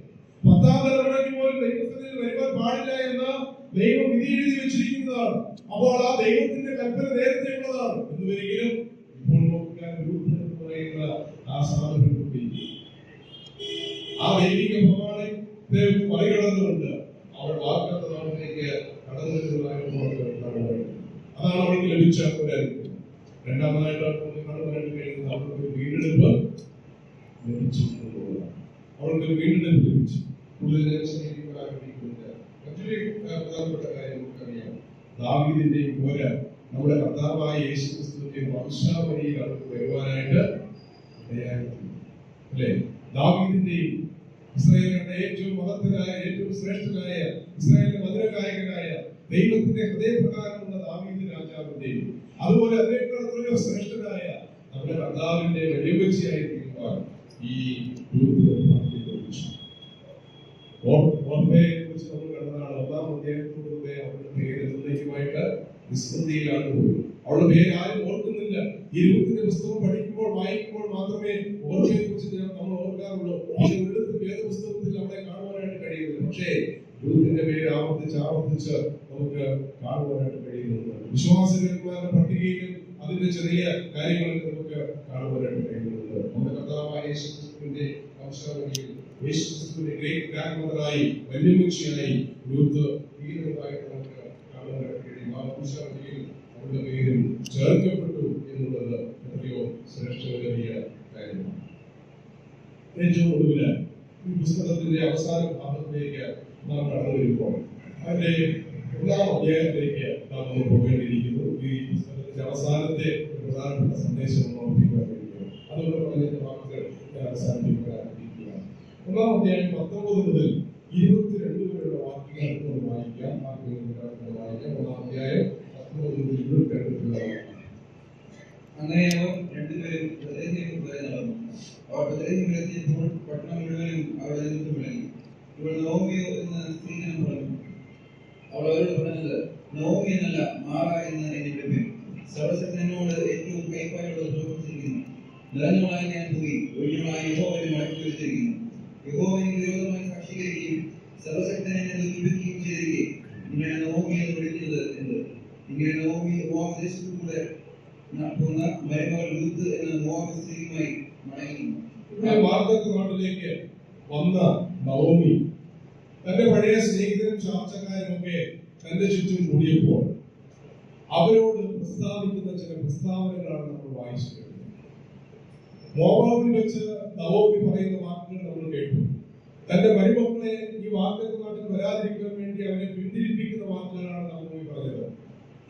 10ാം തലമുറയ്ക്ക് പോലും ദൈവസന്നിധിയിൽ വരുവാൻ പാടില്ല എന്ന ദൈവം വിധി എഴുതി വെച്ചിരിക്കുന്നതാണ്. അപ്പോൾ ആ ദൈവത്തിന്റെ കൽപ്പന നേരത്തെ ഉള്ളതാണ് എന്ന് വരികയും ഇപ്പോൾ നോക്കാൻ പറയുന്ന ആ സാധനക്കുട്ടി ആ ദൈവിക പ്രമാണത്തെ മറികടന്നുകൊണ്ട് അവൾ വാഗ്ദത്ത നാട്ടിലേക്ക് കടന്നു വരുന്നതായിരുന്നു. അതാണ് അവൾക്ക് ലഭിച്ച ഒരു അനുഭവം. രണ്ടാമതായിട്ട് അവൾക്ക് വീണ്ടെടുപ്പ് ലഭിച്ചു എന്നുള്ളതാണ്. അവൾക്ക് വീണ്ടെടുപ്പ് ലഭിച്ചു. കൂടുതൽ മറ്റൊരു പ്രധാനപ്പെട്ട കാര്യം നമുക്കറിയാം, ദാവീദിന്റെയും പോലെ നമ്മുടെ കർത്താവായ യേശു ക്രിസ്തുവിന്റെ വംശാവലിയിൽ അവർക്ക് വരുവാനായിട്ട് അല്ലേ? ദാവീദിന്റെയും ഇസ്രായേലിന്റെ ഏറ്റവും മഹത്തരായ, ഏറ്റവും ശ്രേഷ്ഠനായ, ഇസ്രായേലിന്റെ മധുരഗായകനായ ദൈവത്തിന്റെ ഹൃദയപ്രകാരമുള്ള ദാവീദ് രാജാവിന്റെയും അതുപോലെ അതിനേക്കാൾ എത്രയോ ശ്രേഷ്ഠനായ നമ്മുടെ കർത്താവിന്റെ വലിയവച്ചിയായി തീരുവാൻ ഈ ഓർമ്മയെ കുറിച്ച് നമ്മൾ കണ്ടതാണ്. 1ാം അധ്യായത്തിലൂടെ അവരുടെ പേര് എന്നേക്കുമായിട്ട് വിസ്മൃതിയിലാണ് പോയി. അവളുടെ പേര് ആരും ഓർക്കുന്നില്ല. ഈ രൂത്തിന്റെ പുസ്തകം പഠിക്കുമ്പോൾ, വായിക്കുമ്പോൾ മാത്രമേ ഓർമ്മയെ കുറിച്ച് നമ്മൾ ഓർക്കാറുള്ളൂ. ഒരിടത്ത് വേദപുസ്തകത്തിൽ അവിടെ കാണുവാനായിട്ട് കഴിയുന്നില്ല. പക്ഷേ രൂത്തിന്റെ പേര് ആവർത്തിച്ച് നമുക്ക് കാണുവാനായിട്ട് കഴിയുന്നുണ്ട്. വിശ്വാസികളുടെ പട്ടികയിലും അതിന്റെ ചെറിയ കാര്യങ്ങളൊക്കെ നമുക്ക് കാണുവാനായിട്ട് കഴിയുന്നുണ്ട്. നമ്മുടെ കർത്താവായ യേശു ക്രിസ്തുവിന്റെ വംശാവലിയിൽ യേശു ക്രിസ്തുവിന്റെ ഗ്രേറ്റ് ഗ്രാൻഡ് മദറായി, വല്യമ്മച്ചിയായി രൂത്ത് തീരുന്നതായിട്ട് നമുക്ക് കാണുവാനായിട്ട് കഴിയും. ആ വംശാവലിയിൽ അവരുടെ പേരും ചേർക്കപ്പെട്ടു എന്നുള്ളത് എത്രയോ ശ്രേഷ്ഠകരമായ കാര്യമാണ്. ഏറ്റവും ഒടുവില് ഈ പുസ്തകത്തിന്റെ അവസാന ഭാഗത്തിലേക്ക് നാം കടന്നു വരുമ്പോൾ അതിന്റെ 1ാം അധ്യായത്തിലേക്ക് നാം പോകേണ്ടിയിരിക്കുന്നു. ഈ പുസ്തകത്തിന്റെ അവസാനത്തെ ഒരു പ്രധാനപ്പെട്ട സന്ദേശം നോക്കിക്കൊണ്ടിരിക്കുന്നു. അതുകൊണ്ട് പറഞ്ഞ വാക്കുകൾ ഞാൻ അവസാനിപ്പിക്കാൻ ആഗ്രഹിക്കുകയാണ്. 1ാം അധ്യായം 19 മുതൽ 22 വരെയുള്ള വാക്യങ്ങൾ നമുക്ക് വായിക്കാം. 1ാം അധ്യായം 19 മുതൽ 22 വരെയുള്ള വാക്യങ്ങൾ. അങ്ങനെ അവർ രണ്ടുപേരും ബേഥേലിലേക്ക് നടന്നു. അവർ ബേഥേലിലെത്തിയപ്പോൾ പട്ടണം മുഴുവനും അവരുടെ നിമിത്തം വിളങ്ങി. ഇവൾ നവോമിയോ എന്ന സ്ത്രീജനം പറഞ്ഞു. അവൾ അവരോട് പറഞ്ഞത്, നവോമി എന്നല്ല, മാറ എന്ന് എന്നെ പേര്. സർവശക്തനോട് ഏറ്റവും കൈപ്പായോട് പ്രവർത്തിച്ചിരിക്കുന്നു. നിറഞ്ഞവളായി ഞാൻ പോയി ഒഴിഞ്ഞവളായി യഹോവയെ മടക്കി വെച്ചിരിക്കുന്നു. യഹോവയ്ക്ക് വിരോധമായി സാക്ഷീകരിക്കുകയും സർവശക്തനെ ദുഃഖിപ്പിക്കുകയും ചെയ്തിരിക്കെ ഇങ്ങനെ നവോമി എന്ന് വിളിക്കുന്നത് എന്ത്? ഇങ്ങനെ നവോമി മോവാബ് ദേശത്തു കൂടെ പോകുന്ന മരുമകൾ രൂത്ത് എന്ന മോവാബ് സ്ത്രീയുമായി മടങ്ങി. ഇവിടെ വാഗ്ദത്ത നാട്ടിലേക്ക് വന്ന നവോമി തന്റെ പഴയ സ്നേഹിതരും ചാർച്ചക്കാരുമൊക്കെ തന്റെ ചുറ്റും കൂടിയപ്പോൾ അവരോട് പ്രസ്താവിക്കുന്ന ചില പ്രസ്താവനകളാണ് നമ്മൾ വായിച്ചത്. മോവാബിൽ വെച്ച് നവോമി പറയുന്ന വാക്കുകൾ നമ്മൾ കേട്ടു. തന്റെ മരുമക്കളെ ഈ വാഗ്ദത്ത നാട്ടിൽ വരാതിരിക്കാൻ വേണ്ടി അവരെ പിന്തിരിപ്പിക്കുന്ന വാക്കുകളാണ് നവോമി പറഞ്ഞത്.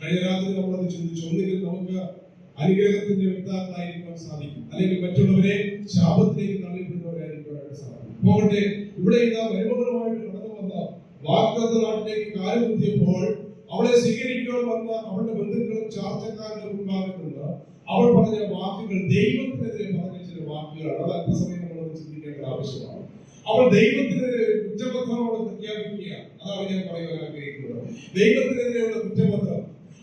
കഴിഞ്ഞ രാത്രി നമ്മളത് ചിന്തിച്ചു. ഒന്നുകിൽ നമുക്ക് അനുഗ്രഹത്തിന്റെ വ്യക്താക്കളായിരിക്കാൻ സാധിക്കും, അല്ലെങ്കിൽ മറ്റുള്ളവരെ ശാപത്തിലേക്ക് തള്ളിപ്പെടുന്നവരായിരിക്കാനായിട്ട് സാധിക്കും. പോകട്ടെ, ഇവിടെ ഇതാ മരുമകളുമായിട്ട് കടന്നു വന്ന വാഗ്ദത്ത നാട്ടിലേക്ക് കാലുകുത്തിയപ്പോൾ അവളെ സ്വീകരിക്കാൻ വന്ന അവളുടെ ബന്ധുക്കളും ചാർച്ചക്കാരുടെ മുൻഭാഗത്ത് നിന്ന് അവൾ പറഞ്ഞ വാക്കുകൾ ദൈവത്തിനെതിരെ പറഞ്ഞ ചില വാക്കുകളാണ്. അത് അല്പസമയം നമ്മളൊന്ന് ചിന്തിക്കേണ്ട ആവശ്യമാണ്. അവൾ ദൈവത്തിനെതിരെ കുറ്റപത്രം അവൾ പ്രഖ്യാപിക്കുകയാണ്. അതാണ് ഞാൻ പറയാൻ ആഗ്രഹിക്കുന്നത്. ദൈവത്തിനെതിരെയുള്ള കുറ്റപത്രം.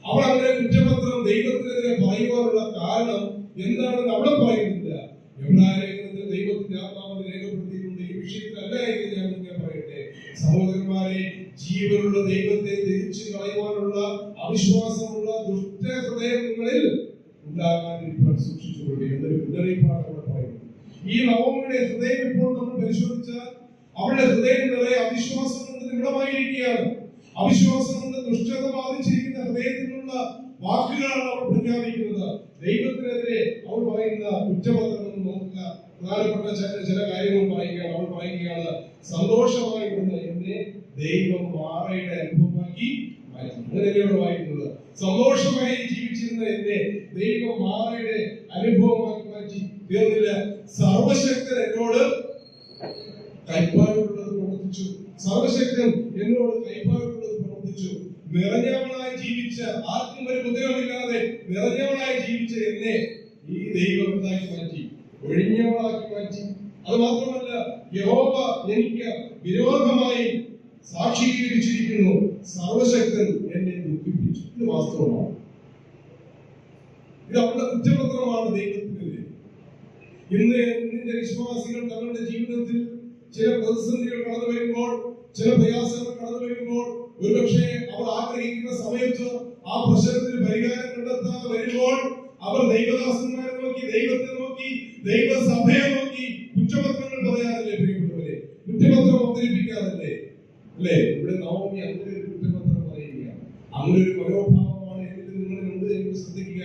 അവൾ അങ്ങനെ കുറ്റപത്രം ദൈവത്തിനെതിരെ പറയുവാനുള്ള കാരണം എന്താണെന്ന് അവിടെ പറയുന്നില്ല. എബ്രായലേഖനത്തിൽ ദൈവത്തിന്റെ ആത്മാവ് രേഖപ്പെടുത്തിയിട്ടുണ്ട്. ഈ വിഷയത്തിലല്ല എന്ന് ഞാൻ നിങ്ങൾ പറയട്ടെ. സഹോദരന്മാരെ, ജീവനുള്ള ദൈവത്തെ ത്യജിച്ചു കളയുവാനുള്ള അവിശ്വാസമുള്ള ദുഷ്ട ഹൃദയം നിങ്ങളിൽ ഉണ്ടാകാതിരിക്കാൻ സൂക്ഷിച്ചുകൊള്ളി എന്നൊരു മുന്നറിയിപ്പാണ് അവിടെ പറയുന്നത്. ഈ നവോമിയുടെ ഹൃദയം ഇപ്പോൾ നമ്മൾ പരിശോധിച്ചാൽ അവളുടെ ഹൃദയം നിറയെ അവിശ്വാസം കൊണ്ട് നിമിടമായിരിക്കുകയാണ്. അവിശ്വാസം കൊണ്ട് ദുഷ്ടത ബാധിച്ചിരിക്കുന്ന ഹൃദയത്തിനുള്ള വാക്കുകളാണ് അവൾ പ്രഖ്യാപിക്കുന്നത്. ദൈവത്തിനെതിരെ അവൾ പറയുന്ന കുറ്റപത്രം എന്ന് നോക്കുക. പ്രധാനപ്പെട്ട ചില കാര്യങ്ങൾ പറയുകയാണ്. അവൾ പറയുകയാണ്, സന്തോഷമായി ഇരുന്ന എന്നെ ദൈവം മാറയുടെ അനുഭവമാക്കി മാറ്റി. അങ്ങനെയാണ് വായിക്കുന്നത്. സന്തോഷമായി ജീവിച്ചിരുന്ന എന്നെ ദൈവം മാറയുടെ അനുഭവമാക്കി മാറ്റി. തീർന്നില്ല, സർവശക്തൻ എന്നോട് കൈപ്പാടുള്ളത് പ്രവർത്തിച്ചു. സർവശക്തൻ എന്നോട് കൈപ്പാടുള്ളത് പ്രവർത്തിച്ചു. നിറഞ്ഞവളായി ജീവിച്ച, ആർക്കും ഒരു മുദ്രമില്ലാതെ നിറഞ്ഞവളായി ജീവിച്ച എന്നെ ഈ ദൈവം എന്താക്കി മാറ്റി? ഒഴിഞ്ഞവളാക്കി മാറ്റി. അത് മാത്രമല്ല, യഹോവ എനിക്ക് വിരോധമായി സാക്ഷീകരിച്ചിരിക്കുന്നു. സർവശക്തൻ എന്നെ ദുഃഖിപ്പിച്ചു. ഇത് വാസ്തവമാണ്. ഇത് അവളുടെ കുറ്റപത്രമാണ് ദൈവത്തിനെതിരെ. ഇന്നിന്റെ വിശ്വാസികൾ തങ്ങളുടെ ജീവിതത്തിൽ ചില പ്രതിസന്ധികൾ കടന്നു വരുമ്പോൾ, ചില പ്രയാസങ്ങൾ കടന്നു വരുമ്പോൾ, ഒരുപക്ഷെ അവർ ആഗ്രഹിക്കുന്ന സമയത്ത് ആ പ്രശ്നത്തിന് പരിഹാരം കണ്ടെത്താതെ വരുമ്പോൾ അവർ ദൈവദാസന്മാരെ നോക്കി, ദൈവത്തെ നോക്കി, ദൈവസഭയെ നോക്കി കുറ്റപത്രങ്ങൾ പറയാറില്ലേ പ്രിയപ്പെട്ടവരെ? കുറ്റപത്രം അവതരിപ്പിക്കാറില്ലേ? അല്ലേ? ഇവിടെ നവോമി അങ്ങനെ ഒരു കുറ്റപത്രം പറയുകയാണ്. അങ്ങനെ ഒരു മനോഭാവമാണ് നിങ്ങളുണ്ട് എന്ന് ശ്രദ്ധിക്കുക.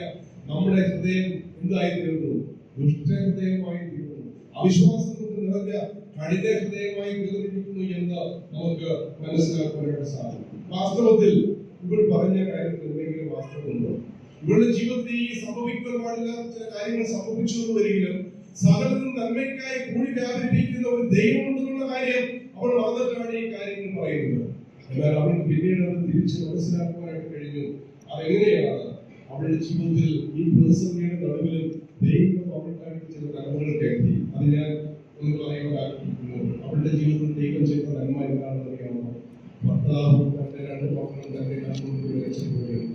നമ്മുടെ ഹൃദയം എന്തായി തീർന്നു? ദുഷ്ടഹൃദയമായി തീർന്നു. അവിശ്വാസം കൊണ്ട് നിറഞ്ഞ കഠിന ഹൃദയമായി തീർന്നിരിക്കുന്നു എന്ന് നമുക്ക് മനസ്സിലാക്കാനായിട്ട് സാധിക്കും. വാസ്തവത്തിൽ ഇവൾ പറഞ്ഞ കാര്യത്തിൽ എന്തെങ്കിലും വാസ്തവമുണ്ടോ? ഇവളുടെ ജീവിതത്തിൽ ഈ സംഭവിക്കാൻ പാടില്ലാത്ത ചില കാര്യങ്ങൾ സംഭവിച്ചു എന്ന് വരികയും സകലതും നന്മയ്ക്കായി കൂടി വ്യാപരിപ്പിക്കുന്ന ഒരു ദൈവമുണ്ടെന്നുള്ള കാര്യം അവൾ മറന്നിട്ടാണ് ഈ കാര്യങ്ങൾ പറയുന്നത്. എന്നാൽ അവൾക്ക് പിന്നീട് അത് തിരിച്ച് മനസ്സിലാക്കുവാനായിട്ട് കഴിഞ്ഞു. അതെങ്ങനെയാണ്? അവളുടെ ജീവിതത്തിൽ ഈ പ്രതിസന്ധിയുടെ നടുവിലും ദൈവം അവൾക്കായിട്ട് ചില നന്മകൾ കരുതി. അത് ഞാൻ ഒന്ന് പറയാൻ ആഗ്രഹിക്കുന്നു. അവളുടെ ജീവിതത്തിൽ ദൈവം ചെയ്ത നന്മ എന്താണെന്ന് അറിയാമോ? ഭർത്താവും തന്റെ രണ്ട് മക്കളും തന്റെ കണ്ണുകൊണ്ട് വിളിച്ചപ്പോഴും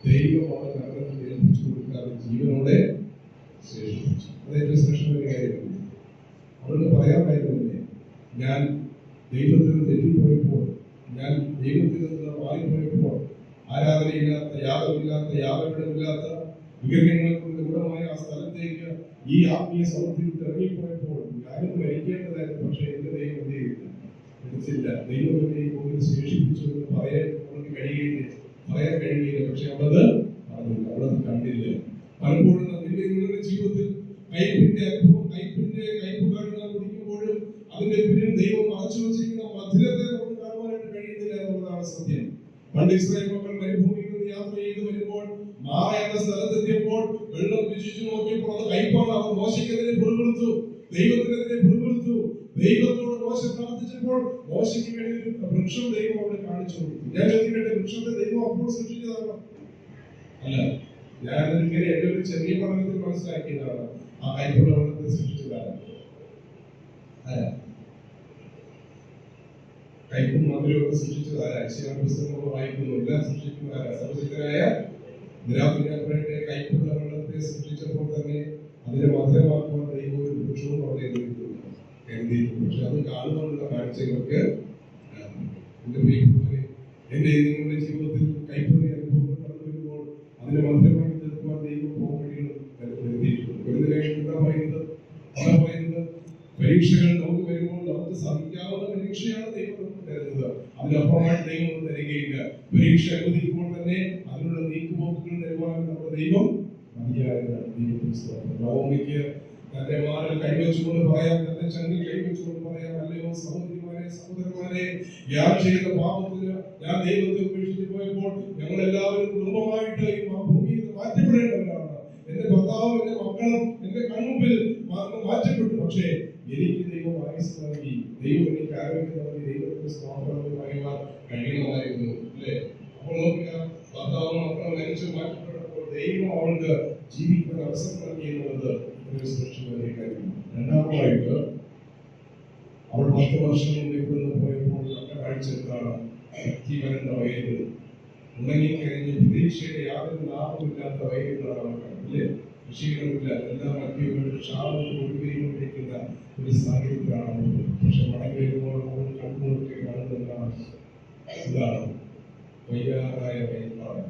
ദൈവം അവളെ നരകത്തിൽ ഏൽപ്പിച്ചു കൊടുക്കാതെ ജീവനോടെ ശേഷിപ്പിച്ചു. അത് ഏറ്റവും ശ്രേഷ്ഠമായ കാര്യമാണ്. അവൾക്ക് പറയാൻ കാര്യമില്ലേ? ഞാൻ ദൈവത്തിൽ തെറ്റിപ്പോയപ്പോൾ, ഞാൻ ദൈവത്തിൽ നിന്ന് മാറിപ്പോയപ്പോൾ, ആരാധനയില്ലാത്ത, യാഗമില്ലാത്ത, യാഗപീഠമില്ലാത്ത, വിഗ്രഹങ്ങൾ കൊണ്ട് ഗുണമായ ആ സ്ഥലത്തേക്ക് ഈ ആത്മീയ സമൃദ്ധിയിൽ ഇറങ്ങിപ്പോയപ്പോൾ ഞാനും മരിക്കേണ്ടതായിരുന്നു. പക്ഷെ എന്റെ ദൈവം എന്ത് ചെയ്തില്ല? എടുത്തില്ല. ദൈവം എന്നെ കൂടുതൽ ശേഷിപ്പിച്ചു എന്ന് പറയാൻ അവൾക്ക് കഴിയുകയില്ല. പക്ഷെ അവളത് പറഞ്ഞില്ല, അവളത് കണ്ടില്ല. പലപ്പോഴും നിങ്ങളുടെ ജീവിതത്തിൽ കൈപ്പിന്റെ അനുഭവം, കൈപ്പ് കാണുന്ന കുടിക്കുമ്പോഴും അതിന്റെ പിന്നിൽ ദൈവം മറച്ചു വെച്ചിരിക്കുന്ന മധുരത്തെ നമുക്ക് കാണുവാനായിട്ട് കഴിയുന്നില്ല എന്നുള്ളതാണ് സത്യം. പണ്ട് ഇസ്രായേൽ മക്കൾ മരുഭൂമിയിൽ നിന്ന് യാത്ര ചെയ്ത് വരുമ്പോൾ മാറ എന്ന സ്ഥലത്തെത്തിയപ്പോൾ വെള്ളം രുചിച്ചു നോക്കിയപ്പോൾ അത് കൈപ്പാണ്. അവർ മോശയ്ക്കെതിരെ പുറപ്പെടുത്തു, ദൈവത്തിനെതിരെ പുറപ്പെടുത്തു. ദൈവത്തോട് മോശ പ്രാർത്ഥിച്ചപ്പോൾ മോശയ്ക്ക് വേണ്ടി ഒരു വൃക്ഷം ദൈവം അവിടെ കാണിച്ചു കൊടുത്തു. ഞാൻ ചോദിക്കട്ടെ, വൃക്ഷത്തെ ദൈവം അപ്പോൾ സൃഷ്ടിച്ചതാണോ? അല്ല. ഞാനതിങ്ങനെ എന്റെ ഒരു ചെറിയ പഠനത്തിൽ മനസ്സിലാക്കിയതാണ്. ആ കൈപ്പുള്ള വെള്ളത്തെ സൃഷ്ടിച്ചതാണ്. അല്ല, കൈപ്പും മധുരമൊക്കെ സൃഷ്ടിച്ചതാരാ? അക്ഷര പുസ്തകങ്ങൾ വായിക്കുന്നു. എല്ലാം സൃഷ്ടിക്കുന്നതാരാ? സർവശക്തനായ നിരാപരാധത്തെ കൈപ്പുള്ള വെള്ളത്തെ സൃഷ്ടിച്ചപ്പോൾ തന്നെ അതിനെ മധുരമാക്കുവാൻ ദൈവം ഒരു വൃക്ഷവും അവിടെ എഴുതിയിട്ടുണ്ട്. പക്ഷെ അത് കാണുവാനുള്ള കാഴ്ചകൾക്ക് എന്റെ പ്രിയപ്പെട്ടവരെ, എന്റെ നിങ്ങളുടെ ജീവിതത്തിൽ കൈപ്പുള്ള അനുഭവങ്ങൾ കടന്നു വരുമ്പോൾ അതിനെ മധുരമായി തീർക്കുവാൻ ദൈവം പോംവഴികൾ എഴുതിയിട്ടുണ്ട്. ഒരു നിലയിൽ എന്താ പറയുന്നത്? പരീക്ഷകൾ നമുക്ക് വരുമ്പോൾ നമുക്ക് സാധിക്കാവുന്ന പരീക്ഷയാണ് ദൈവം നമുക്ക് തരുന്നത്. അതിനപ്പുറമായിട്ട് ദൈവം ഒന്നും തരികയില്ല. പരീക്ഷ അനുവദിക്കുമ്പോൾ തന്നെ അതിനുള്ള നീക്കുപോക്കുകൾ തരുവാൻ നമ്മുടെ ദൈവം മതിയായതാണ്. നവോമിക്ക് തന്റെ മാറിൽ കൈവച്ചുകൊണ്ട് പറയാം, തന്റെ ചങ്കിൽ കൈവച്ചുകൊണ്ട് പറയാം, അല്ലയോ സഹോദരിമാരെ, സഹോദരന്മാരെ, ഞാൻ ചെയ്ത പാപത്തിന് ഞാൻ ദൈവത്തെ ഉപേക്ഷിച്ച് പോയപ്പോൾ ഞങ്ങൾ എല്ലാവരും കുടുംബമായിട്ട് ഈ ഭൂമിയിൽ നിന്ന് മാറ്റപ്പെടേണ്ടവരാണ്. എന്റെ ഭർത്താവും എന്റെ മക്കളും എന്റെ കൺമുമ്പിൽ മാറ്റപ്പെട്ടു. പക്ഷേ എനിക്ക് ദൈവം ആയുസ് നൽകി, ദൈവം എനിക്ക് ആരോഗ്യം നൽകി, ദൈവത്തിന്റെ സ്വാതന്ത്ര്യം പറയുവാൻ കഴിയണമായിരുന്നു. അല്ലേ? അപ്പോൾ നോക്കുക, ഭർത്താവ് മക്കളും മരിച്ചു മാറ്റപ്പെട്ടപ്പോൾ ദൈവം അവൾക്ക് ജീവിക്കാൻ അവസരം നൽകി എന്നുള്ളത് ഒരു സൃഷ്ടിക്കുന്ന കാര്യം. രണ്ടാമതായിട്ട് അവൾ 10 വർഷം മുമ്പ് ഇവിടുന്ന് പോയപ്പോൾ കണ്ട കാഴ്ച എന്താണ്? വ്യക്തിപരന്റെ വയലുകൾ ഉണങ്ങിക്കഴിഞ്ഞ് പ്രതീക്ഷയുടെ യാതൊരു ലാഭമില്ലാത്ത വയലുകളാണ് അവൾ കണ്ടല്ലേ. കൃഷികളുമില്ല, എല്ലാം മറ്റുള്ള ക്ഷാമം ഒഴിവെയിക്കൊണ്ടിരിക്കുന്ന ഒരു സാഹചര്യത്തിലാണ്. പക്ഷെ മടങ്ങി വരുമ്പോൾ അവൾ കണ്ണുനോക്കി കാണുന്നതാണ് ഇതാണ് വൈകാരായ വയലാണ്.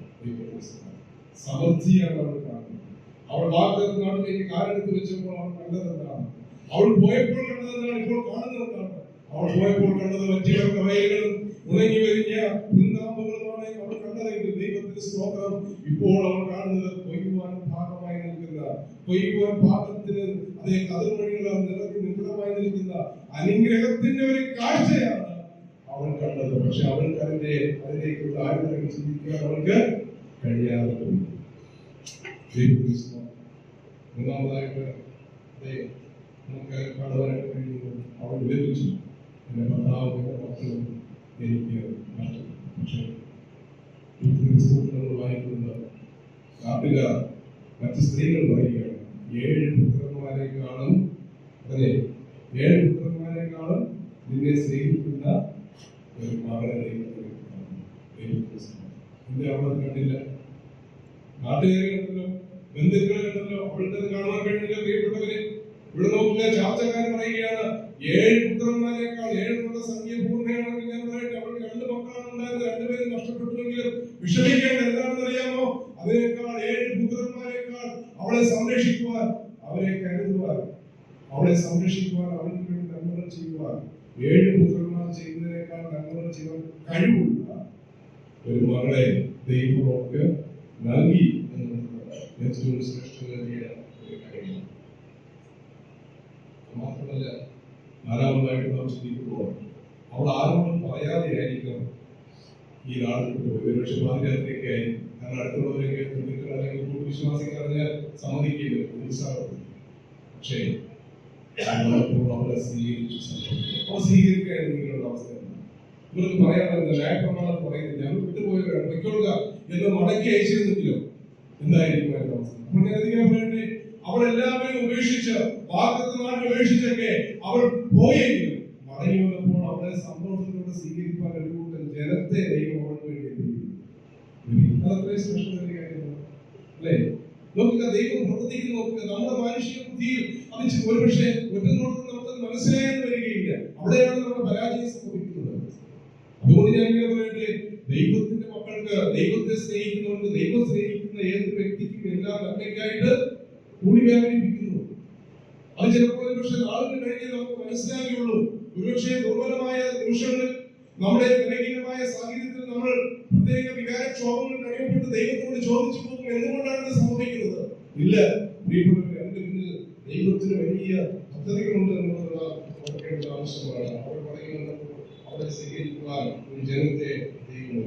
സമൃദ്ധിയാണ് അവൾ കാണുന്നത്. അവൾ വാഗ്ദത്ത നാട്ടിലേക്ക് കാലെടുത്ത് വെച്ചപ്പോൾ അവൾ കണ്ടതെന്താണ്? അവൾ പോയപ്പോൾ കണ്ടതെന്താണ്? ഇപ്പോൾ കാണുന്നതെന്താണ്? അവൾ പോയപ്പോൾ കണ്ടത് വറ്റിവരണ്ട വയലുകളും ഉണങ്ങി വരിഞ്ഞ പുൽനാമ്പുകളുമാണ് അവൾ കണ്ടതെങ്കിൽ ദൈവത്തിന്റെ സ്തോത്രം. ഇപ്പോൾ അവൾ കാണുന്നത് കൊയ്യുവാൻ ഭാഗമായി നിൽക്കുന്ന, കൊയ്യുവാൻ പാകത്തിന് അതേ കതിർമണികളാൽ നിറഞ്ഞ് നിഗൂഢമായി നിൽക്കുന്ന അനുഗ്രഹത്തിന്റെ ഒരു കാഴ്ചയാണ് അവൾ കണ്ടത്. പക്ഷെ അവൾക്ക് അതിലേക്കുള്ള ആഗ്രഹം ചിന്തിക്കാൻ അവൾക്ക് കഴിയാതെ പോയി. മൂന്നാമതായിട്ട് നമുക്ക് കാണുവാനായിട്ട് കഴിയുന്നു, അവൾ വിലപിച്ചു, എന്റെ ഭർത്താവിന്റെ മക്കളും എനിക്ക് നഷ്ടപ്പെട്ടു. പക്ഷേ വായിക്കുന്നത് നാട്ടുകാർ മറ്റ് സ്ത്രീകൾ പറയുകയാണ്, 7 പുത്രന്മാരെക്കാളും അതെ 7 പുത്രന്മാരെക്കാളും നിന്നെ സ്നേഹിക്കുന്ന ഒരു മകളെ എന്റെ അവൾ കണ്ടില്ല. നാട്ടുകാരെ കണ്ടല്ലോ, ബന്ധുക്കളെ കണ്ടല്ലോ, അവളുടെ കാണാൻ കഴിഞ്ഞില്ല. പ്രിയപ്പെട്ടവരെ, ഇവിടെ നോക്കുക, ചാർച്ചക്കാരൻ പറയുകയാണ് 7 പുത്രന്മാരെക്കാൾ 7 എന്നുള്ള സംഖ്യ പൂർണ്ണമാണെങ്കിൽ ഞാൻ പറയട്ടെ, അവൾക്ക് 2 മക്കളാണ് ഉണ്ടായത്. 2 പേരും നഷ്ടപ്പെട്ടുവെങ്കിലും വിഷമിക്കേണ്ട എന്താണെന്ന് അറിയാമോ? അതിനേക്കാൾ 7 പുത്രന്മാരെക്കാൾ അവളെ സംരക്ഷിക്കുവാൻ, അവരെ കരുതുവാൻ, അവളെ സംരക്ഷിക്കുവാൻ, അവൾക്ക് വേണ്ടി നന്മകൾ ചെയ്യുവാൻ 7 പുത്രന്മാർ ചെയ്യുന്നതിനേക്കാൾ നന്മകൾ ചെയ്യാൻ കഴിവുള്ള ഒരു മകളെ ദൈവം അവർക്ക് നൽകി എന്നുള്ളത് ഏറ്റവും ശ്രേഷ്ഠതയുടെ ഒരു കാര്യമാണ്. മാത്രമല്ല, 4ാമതായിട്ട് നാം ചിന്തിക്കുമ്പോൾ അവൾ ആരോടും പറയാതെയായിരിക്കും ഈ നാട്ടിൽ പോയി. ഒരുപക്ഷെ പാതിരാത്രിയൊക്കെയായി. കാരണം അടുത്തുള്ളവരൊക്കെ ബന്ധുക്കൾ അല്ലെങ്കിൽ വിശ്വാസികൾ അറിഞ്ഞാൽ സമ്മതിക്കില്ല, ഉത്സാഹം. പക്ഷേ അവളെ സ്വീകരിച്ചു. അവ സ്വീകരിക്കാനുള്ള അവസ്ഥ ഇവർക്ക് പറയാനുള്ള ന്യായപ്രമാണം പറയുന്നത് ഞങ്ങൾ വിട്ടുപോയവരാണ്, പൊയ്ക്കൊള്ളുക എന്ന് മടക്കി അയച്ചിരുന്നെങ്കിലും എന്തായിരിക്കും അതിന്റെ അവസ്ഥ? അപ്പോൾ ഞാൻ ഇതിങ്ങനെ പറയട്ടെ, അവൾ എല്ലാവരെയും ഉപേക്ഷിച്ച് വാഗ്ദത്ത നാട്ടിൽ ഉപേക്ഷിച്ചൊക്കെ അവൾ പോയെങ്കിലും മടങ്ങി വന്നപ്പോൾ അവളെ സന്തോഷത്തോടെ സ്വീകരിക്കാൻ ഒരു കൂട്ടം ജനത്തെ ദൈവം അവൾക്ക് വേണ്ടി അത്രയും ശ്രേഷ്ഠമായ കാര്യമാണ് അല്ലേ? നോക്കുക, ദൈവം പ്രവർത്തിക്കുന്നു. നോക്കുക, നമ്മുടെ മാനുഷിക ബുദ്ധിയിൽ അത് ഒരുപക്ഷെ ഒറ്റനോട്ടം നമുക്ക് മനസ്സിലായെന്ന് വരികയില്ല. അവിടെയാണ് നമ്മുടെ പരാജയം സംഭവിക്കുന്നത്. അതുകൊണ്ട് ഞാൻ ഇങ്ങനെ പറയട്ടെ, ദൈവത്തിന്റെ മക്കൾക്ക്, ദൈവത്തെ സ്നേഹിക്കുന്നവർക്ക്, ദൈവം സ്നേഹിക്കുന്ന ഏത് വ്യക്തിക്കും എല്ലാം നന്മയ്ക്കായിട്ട് കൂടി വ്യാപരിപ്പിക്കുന്നു. അത് ചിലപ്പോൾ ഒരുപക്ഷെ നാളുകൾ കഴിഞ്ഞേ നമുക്ക് മനസ്സിലാകുകയുള്ളൂ. ഒരുപക്ഷെ ദുർബലമായ നിമിഷങ്ങളിൽ, നമ്മുടെ ബലഹീനമായ സാഹചര്യത്തിൽ നമ്മൾ പ്രത്യേക വികാരക്ഷോഭങ്ങൾ കഴിയപ്പെട്ട് ദൈവത്തോട് ചോദിച്ചു പോകും, എന്തുകൊണ്ടാണ് ഇത് സംഭവിക്കുന്നത്? ഇല്ല പ്രിയപ്പെട്ടവരെ, അതിന്റെ പിന്നിൽ ദൈവത്തിന് വലിയ പദ്ധതികളുണ്ട് എന്നുള്ളത് ഓർക്കേണ്ട ആവശ്യമാണ്. അവർ പറയുന്നത് അവരെ സ്വീകരിക്കുവാൻ ഒരു ജനത്തെ ദൈവം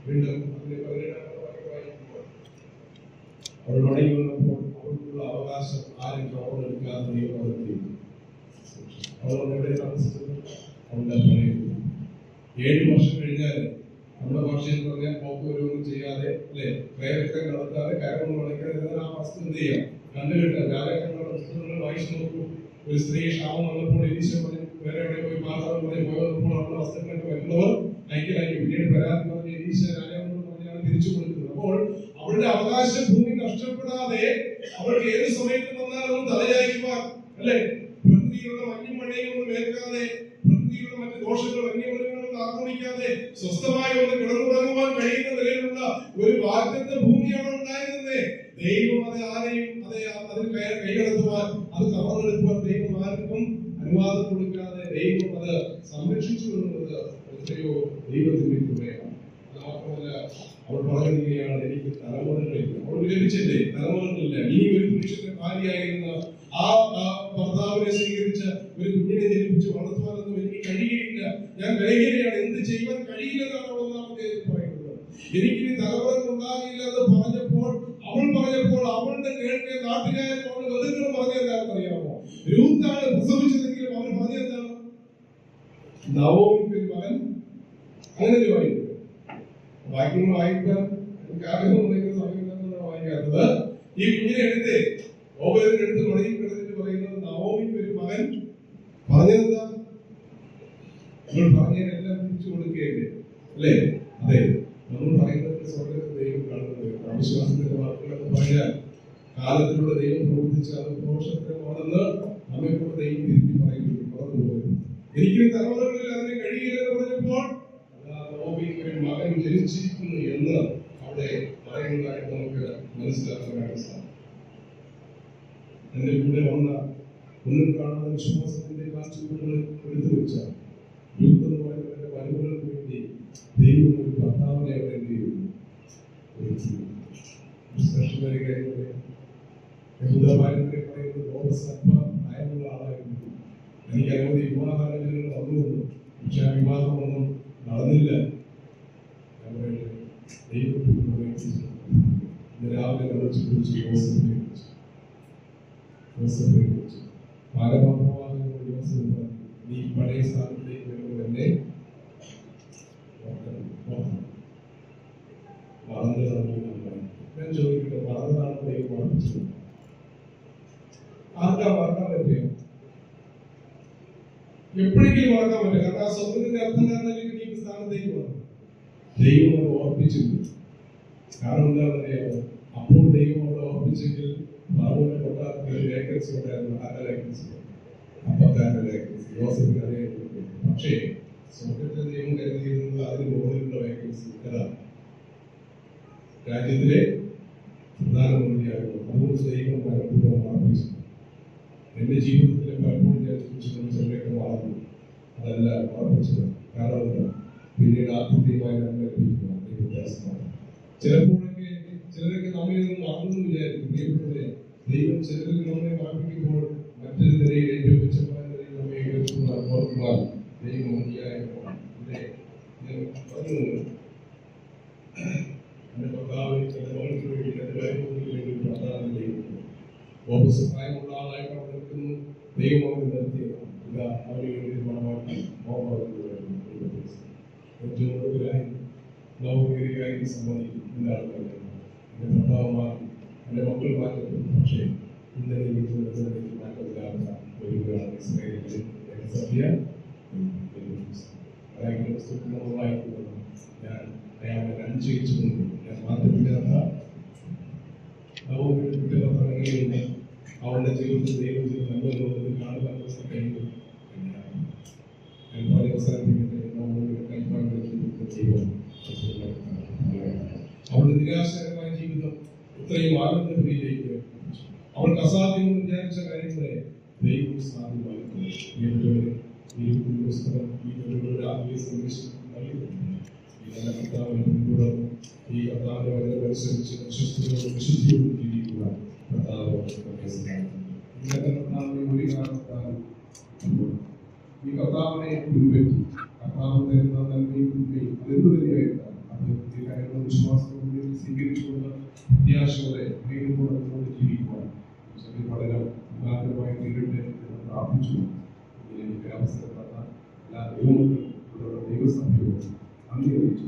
വീണ്ടും അതിന്റെ 17ാമത്തെ വാക്യമായിരിക്കുമ്പോൾ അവൾ മടങ്ങി വന്നപ്പോൾ അവൾക്കുള്ള അവകാശം ആരും കവർന്നെടുക്കാതെ ദൈവം അവർക്ക് അവൾ എവിടെ താമസിച്ചത്? അവളുടെ പറയുന്നത് 7 വർഷം കഴിഞ്ഞാൽ നമ്മുടെ ഭാഷയിൽ പറഞ്ഞാൽ പോക്കുവരവൊന്നും ചെയ്യാതെ അല്ലെ, പ്രേരക്കം നടത്താതെ, കരമൊന്നും വളയ്ക്കാതെ ആ വസ്തു എന്ത് ചെയ്യാം? കണ്ടുകിട്ടാൻ രാജാക്കന്മാരുടെ പുസ്തകങ്ങൾ വായിച്ചു നോക്കൂ. ഒരു സ്ത്രീ ക്ഷാമം വന്നപ്പോൾ ഈശോ പറഞ്ഞു വേറെ എവിടെ പോയി മാതാവ് പോയി വന്നപ്പോൾ അവരുടെ വസ്ത്രങ്ങളൊക്കെ വരുന്നവർ കൈക്കലാക്കി. പിന്നീട് പരാതി പറഞ്ഞ് ഈശോ രാജാവിനോട് പറഞ്ഞാണ് തിരിച്ചു കൊടുക്കുന്നത്. അപ്പോൾ അവളുടെ അവകാശ ഭൂമി നഷ്ടപ്പെടാതെ അവൾക്ക് ഏത് സമയത്ത് വന്നാലും തലചായ്ക്കുവാൻ അല്ലെ, പ്രകൃതിയിലുള്ള മഞ്ഞും മഴയും ഒന്നും ഏൽക്കാതെ, പ്രകൃതിയിലുള്ള മറ്റ് ദോഷങ്ങൾ വന്യമൃഗങ്ങളൊന്നും ആക്രമിക്കാതെ സ്വസ്ഥമായി ഒന്ന് കിടന്നുറങ്ങുവാൻ കഴിയുന്ന നിലയിലുള്ള ഒരു വാഗ്ദത്ത ഭൂമിയാണ് ഉണ്ടായിരുന്നത്. ദൈവം അത് ആരെയും അതിൽ കൈകടത്തുവാൻ, അത് കവർന്നെടുക്കുവാൻ ദൈവം ആർക്കും അനുവാദം കൊടുക്കാതെ ദൈവം അത് സംരക്ഷിച്ചു എന്നുള്ളത് എത്രയോ ദൈവത്തിന്റെ കൃപയാണ്. അത് മാത്രമല്ല, അവൾ പറയുകയാണ്, എനിക്ക് തലമുറകളില്ല. അവൾ ലഭിച്ചില്ലേ? തലമുറകളില്ല. ഇനി ഒരു പുരുഷന്റെ ഭാര്യയായിരുന്ന ആ ഭർത്താവിനെ സ്വീകരിച്ച ഒരു കുഞ്ഞിനെ ജനിപ്പിച്ച് വളർത്തുവാനൊന്നും എനിക്ക് കഴിയുകയില്ല, ഞാൻ ബലഹീനയാണ്, എന്ത് ചെയ്യുവാൻ കഴിയില്ലെന്നാണ് ഒന്നാമത്തെ പറയുന്നത്. എനിക്കിനി തലമുറകൾ ഉണ്ടാകില്ല എന്ന് പറഞ്ഞപ്പോൾ അവളുടെ കേൾക്കെ നാട്ടുകാരും അവളുടെ ബന്ധുക്കളും പറഞ്ഞെന്താണെന്ന് അറിയാമോ? രൂത്താണ് പ്രസവിച്ചതെങ്കിലും അവർ പറഞ്ഞെന്താണ്? നവോമിക്ക് ഒരു മകൻ. അങ്ങനെ വായിക്കും. വാക്യങ്ങൾ വായിക്കാൻ എനിക്ക് ആഗ്രഹമുണ്ടെങ്കിൽ സമയമില്ലാത്തതാണ് വായിക്കാത്തത്. ഈ കുഞ്ഞിനെ എടുത്ത് ഓബേദിനെ എടുത്ത് മടങ്ങി കിടന്നിട്ട് പറയുന്നത് നവോമിക്ക് ഒരു മകൻ പറഞ്ഞതെന്താ? നമ്മൾ പറഞ്ഞതിനെല്ലാം തിരിച്ചു കൊടുക്കുകയല്ലേ അല്ലേ? അതെ, നമ്മൾ പറയുന്നത് സ്വർഗ്ഗത്തിൽ ദൈവം കാണുന്നത്. അവിശ്വാസത്തിന്റെ വാക്കുകളൊക്കെ പറഞ്ഞാൽ കാലത്തിലൂടെ ദൈവം പ്രവർത്തിച്ച് അത് ദോഷത്തിനുമാണെന്ന് നമ്മെ കൊണ്ട് ദൈവം തിരുത്തി പറയുന്നു. ഒരിക്കലും തലമുറകളിൽ അതിന് കഴിയില്ലെന്ന് പറഞ്ഞപ്പോൾ ഒരു മകൻ ജനിച്ചിരിക്കുന്നു എന്ന് അവിടെ പറയുന്നതായിട്ട് നമുക്ക് മനസ്സിലാക്കാനായിട്ട് സാധിക്കും. എന്റെ കൂടെ വന്ന ഒന്നും കാണാതെ വിശ്വാസത്തിന്റെ കാഴ്ചപ്പാടുകൾ എടുത്തു വെച്ച എന്ന് പറയുന്നതിന്റെ വരവുകൾക്ക് വേണ്ടി ദൈവം ഒരു ഭർത്താവിനെ അവിടെ എന്ത് ചെയ്യുന്നു? യഹൂദന്മാരെ പറയുന്നത് ഭയമുള്ള ആളായിരുന്നു. എനിക്ക് അനവധി വിവാഹാലോചനകൾ വന്നുകൊണ്ടു, പക്ഷെ ആ വിവാഹമൊന്നും നടന്നില്ല. രാവിലെ നമ്മൾ ചിന്തിച്ചു യോസഫിനെ കുറിച്ച് പാരമാപ്രവാഹങ്ങൾ യോസഫ് പറഞ്ഞു, നീ പഴയ സ്ഥാനത്തേക്ക് വരുമ്പോൾ എന്നെ മറന്നതാണ്. ഞാൻ ചോദിക്കട്ടെ, മറന്നതാണ് ദൈവം ഓർപ്പിച്ചത്? ആർക്കാ മറക്കാൻ പറ്റിയോ? എപ്പോഴെങ്കിലും മറക്കാൻ പറ്റും. കാരണം ആ സ്വപ്നത്തിന്റെ അർത്ഥം കാരണം ഈ സ്ഥാനത്തേക്ക് വന്നു. ദൈവം അത് ഓർപ്പിച്ചിരുന്നു. കാരണം എന്താണെന്നറിയാമോ? അപ്പോൾ ദൈവം അവിടെ ഓർപ്പിച്ചെങ്കിൽ ഫറവോന്റെ കൊട്ടാരത്തിൽ ഒരു വേക്കൻസി ഉണ്ടായിരുന്നു. ആരുടെ വേക്കൻസി? അപ്പക്കാരുടെ വേക്കൻസി. യോസഫിന് അറിയാൻ. പക്ഷേ സ്വർഗത്തെ ദൈവം കരുതിയിരുന്നത് അതിന് മുകളിലുള്ള വേക്കൻസി ഏതാണ്? രാജ്യത്തിലെ പ്രധാനമന്ത്രിയായിരുന്നു. അതുകൊണ്ട് ദൈവം പലപ്പോഴും ഓർപ്പിച്ചു. എന്റെ ജീവിതത്തിലെ പലപ്പോഴും ഞാൻ ചിന്തിച്ചു മാറുന്നു. അതല്ല ഓർപ്പിച്ചത്. കാരണം എന്താ? പിന്നീട് ആത്യന്തികമായി നമ്മൾ ലഭിക്കുക വ്യത്യാസമാണ്. ചിലപ്പോഴൊക്കെ ചിലരൊക്കെ നമ്മിൽ നിന്ന് മറന്നു വിചാരിക്കും. പ്രിയപ്പെട്ടവരെ, ദൈവം ചിലരിൽ നമ്മളെ മറപ്പിക്കുമ്പോൾ മറ്റൊരു നിലയിൽ ഏറ്റവും മെച്ചമായ നിലയിൽ നമ്മെ ഓർക്കുവാൻ ദൈവം മതിയായതാണ്. എന്റെ ഭർത്താവിന് എന്റെ മകൾക്ക് വേണ്ടി എന്റെ വൈഭവത്തിന് വേണ്ടി പ്രാധാന്യം ദൈവം പ്രായമുള്ള ആളായിട്ട് അവിടെ നിൽക്കുന്നു. ദൈവം അവിടെ നിർത്തിയതാണ്. ഇതാ അവരെ വേണ്ടി മണമാക്കി ഏറ്റവും കൂടുതലായി ലൗകികമായി സമ്മതിക്കും. എന്താണ് പറയുന്നത്? എന്റെ ഭർത്താവ് മാറി, എന്റെ മക്കൾ മാറ്റപ്പെട്ടു. പക്ഷേ ഇന്നലെ മാറ്റമില്ലാത്ത ഒരുവരാണ് ഇസ്രായേലിലെ സഭ്യ. ഞാൻ അയാളെ അനുചരിച്ചുകൊണ്ട് ഞാൻ മാറ്റമില്ലാത്ത കുറ്റപത്രങ്ങളുണ്ട്. അവളുടെ ജീവിതത്തിൽ ദൈവം ചെയ്ത് നല്ലത് കാണുവാൻ കഴിയുന്നു. ഞാൻ അവസാനിപ്പിക്കട്ടെ. അവളുടെ നിരാശകരമായ ജീവിതം ഇത്രയും ആനന്ദത്തിലേക്ക് അവൾക്ക് അസാധ്യമെന്ന് വിചാരിച്ച കാര്യങ്ങളെ ദൈവം സാധ്യമാക്കുന്നു. ഈ പുസ്തകം ഈ ആത്മീയ സന്ദേശം നൽകുന്നു. ഈ നല്ല കർത്താവിനെ പിന്തുടർന്ന് ഈ കർത്താവിനെ വളരെ പരിശ്രമിച്ച് വിശുദ്ധിയോട് ജീവിക്കുക. കർത്താവ് ഇന്നത്തെ കർത്താവിനെ ഒരു കാരണത്താലും ഈ കർത്താവിനെ പിൻപറ്റി കർത്താവ് തരുന്ന നന്മയും അതെന്ത് തന്നെയായിട്ടാണ് അത് കാര്യങ്ങൾ വിശ്വാസത്തോടെ സ്വീകരിച്ചുകൊണ്ട് പ്രത്യാശയോടെ വീണ്ടും ജീവിക്കുവാൻ പഠനം ഉദാഹരണമായി തീരട്ടെ എന്ന് പ്രാർത്ഥിച്ചു. എനിക്ക് അവസരം തന്ന എല്ലാ ദൈവമക്കളും ദൈവസഭയോടും നന്ദി അറിയിച്ചു.